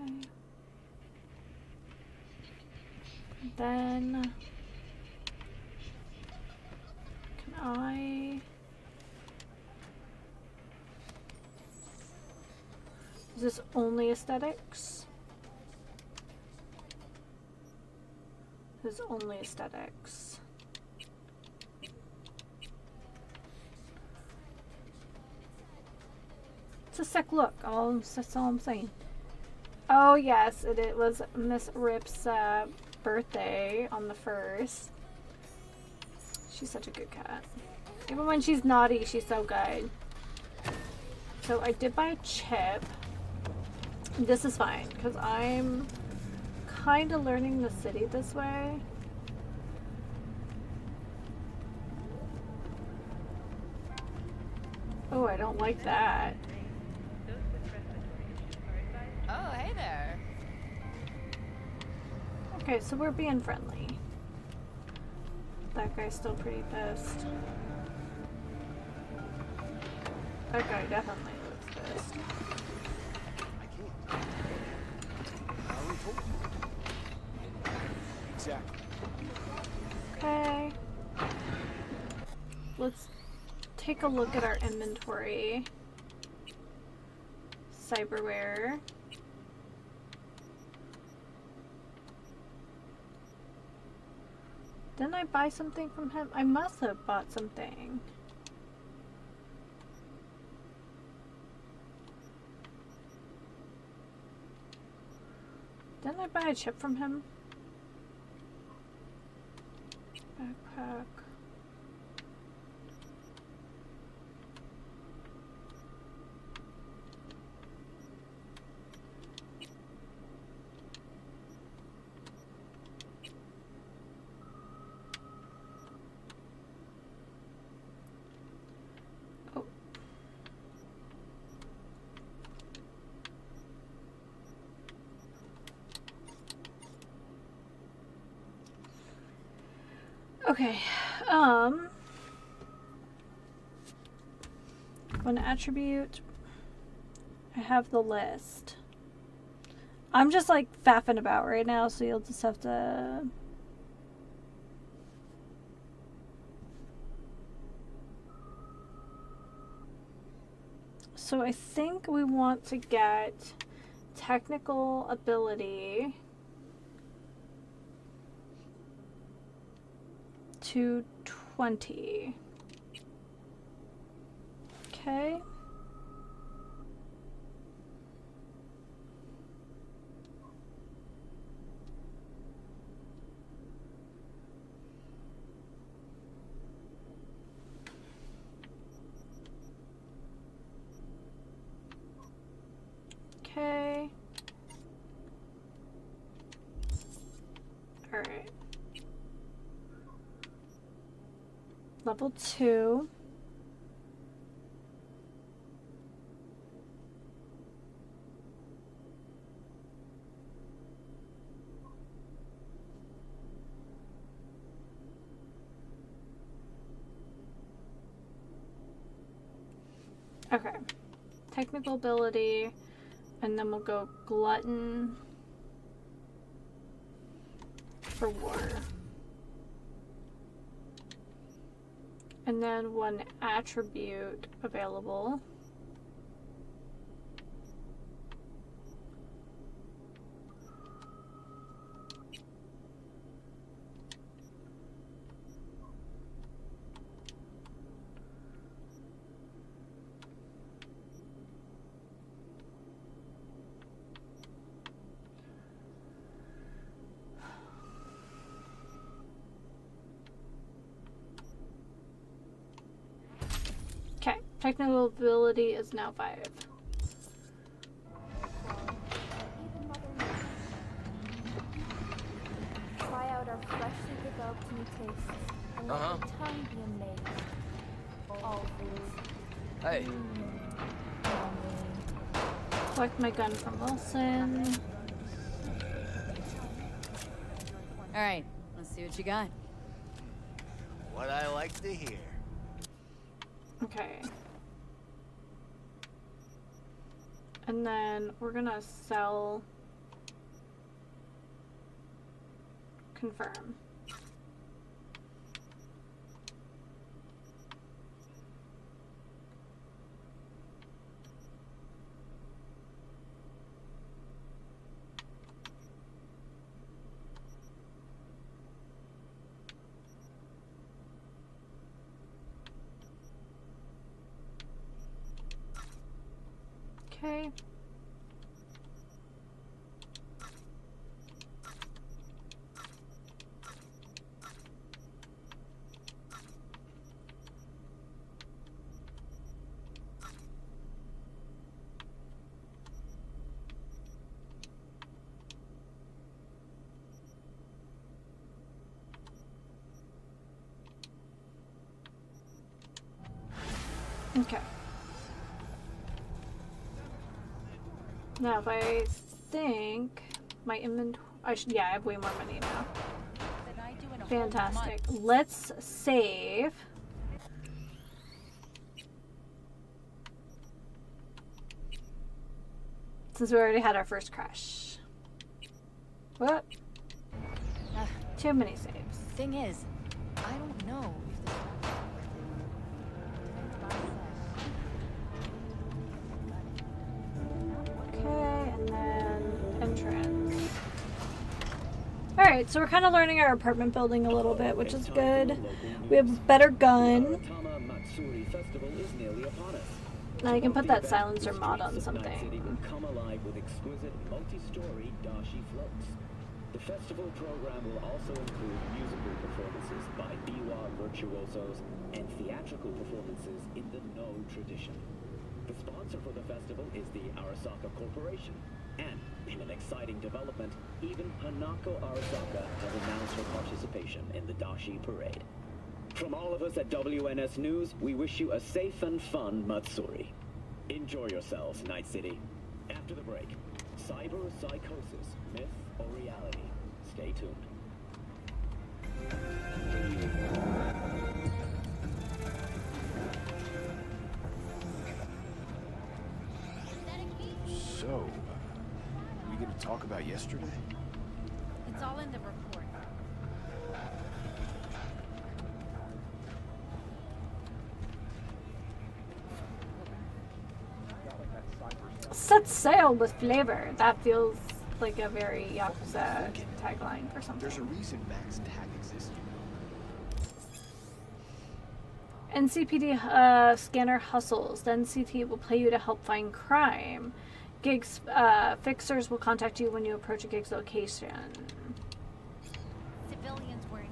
Okay. Then can I is this only aesthetics? This is only aesthetics. It's a sick look. That's all I'm saying. Oh yes, it was Miss Rip's birthday on the 1st. She's such a good cat. Even when she's naughty, she's so good. So I did buy a chip. This is fine because I'm kind of learning the city this way. Oh, I don't like that. Oh, hey there. Okay, so we're being friendly. That guy's still pretty pissed. That guy definitely looks pissed. I already told you. Exactly. Okay. Let's take a look at our inventory. Cyberware. Didn't I buy something from him? I must have bought something. Didn't I buy a chip from him? Backpack. Okay, one attribute, I have the list. I'm just like faffing about right now, so you'll just have to... So I think we want to get technical ability to 20. Okay. Okay. All right. Level 2. Okay. Technical ability, and then we'll go glutton for war. And then one attribute available. Technical ability is now 5. Try out our freshly developed new tastes and let your tongue be amazed. All foods. Hey. Collect my gun from Wilson. All right, let's see what you got. What I like to hear. Okay. And then we're gonna sell. Confirm. Okay. Okay. Now, if I think my inventory, yeah, I have way more money now. Fantastic. Let's save. Since we already had our first crash. What? Too many saves. Thing is, I don't know if this. Okay, and then entrance. Alright, so we're kind of learning our apartment building a little bit, which is good. We have a better gun. Now you can put that silencer mod on something. Come alive with exquisite multi-story dashi floats. The festival program will also include musical performances by biwa virtuosos and theatrical performances in the No tradition. The sponsor for the festival is the Arasaka Corporation. And, in an exciting development, even Hanako Arasaka has announced her participation in the Dashi Parade. From all of us at WNS News, we wish you a safe and fun Matsuri. Enjoy yourselves, Night City. After the break, cyber psychosis, myth or reality? Stay tuned. So, we gonna talk about yesterday? It's all in the report. Set sail with flavor. That feels like a very Yakuza tagline for something. There's a reason Max Tag exists. NCPD scanner hustles. The NCT will pay you to help find crime. Gigs fixers will contact you when you approach a gig's location. Civilians were in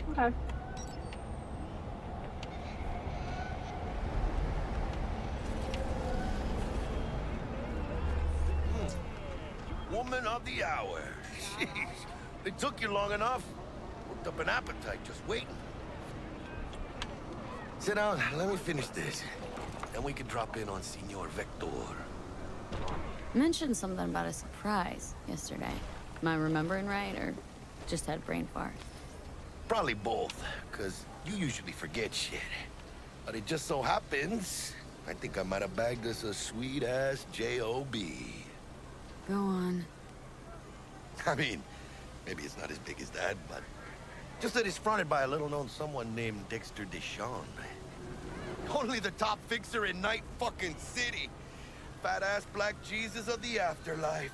danger. Okay. Woman of the hour. Jeez. It took you long enough. Worked up an appetite just waiting. Sit down, let me finish this. Then we can drop in on Senor Vector. Mentioned something about a surprise yesterday. Am I remembering right, or just had a brain fart? Probably both, because you usually forget shit. But it just so happens, I think I might have bagged us a sweet-ass J.O.B. Go on. I mean, maybe it's not as big as that, but just that it's fronted by a little-known someone named Dexter Deshawn. Only the top fixer in Night fucking City. Fat-ass black Jesus of the afterlife.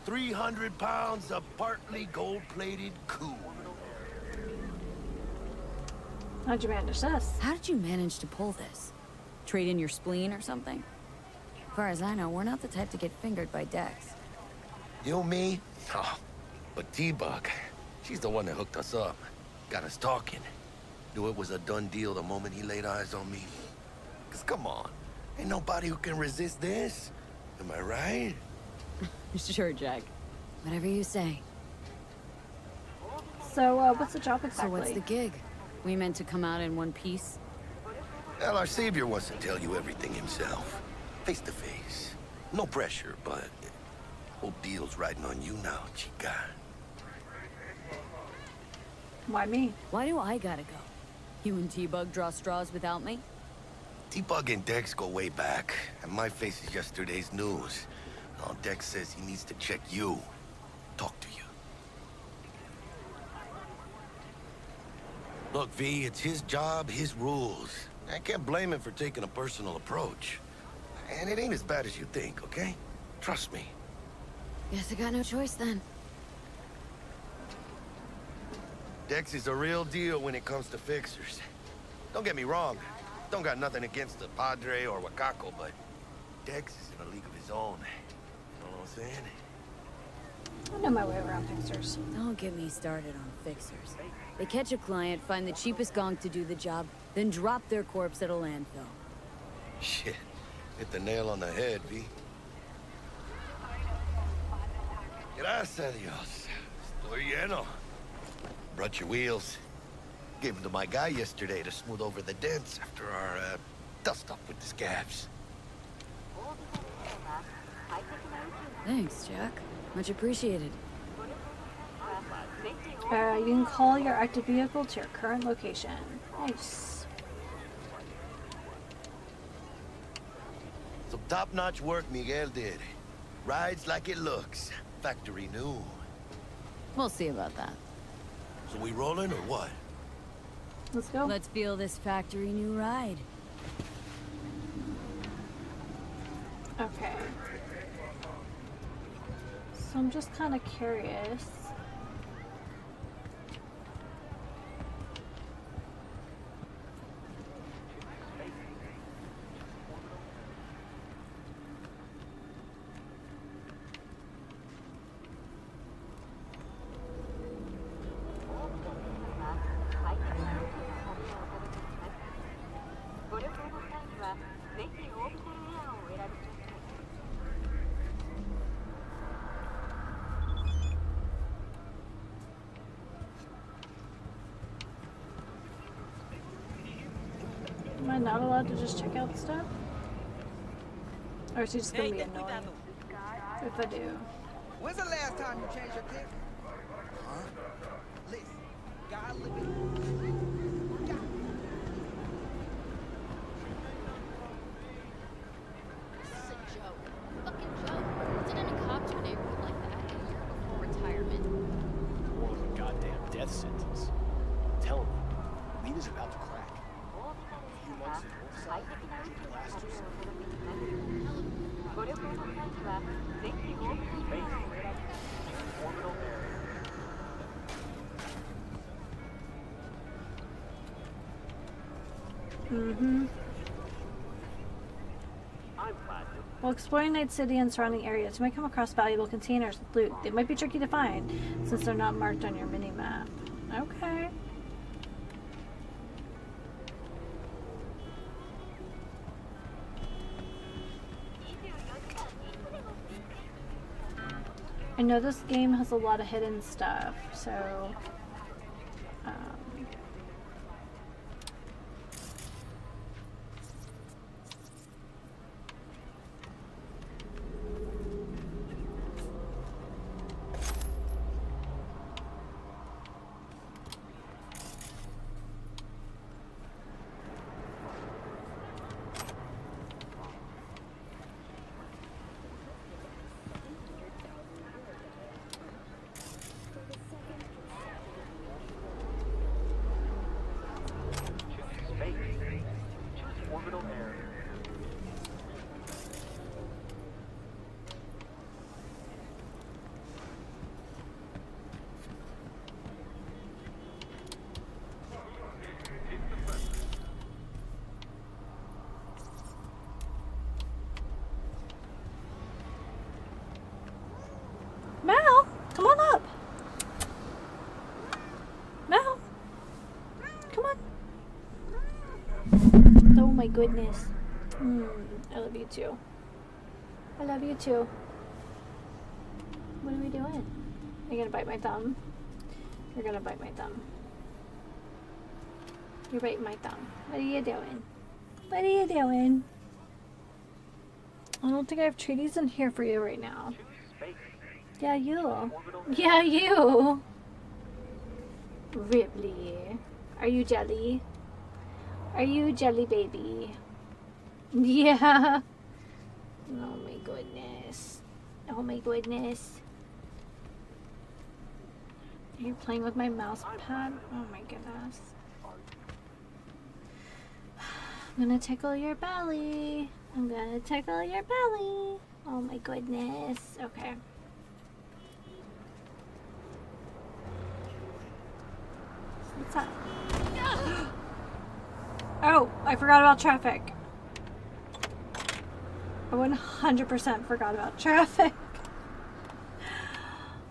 300 pounds of partly gold-plated cool. How'd you manage this? How did you manage to pull this? Trade in your spleen or something? As far as I know, we're not the type to get fingered by Dex. You, me? Oh, but T-Bug, she's the one that hooked us up. Got us talking. Knew it was a done deal the moment he laid eyes on me. 'Cause come on, ain't nobody who can resist this. Am I right? Sure, Jack. Whatever you say. So, what's the job exactly? So what's the gig? We meant to come out in one piece? Well, our savior wants to tell you everything himself. Face to face. No pressure, but whole deal's riding on you now, chica. Why me? Why do I gotta go? You and T-Bug draw straws without me? T-Bug and Dex go way back, and my face is yesterday's news. Now Dex says he needs to check you. Talk to you. Look, V, it's his job, his rules. I can't blame him for taking a personal approach. And it ain't as bad as you think, okay? Trust me. Guess I got no choice then. Dex is a real deal when it comes to fixers. Don't get me wrong. Don't got nothing against the Padre or Wakako, but Dex is in a league of his own. You know what I'm saying? I know my way around fixers. Don't get me started on fixers. They catch a client, find the cheapest gonk to do the job, then drop their corpse at a landfill. Shit. Hit the nail on the head, V. Gracias a Dios. Estoy lleno. Brought your wheels. Gave them to my guy yesterday to smooth over the dents after our, dust-up with the scabs. Thanks, Jack. Much appreciated. You can call your active vehicle to your current location. Nice. Some top-notch work Miguel did. Rides like it looks. Factory new. We'll see about that. So we rolling or what? Let's go. Let's feel this factory new ride. Okay. So I'm just kind of curious. Am I not allowed to just check out stuff? Or is it just gonna be annoying if I do? When's the last time you changed your clip? Huh? Listen, gotta live it. This is a joke. Fucking joke. Sending a cop to a neighborhood like that a year before retirement. More of a goddamn death sentence. I'm telling you, Lena's about to crack. A few months in Northside, she'll blast herself. Orbital area. Mm-hmm. I'm platinum. While exploring Night City and surrounding areas, you might come across valuable containers with loot. They might be tricky to find, since they're not marked on your mini-map. Okay. I know this game has a lot of hidden stuff, so... Orbital area. Mal, come on up. Mal. my goodness. I love you too. I love you too. What are we doing? You're gonna bite my thumb? You're gonna bite my thumb. You're biting my thumb. What are you doing? What are you doing? I don't think I have treaties in here for you right now. Yeah, you. Yeah, you. Ripley. Are you jelly? Are you jelly baby? Yeah. Oh my goodness. Oh my goodness. Are you playing with my mouse pad? Oh my goodness. I'm gonna tickle your belly. I'm gonna tickle your belly. Oh my goodness. Okay. What's that? Oh, I forgot about traffic. I 100% forgot about traffic.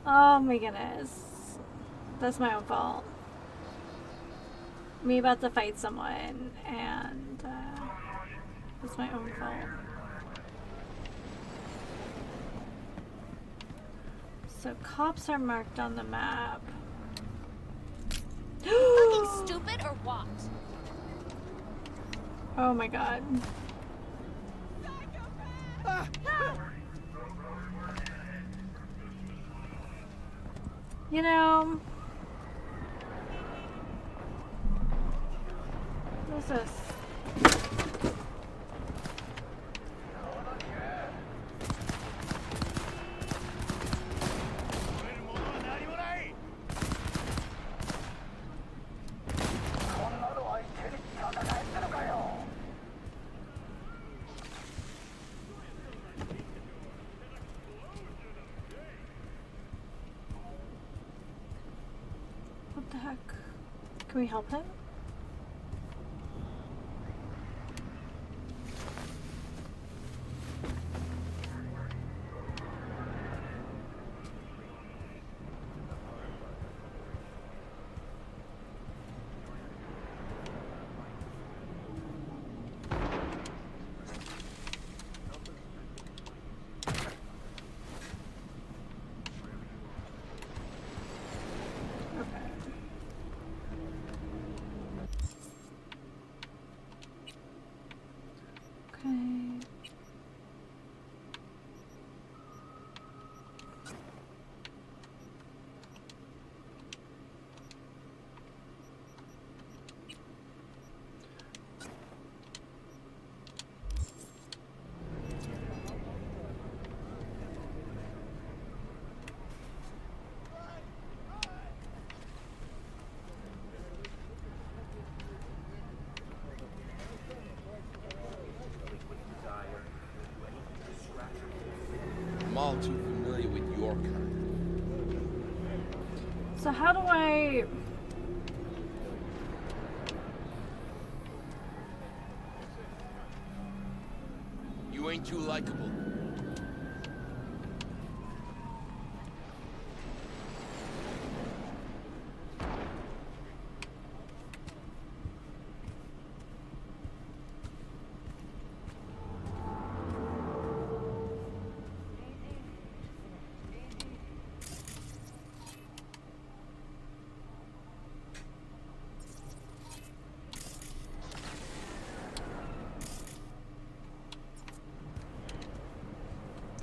Oh my goodness. That's my own fault. Me about to fight someone, and it's my own fault. So cops are marked on the map. You fucking stupid or what? Oh my god. You know, what is this? What the heck? Can we help him? I'm all too familiar with your kind. So how do I... You ain't too likable.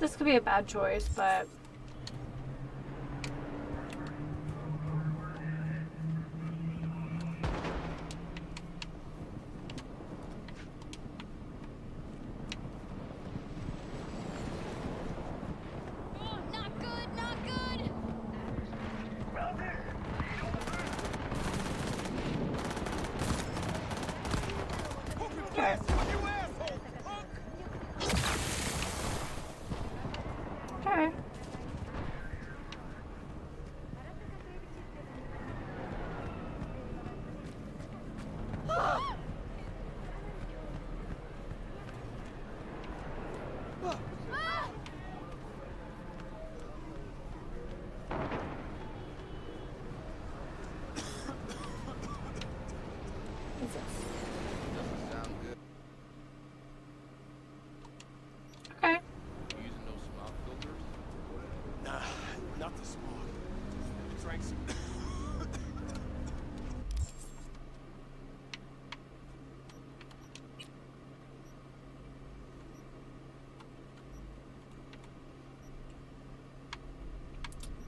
This could be a bad choice, but...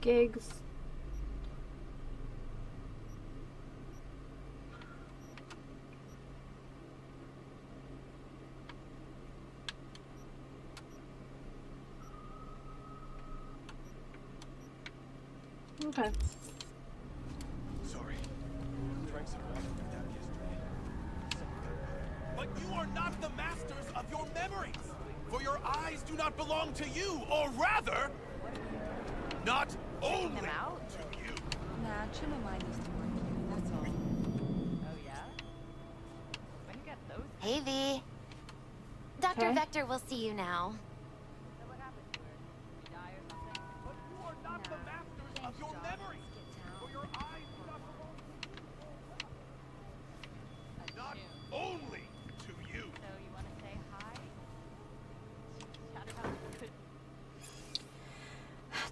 gigs. Okay. Sorry. Drank some water from that yesterday. But you are not the masters of your memories, for your eyes do not belong to you, or rather, not only to you. Nah, Chimamai needs to work here, that's all. Oh yeah? When you get those? Hey, V. Dr. Okay. Vector will see you now. So what happened to her? Did she die or something? But you are not the masters of your memories, for your eyes do not belong to you. Not only to you. So you want to say hi? Chat about good.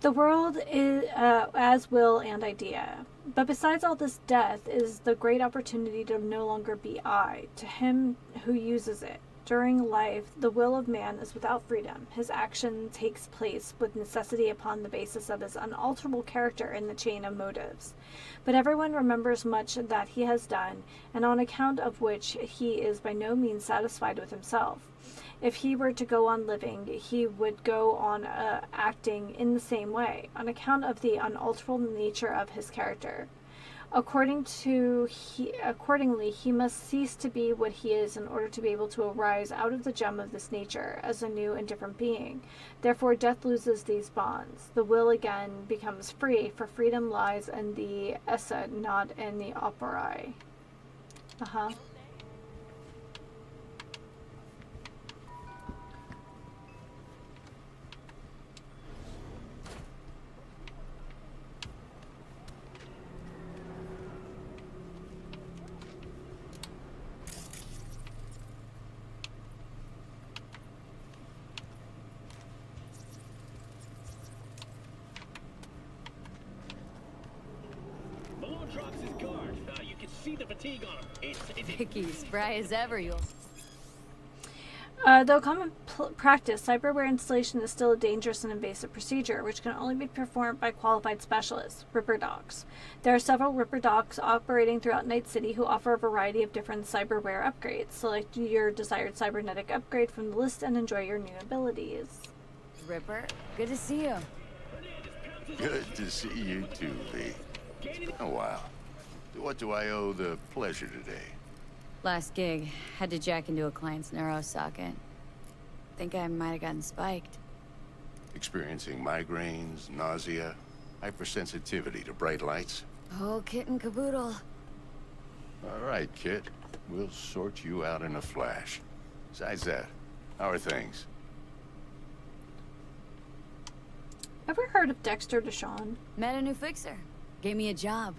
The world is as will and idea. But besides all this, death is the great opportunity to no longer be I, to him who uses it. During life, the will of man is without freedom. His action takes place with necessity upon the basis of his unalterable character in the chain of motives. But everyone remembers much that he has done, and on account of which he is by no means satisfied with himself. If he were to go on living, he would go on acting in the same way, on account of the unalterable nature of his character. Accordingly, he must cease to be what he is in order to be able to arise out of the gem of this nature as a new and different being. Therefore, death loses these bonds. The will again becomes free, for freedom lies in the esse, not in the operae. Uh-huh. Malone drops his guard. You can see the fatigue on him. Vicky, spry as ever, you'll... Though common practice, cyberware installation is still a dangerous and invasive procedure, which can only be performed by qualified specialists, Ripper Docs. There are several Ripper Docs operating throughout Night City who offer a variety of different cyberware upgrades. Select your desired cybernetic upgrade from the list and enjoy your new abilities. Ripper, good to see you. Good to see you too, V. Oh, wow. What do I owe the pleasure today? Last gig, had to jack into a client's neuro socket. Think I might have gotten spiked. Experiencing migraines, nausea, hypersensitivity to bright lights? Oh, kit and caboodle. All right, Kit. We'll sort you out in a flash. Besides that, how are things? Ever heard of Dexter Deshawn? Met a new fixer. Gave me a job.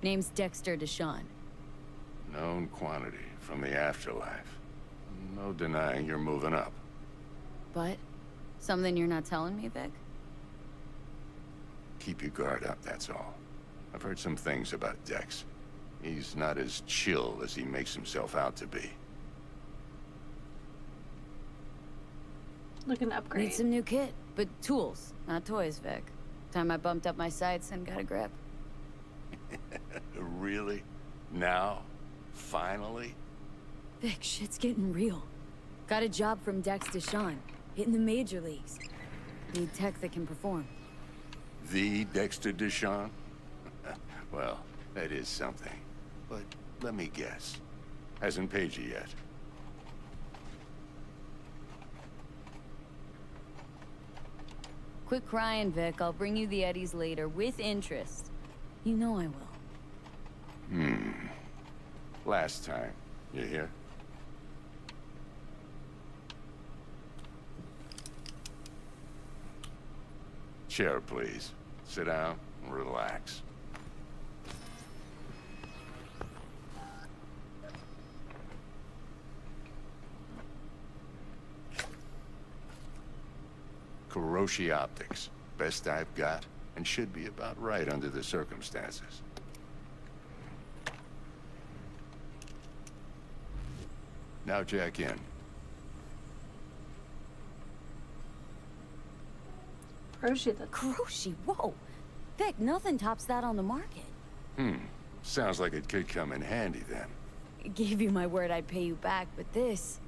Name's Dexter Deshawn. Known quantity from the afterlife. No denying you're moving up. But? Something you're not telling me, Vic? Keep your guard up, that's all. I've heard some things about Dex. He's not as chill as he makes himself out to be. Looking to upgrade. Need some new kit, but tools, not toys, Vic. Time I bumped up my sights and got a grip. Really? Now? Finally? Vic, shit's getting real. Got a job from Dex Deshawn, hitting the major leagues. Need tech that can perform. The Dexter Deshawn? Well, that is something. But let me guess. Hasn't paid you yet. Quit crying, Vic. I'll bring you the eddies later, with interest. You know I will. Last time. You hear? Chair, please. Sit down and relax. Kuroshi Optics. Best I've got, and should be about right under the circumstances. Now jack in. Kuroshi, Kuroshi, whoa! Vic, nothing tops that on the market. Sounds like it could come in handy then. Gave you my word I'd pay you back, but this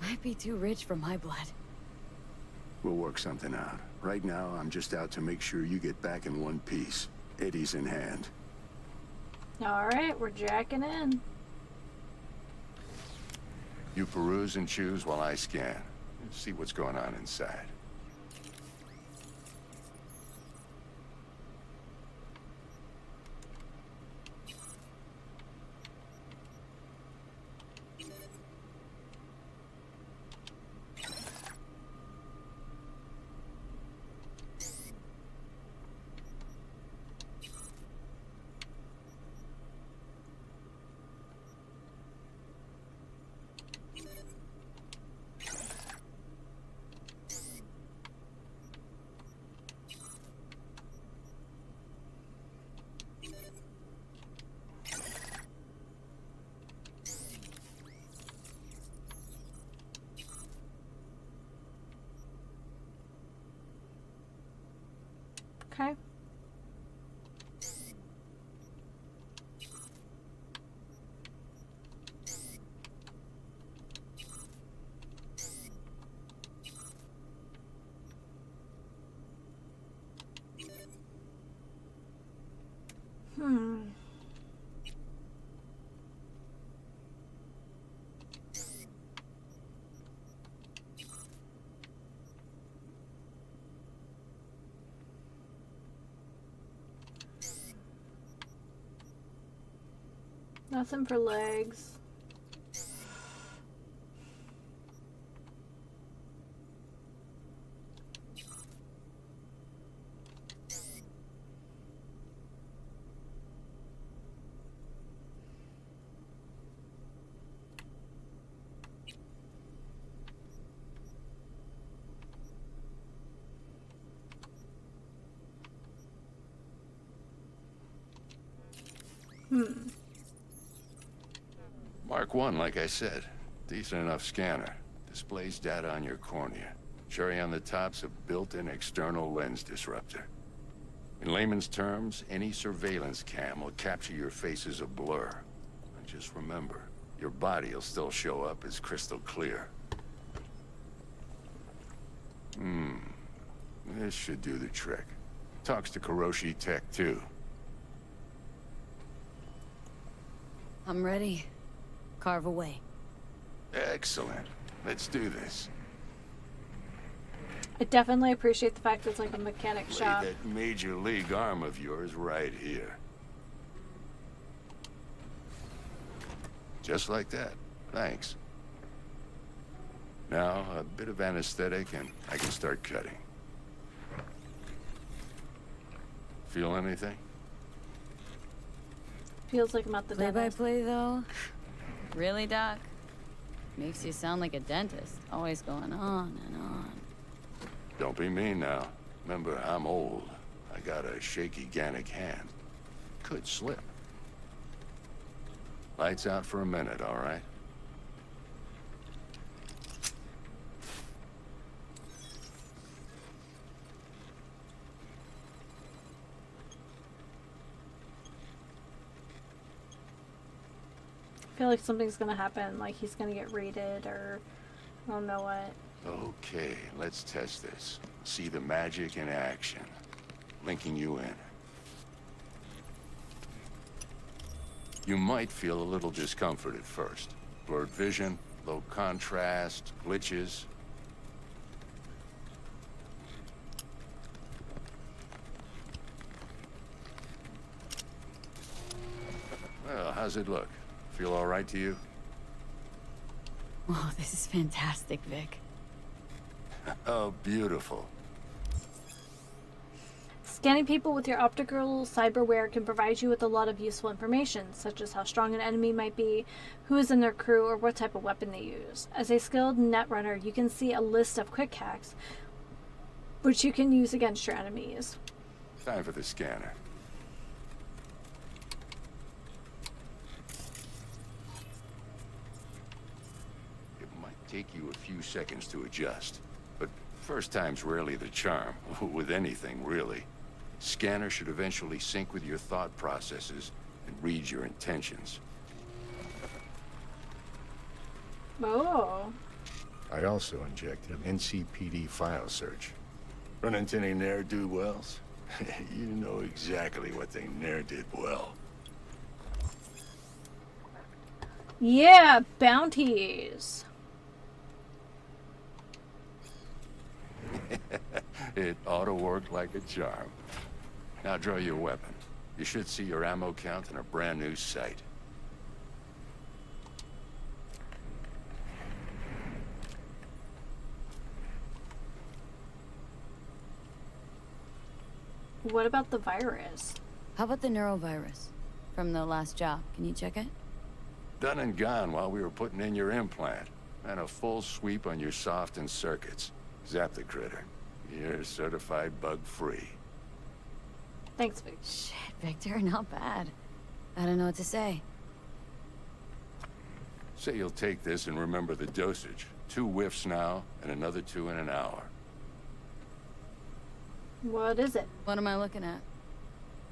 might be too rich for my blood. We'll work something out. Right now, I'm just out to make sure you get back in one piece. Eddie's in hand. Alright, we're jacking in. You peruse and choose while I scan. See what's going on inside. Okay. Nothing for legs. Mark 1, like I said. Decent enough scanner. Displays data on your cornea. Cherry on the top's a built-in external lens disruptor. In layman's terms, any surveillance cam will capture your face as a blur. And just remember, your body will still show up as crystal clear. This should do the trick. Talks to Kuroshi Tech, too. I'm ready. Carve away. Excellent. Let's do this. I definitely appreciate the fact that it's like a mechanic Lay shop. that major league arm of yours right here. Just like that. Thanks. Now, a bit of anesthetic and I can start cutting. Feel anything? Feels like I'm at the dentist. Play-by-play, though? Really, Doc? Makes you sound like a dentist. Always going on and on. Don't be mean now. Remember, I'm old. I got a shaky Gannic hand. Could slip. Lights out for a minute, all right? I feel like something's gonna happen, like he's gonna get raided or I don't know what. Okay, let's test this. See the magic in action. Linking you in. You might feel a little discomfort at first. Blurred vision, low contrast, glitches. Well, how's it look? Feel all right to you? Oh, this is fantastic, Vic. Oh, beautiful. Scanning people with your optical cyberware can provide you with a lot of useful information, such as how strong an enemy might be, who is in their crew, or what type of weapon they use. As a skilled netrunner, you can see a list of quick hacks, which you can use against your enemies. Time for the scanner. It might take you a few seconds to adjust, but first time's rarely the charm, with anything, really. Scanner should eventually sync with your thought processes and read your intentions. Oh. I also injected an NCPD file search. Run into any ne'er-do-wells? You know exactly what they ne'er did well. Yeah, bounties. It ought to work like a charm. Now draw your weapon. You should see your ammo count in a brand new sight. What about the virus? How about the neurovirus from the last job? Can you check it? Done and gone while we were putting in your implant. And a full sweep on your soft and circuits. Zap the critter. You're certified bug-free. Thanks, Vic. Shit, Victor, not bad. I don't know what to say. Say you'll take this and remember the dosage. 2 whiffs now, and another 2 in an hour. What is it? What am I looking at?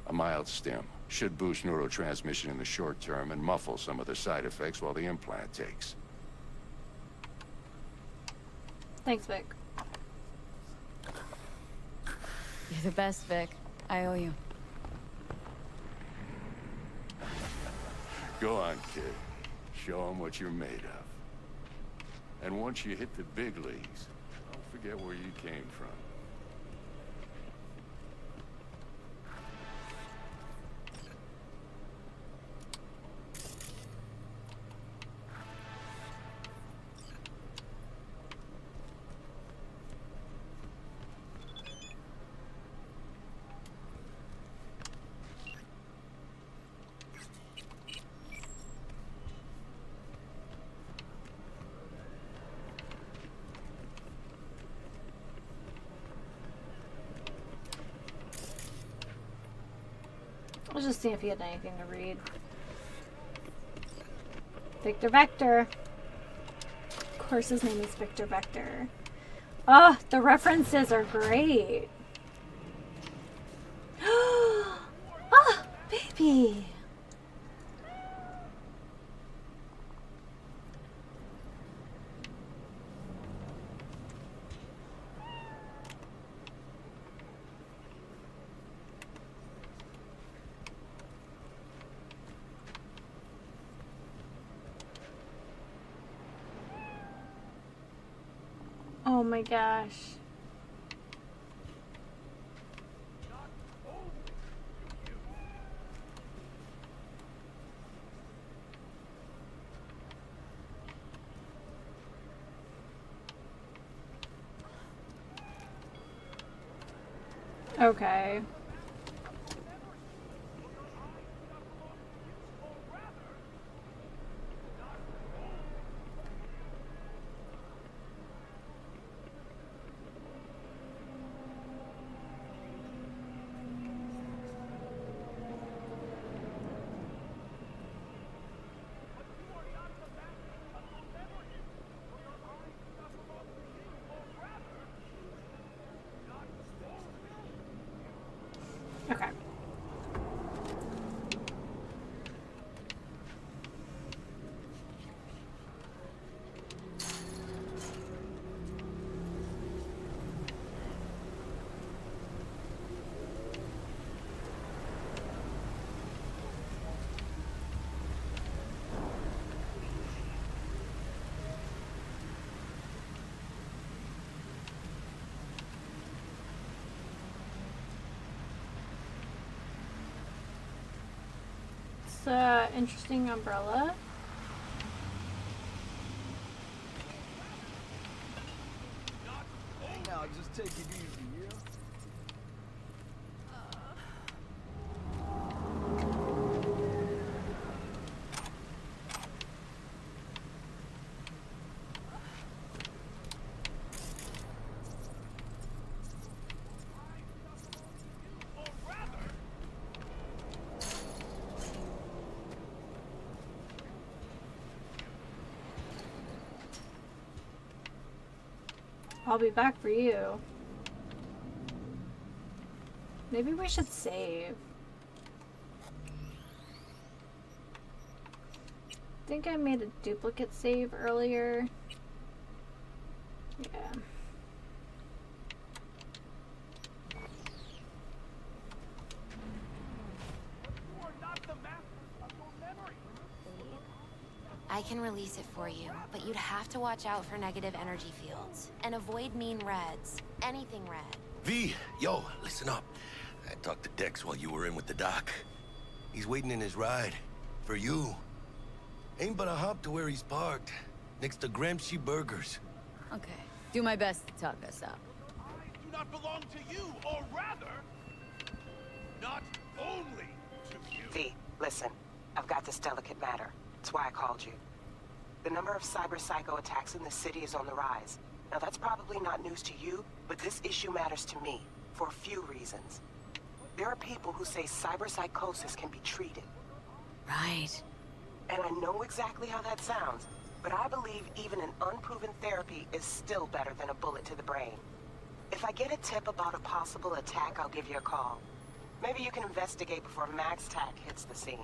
A mild stim. Should boost neurotransmission in the short term and muffle some of the side effects while the implant takes. Thanks, Vic. You're the best, Vic. I owe you. Go on, kid. Show them what you're made of. And once you hit the big leagues, don't forget where you came from. I'll just see if he had anything to read. Victor Vector. Of course his name is Victor Vector. Oh, the references are great. Ah, baby. Oh my gosh. Okay. Okay. Interesting umbrella. Hey now, just take it easy, yeah? I'll be back for you. Maybe we should save. I think I made a duplicate save earlier. Yeah. I can release it for you, but you'd have to watch out for negative energy fields. And avoid mean reds. Anything red. V, yo, listen up. I talked to Dex while you were in with the doc. He's waiting in his ride. For you. Ain't but a hop to where he's parked. Next to Gramsci Burgers. Okay. Do my best to talk us up. Do not belong to you, or rather, not only to you. V, listen. I've got this delicate matter. That's why I called you. The number of cyber psycho attacks in the city is on the rise. Now that's probably not news to you, but this issue matters to me, for a few reasons. There are people who say cyber psychosis can be treated. Right. And I know exactly how that sounds, but I believe even an unproven therapy is still better than a bullet to the brain. If I get a tip about a possible attack, I'll give you a call. Maybe you can investigate before Max Tac hits the scene.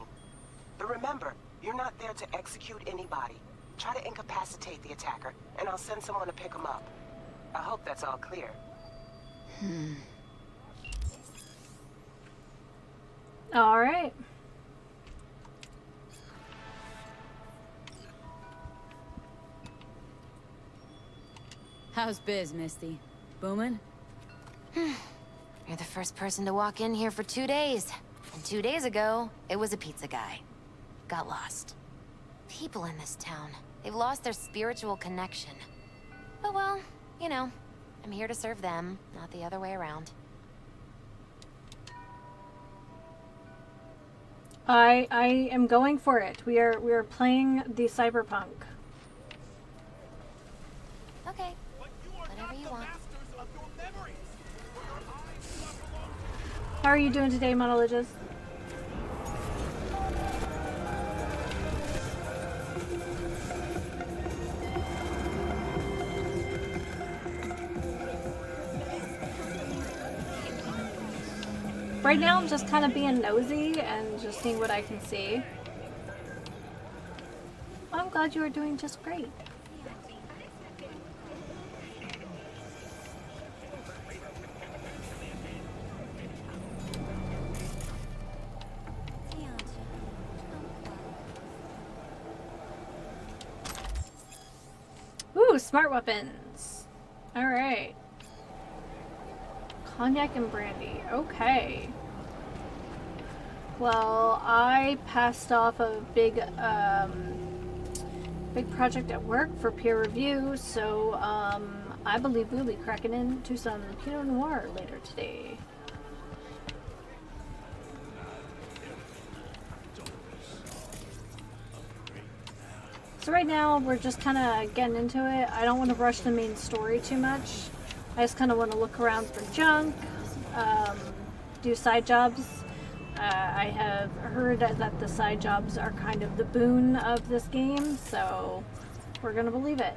But remember, you're not there to execute anybody. Try to incapacitate the attacker, and I'll send someone to pick him up. I hope that's all clear. All right. How's biz, Misty? Booming? You're the first person to walk in here for 2 days. And 2 days ago, it was a pizza guy. Got lost. People in this town, they've lost their spiritual connection. But well, you know, I'm here to serve them, not the other way around. I am going for it. We are playing the Cyberpunk. Okay. Whatever you want. How are you doing today, Monologist? Right now I'm just kind of being nosy and just seeing what I can see. I'm glad you are doing just great. Ooh, smart weapons. All right. Cognac and brandy. Okay. Well, I passed off a big project at work for peer review, so I believe we'll be cracking into some Pinot Noir later today. So right now we're just kind of getting into it. I don't want to rush the main story too much. I just kind of want to look around for junk, do side jobs. I have heard that the side jobs are kind of the boon of this game, so we're gonna believe it.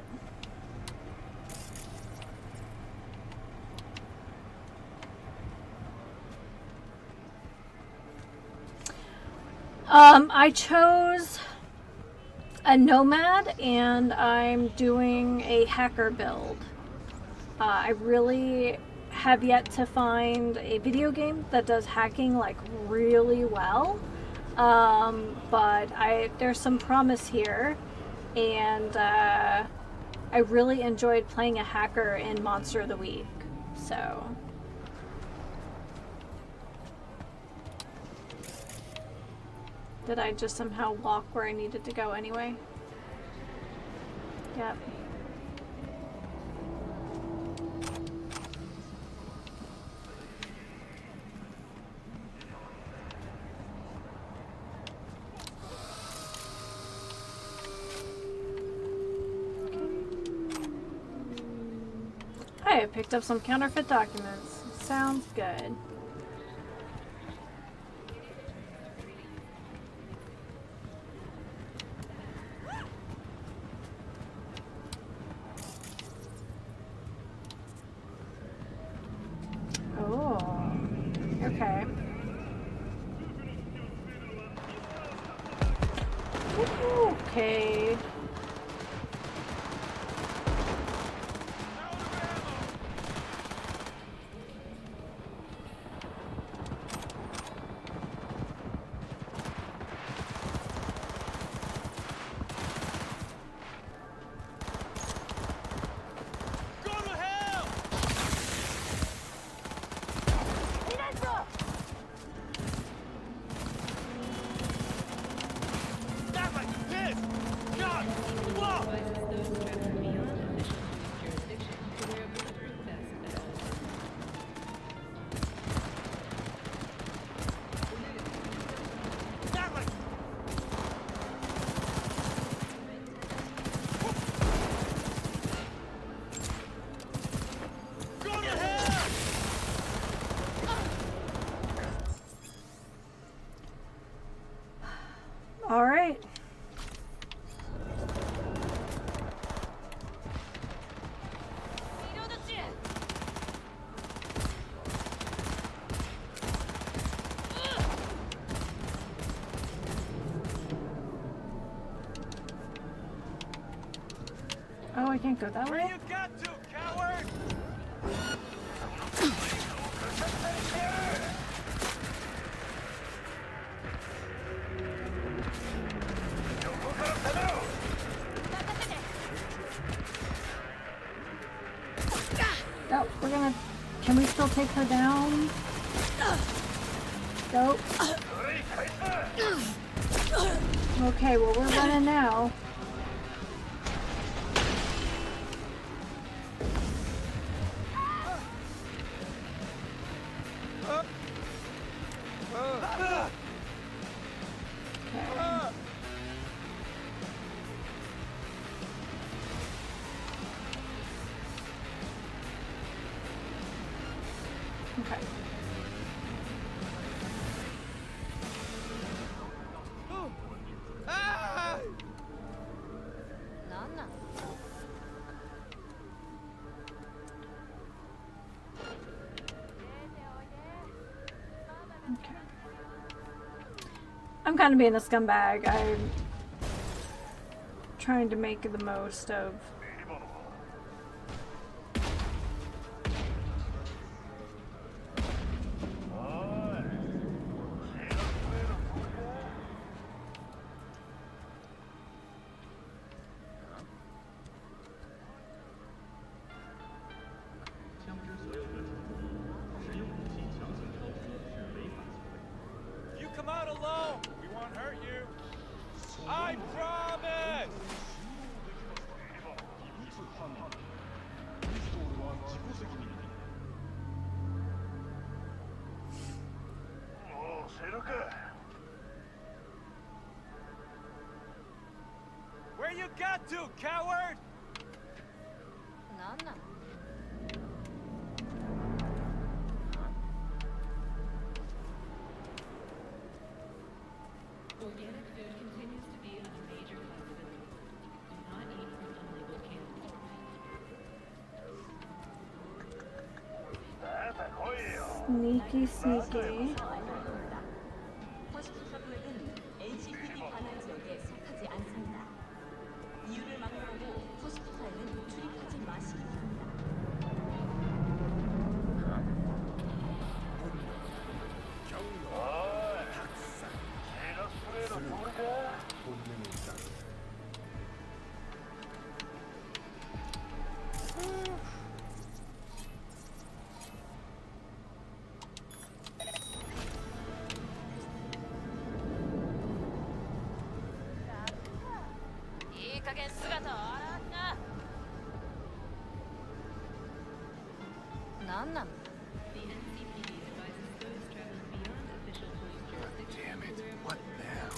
I chose a nomad and I'm doing a hacker build. I really have yet to find a video game that does hacking like really well, but there's some promise here, and I really enjoyed playing a hacker in Monster of the Week. So did I just somehow walk where I needed to go anyway? Yep. I picked up some counterfeit documents. Sounds good. Oh, okay. Oh, I can't go that way? Where you got to, coward? Oh, we're gonna... Can we still take her down? Nope. Okay, well, we're running now. Okay. Okay. I'm kind of being a scumbag. I'm trying to make the most of... You come out alone. We won't hurt you. I promise. Where you got to, coward? No. Organic food continues to be a major possibility. Do not eat from unlabeled cans. Sneaky, sneaky. 호스피터블은 LGBT관한 지역에 속하지 않습니다. 이유를 막론하고 호스피터에는 출입하지 마시기 바랍니다. 이 가게 쓰가서 알았나? 난남. The NCPD advises those traveling beyond official police jurisdiction. Damn it. What now?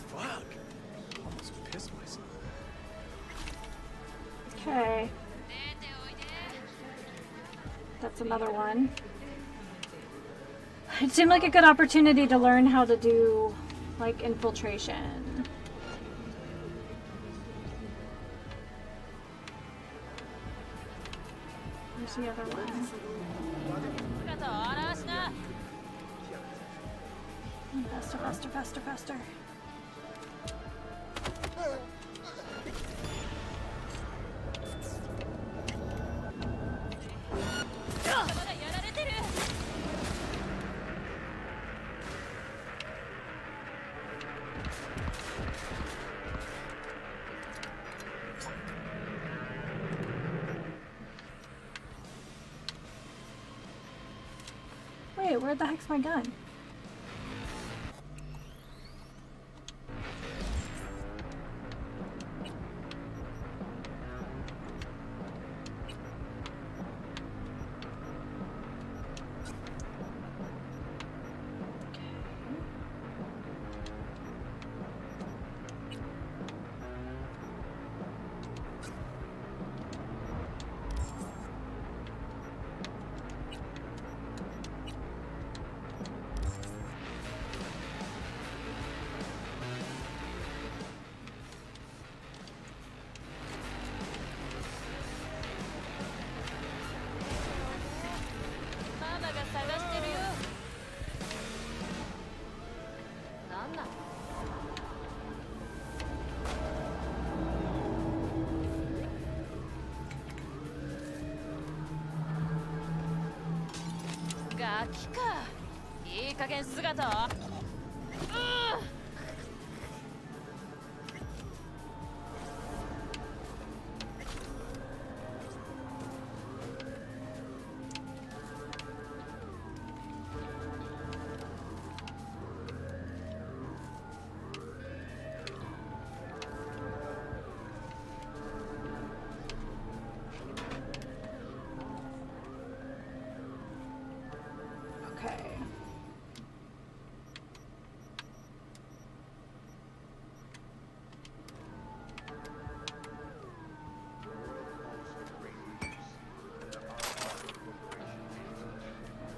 Fuck. Almost pissed myself. Okay. That's another one. It seemed like a good opportunity to learn how to do, like, infiltration. Where's the other one? Faster, faster, faster, faster. Wait, where the heck's my gun? ガキか。いい加減姿は。Okay.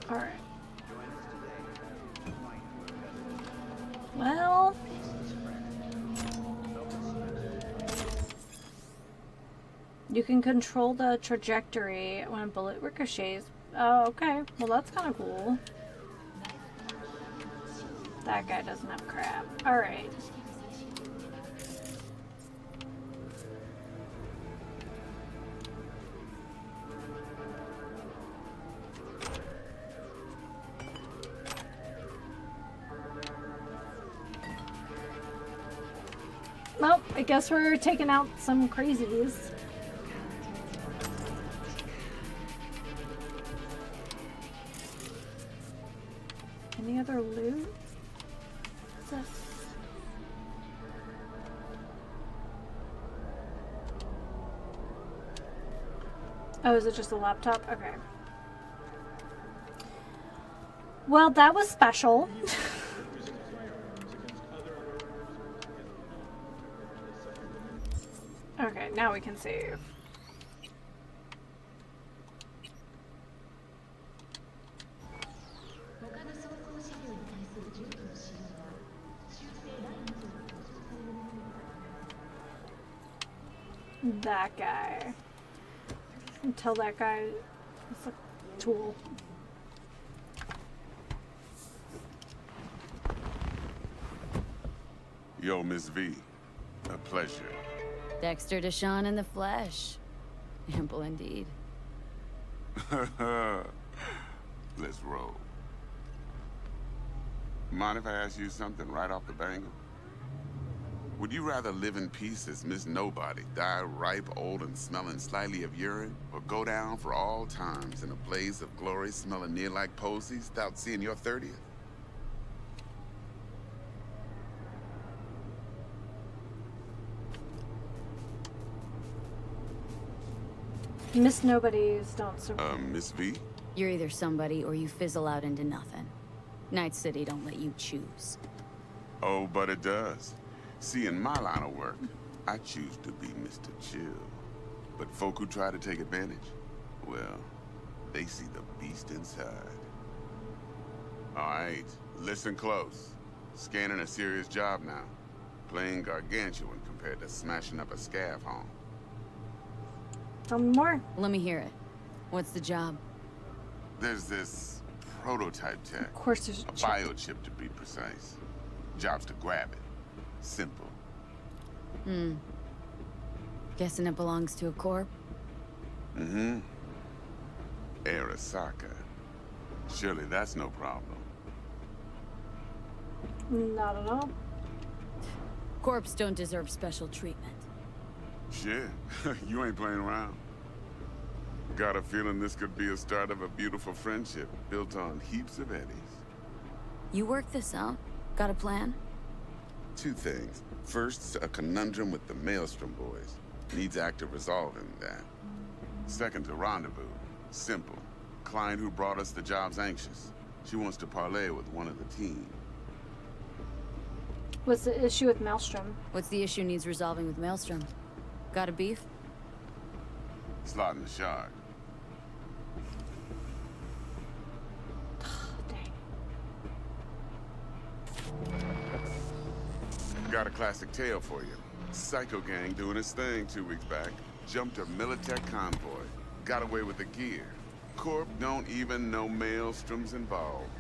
All right. Well, you can control the trajectory when a bullet ricochets. Oh, okay. Well, that's kind of cool. That guy doesn't have crap. All right. Well, I guess we're taking out some crazies. Any other loot? What's this? Oh, is it just a laptop? Okay. Well, that was special. Okay, now we can save. That guy. Tell that guy it's a tool. Yo, Miss V. A pleasure. Dexter Deshawn in the flesh. Ample indeed. Let's roll. Mind if I ask you something right off the banger? Would you rather live in peace as Miss Nobody, die ripe, old, and smelling slightly of urine, or go down for all times in a blaze of glory smelling near like posies without seeing your 30th? Miss Nobodies don't survive. Miss V? You're either somebody or you fizzle out into nothing. Night City don't let you choose. Oh, but it does. See, in my line of work, I choose to be Mr. Chill. But folk who try to take advantage, well, they see the beast inside. All right, listen close. Scanning a serious job now. Playing gargantuan compared to smashing up a scav home. Tell me more. Let me hear it. What's the job? There's this prototype tech. Of course there's a biochip to be precise. Job's to grab it. Simple. Guessing it belongs to a corp? Mm-hmm. Arasaka. Surely that's no problem. Not at all. Corps don't deserve special treatment. Shit, you ain't playing around. Got a feeling this could be a start of a beautiful friendship built on heaps of eddies. You work this out? Got a plan? Two things. First, a conundrum with the Maelstrom boys. Needs active resolving that. Second, a rendezvous. Simple. Client who brought us the job's anxious. She wants to parlay with one of the team. What's the issue with Maelstrom? What's the issue needs resolving with Maelstrom? Got a beef? Slotting the shard. Got a classic tale for you. Psycho gang doing his thing 2 weeks back. Jumped a Militech convoy. Got away with the gear. Corp don't even know Maelstrom's involved.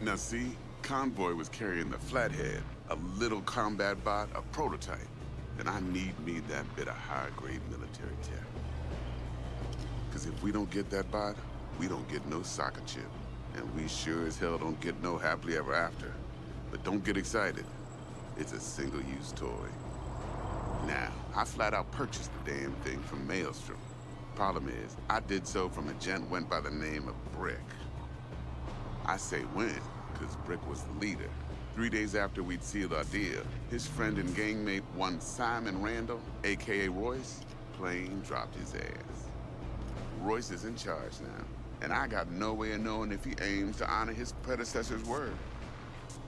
Now see, convoy was carrying the Flathead, a little combat bot, a prototype. Then I need me that bit of high-grade military tech. Because if we don't get that bot, we don't get no soccer chip. And we sure as hell don't get no happily ever after. But don't get excited. It's a single-use toy. Now, I flat out purchased the damn thing from Maelstrom. Problem is, I did so from a gent went by the name of Brick. I say when, because Brick was the leader. 3 days after we'd sealed our deal, his friend and gangmate, one Simon Randall, aka Royce, plain dropped his ass. Royce is in charge now, and I got no way of knowing if he aims to honor his predecessor's word.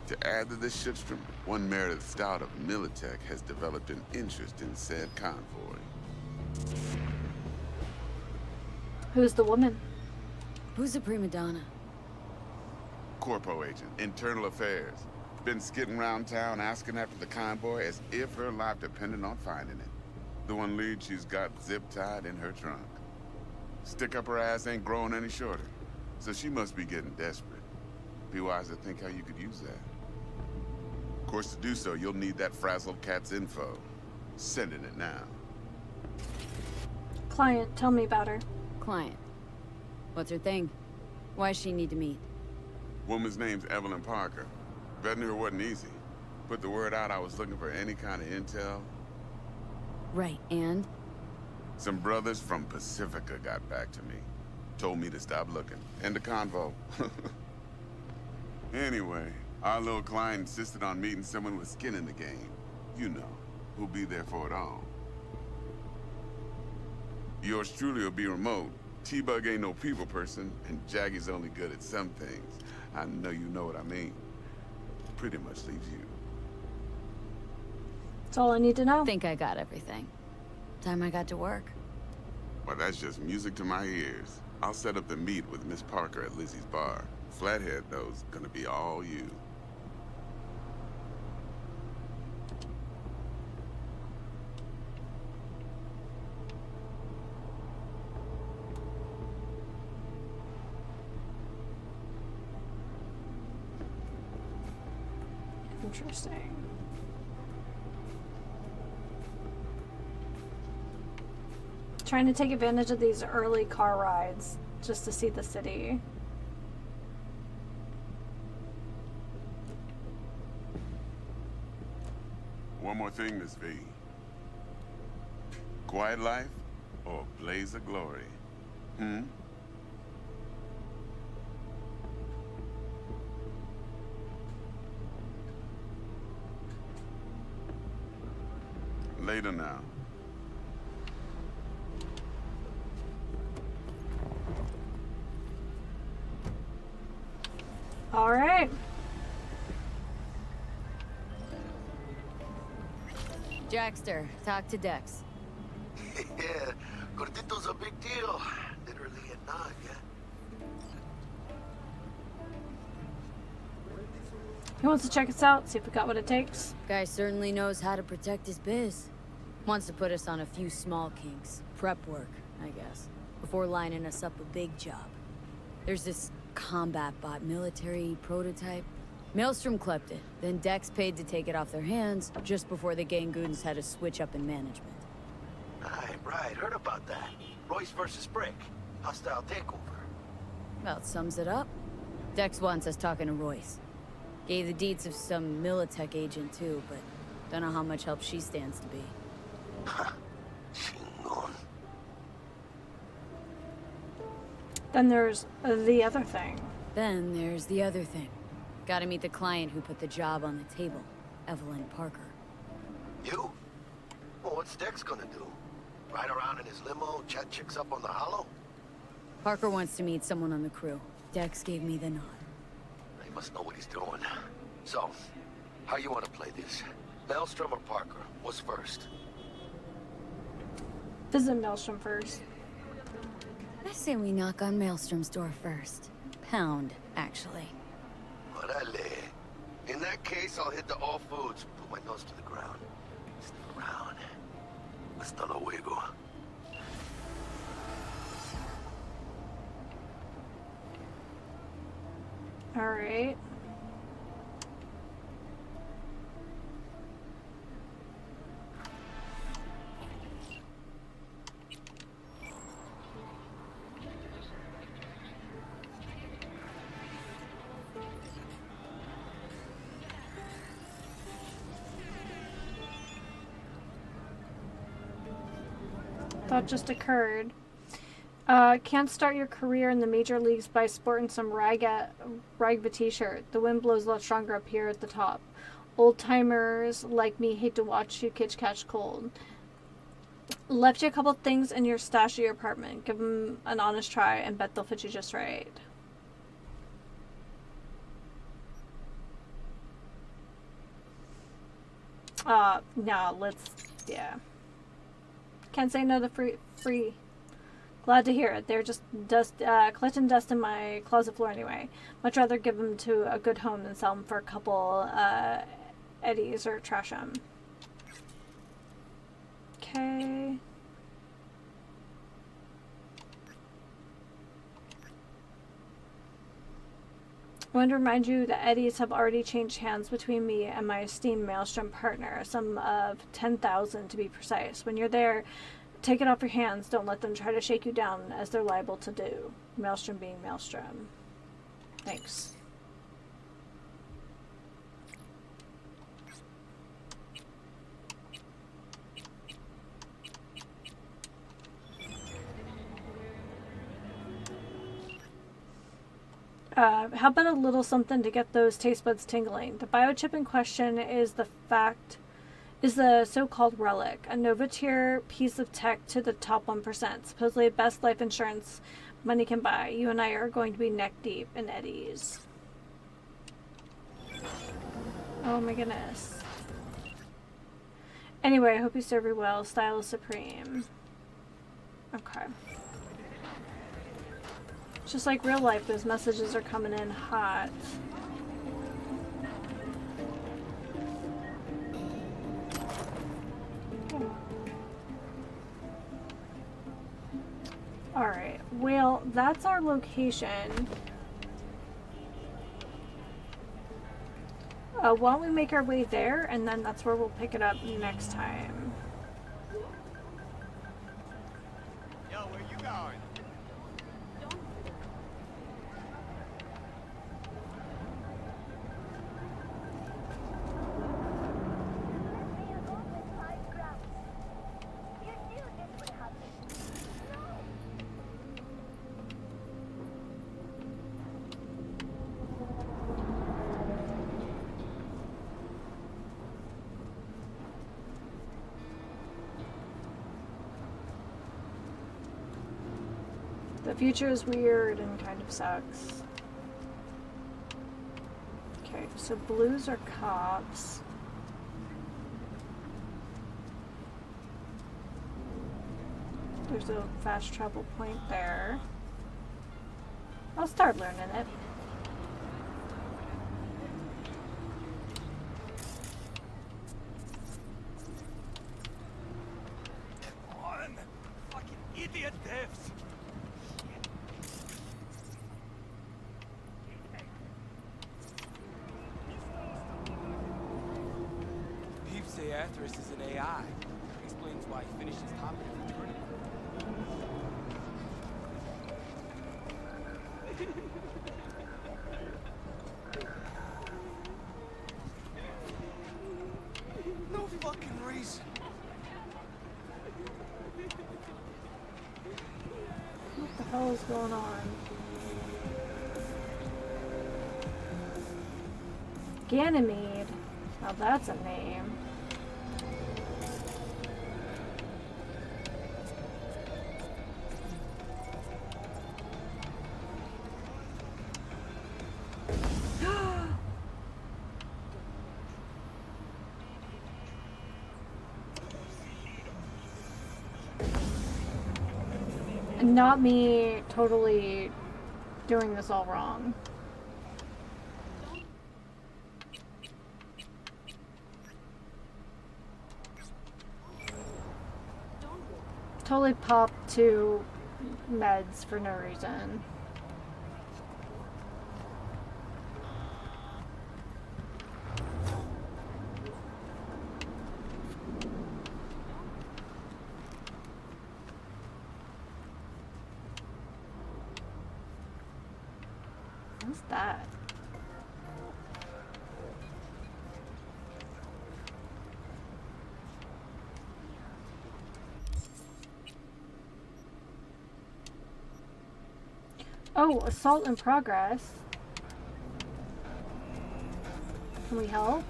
To add to this shitstrom, one Meredith Stout of Militech has developed an interest in said convoy. Who's the woman? Who's the prima donna? Corpo agent, internal affairs. Been skidding around town asking after the convoy as if her life depended on finding it. The one lead she's got zip-tied in her trunk. Stick up her ass ain't growing any shorter, so she must be getting desperate. Be wise to think how you could use that. Of course, to do so, you'll need that frazzled cat's info. Sending it now. Client, tell me about her. Client. What's her thing? Why does she need to meet? Woman's name's Evelyn Parker. Vetting her wasn't easy. Put the word out I was looking for any kind of intel. Right, and? Some brothers from Pacifica got back to me. Told me to stop looking. End the convo. Anyway, our little client insisted on meeting someone with skin in the game. You know, who'll be there for it all. Yours truly will be remote. T-Bug ain't no people person, and Jaggy's only good at some things. I know you know what I mean. Pretty much leaves you. That's all I need to know. Think I got everything. Time I got to work. Well, that's just music to my ears. I'll set up the meet with Miss Parker at Lizzie's bar. Flathead, though's gonna be all you. Interesting. Trying to take advantage of these early car rides just to see the city. One more thing, Miss V. Quiet life or blaze of glory? Later now. All right. Jackster, talk to Dex. Yeah, Gordito's a big deal. Literally a nod, yeah. He wants to check us out, see if we got what it takes. Guy certainly knows how to protect his biz. Wants to put us on a few small kinks. Prep work, I guess. Before lining us up a big job. There's this combat bot military prototype. Maelstrom clept it, then Dex paid to take it off their hands just before the Gangoons had a switch up in management. Right, heard about that. Royce versus Brick. Hostile takeover. About sums it up. Dex wants us talking to Royce. Gave the deeds of some Militech agent too, but don't know how much help she stands to be. Then there's the other thing. Then there's the other thing. Gotta meet the client who put the job on the table, Evelyn Parker. You? Well, what's Dex gonna do? Ride around in his limo, chat chicks up on the hollow? Parker wants to meet someone on the crew. Dex gave me the nod. He must know what he's doing. So, how you want to play this? Maelstrom or Parker? What's first? Visit Maelstrom first. I say we knock on Maelstrom's door first. Pound, actually. Orale. In that case, I'll hit the all foods, put my nose to the ground. Stick around. Hasta luego. All right. Thought just occurred. Can't start your career in the major leagues by sporting some ragba t-shirt. The wind blows a lot stronger up here at the top. Old timers like me hate to watch you kids catch cold. Left you a couple things in your stash at your apartment. Give them an honest try and bet they'll fit you just right. No, yeah. Can't say no to free. Glad to hear it. They're just collecting dust in my closet floor anyway. Much rather give them to a good home than sell them for a couple eddies or trash them. Okay. I want to remind you that eddies have already changed hands between me and my esteemed Maelstrom partner, some of 10,000 to be precise. When you're there, take it off your hands. Don't let them try to shake you down, as they're liable to do. Maelstrom being Maelstrom. Thanks. How about a little something to get those taste buds tingling? The biochip in question is the so-called relic, a Nova tier piece of tech to the top 1%, supposedly the best life insurance money can buy. You and I are going to be neck deep in eddies. Oh my goodness. Anyway, I hope you serve you well. Style is supreme. Okay. Just like real life, those messages are coming in hot. Alright, well, that's our location. Why don't we make our way there, and then that's where we'll pick it up next time. Yo, where you going? The future is weird and kind of sucks. Okay, so blues are cops. There's a fast travel point there. I'll start learning it. On! Fucking idiot devs! Peeps say Atheris is an AI. Explains why he finished his top in the tournament. No fucking reason. What the hell is going on? Ganymede. Now that's a name. Not me totally doing this all wrong. Totally popped 2 meds for no reason. What's that? Oh, assault in progress. Can we help?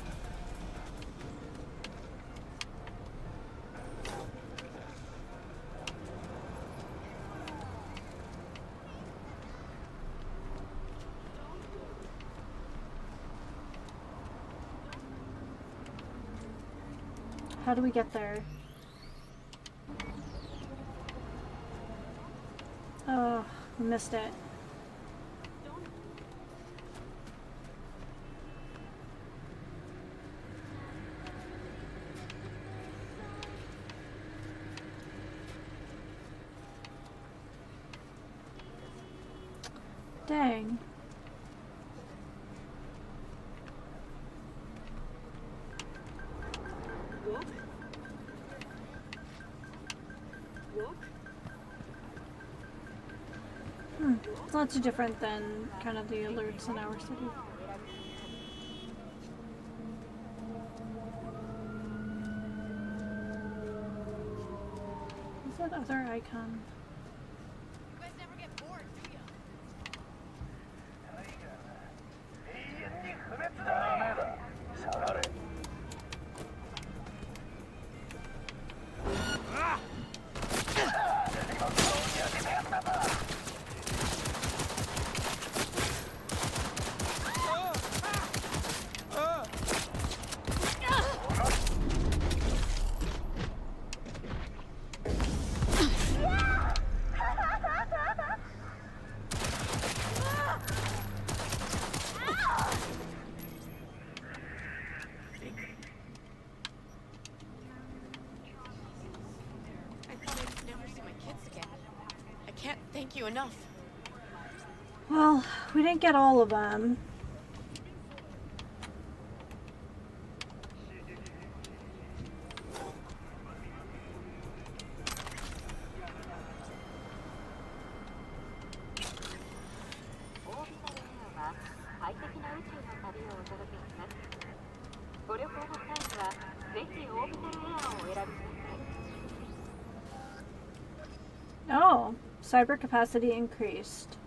How do we get there? Oh, we missed it. Dang. It's not too different than kind of the alerts in our city. What's that other icon? You guys never get bored, do ya? Thank you enough. Well, we didn't get all of them. Oh, cyber capacity increased.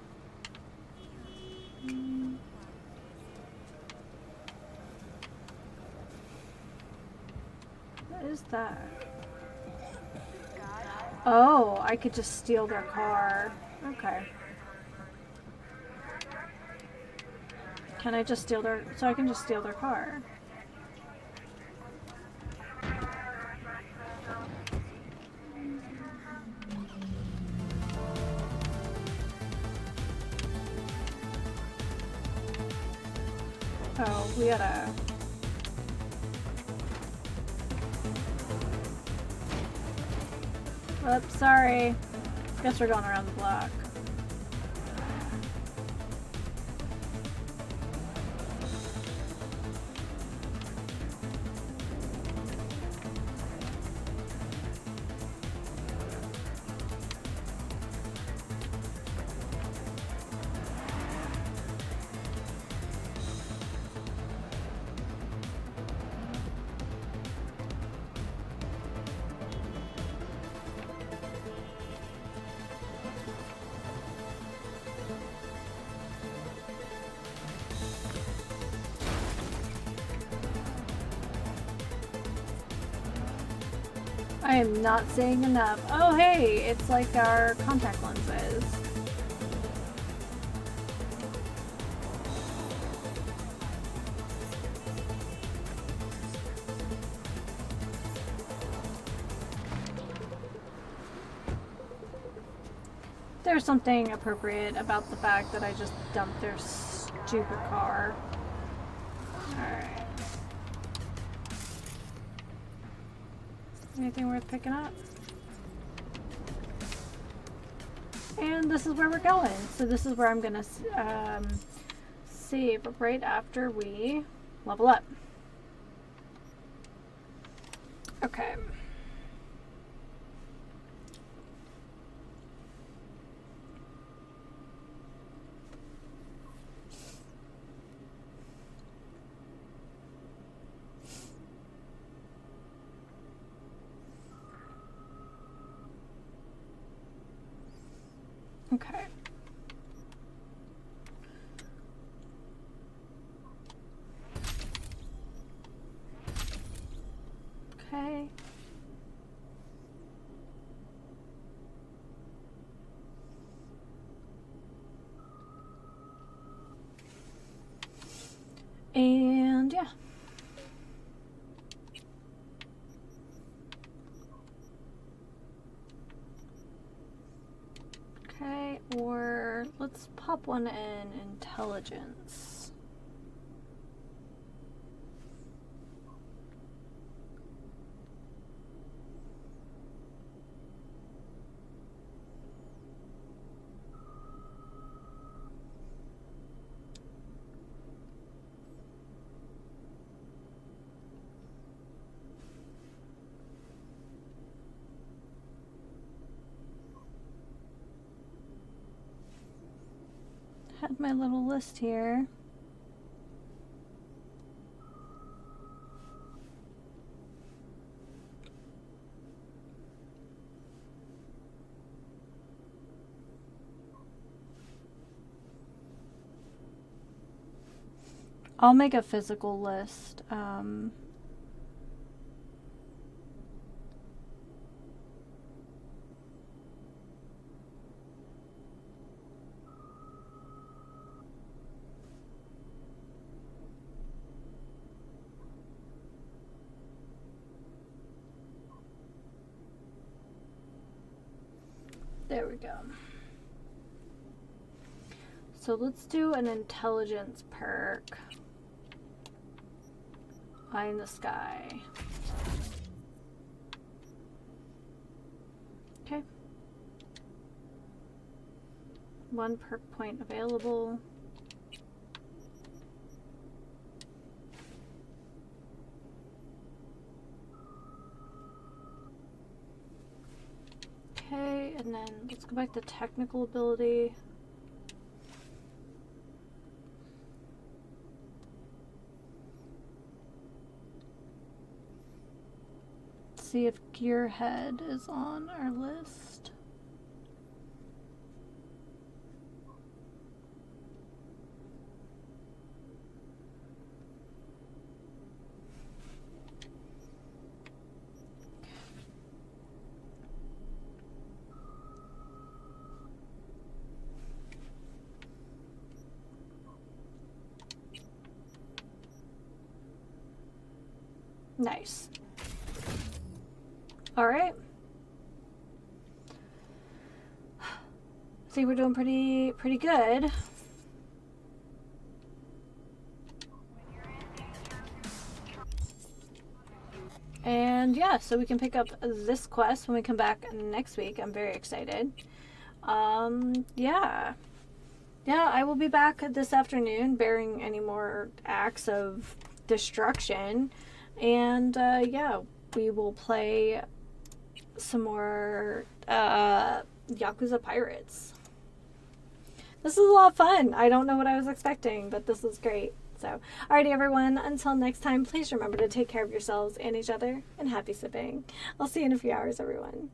What is that? Oh, I could just steal their car. Okay. Can I just steal their... So I can just steal their car. Oh, we gotta... Oops, sorry. Guess we're going around the block. I am not saying enough. Oh hey, it's like our contact lenses. There's something appropriate about the fact that I just dumped their stupid car. Alright. Anything worth picking up? And this is where we're going. So this is where I'm gonna save right after we level up. Okay. Okay. And yeah. Okay, or let's pop one in intelligence. Had my little list here. I'll make a physical list. There we go. So let's do an intelligence perk. Eye in the sky. Okay. 1 perk point available. Okay, and then let's go back to technical ability. See if Gearhead is on our list. Nice. All right. I think we're doing pretty good. And yeah, so we can pick up this quest when we come back next week. I'm very excited. Yeah. Yeah, I will be back this afternoon bearing any more acts of destruction. And yeah, we will play some more Yakuza Pirates. This is a lot of fun. I don't know what I was expecting, but this is great. So, alrighty everyone, until next time, please remember to take care of yourselves and each other, and happy sipping. I'll see you in a few hours, everyone.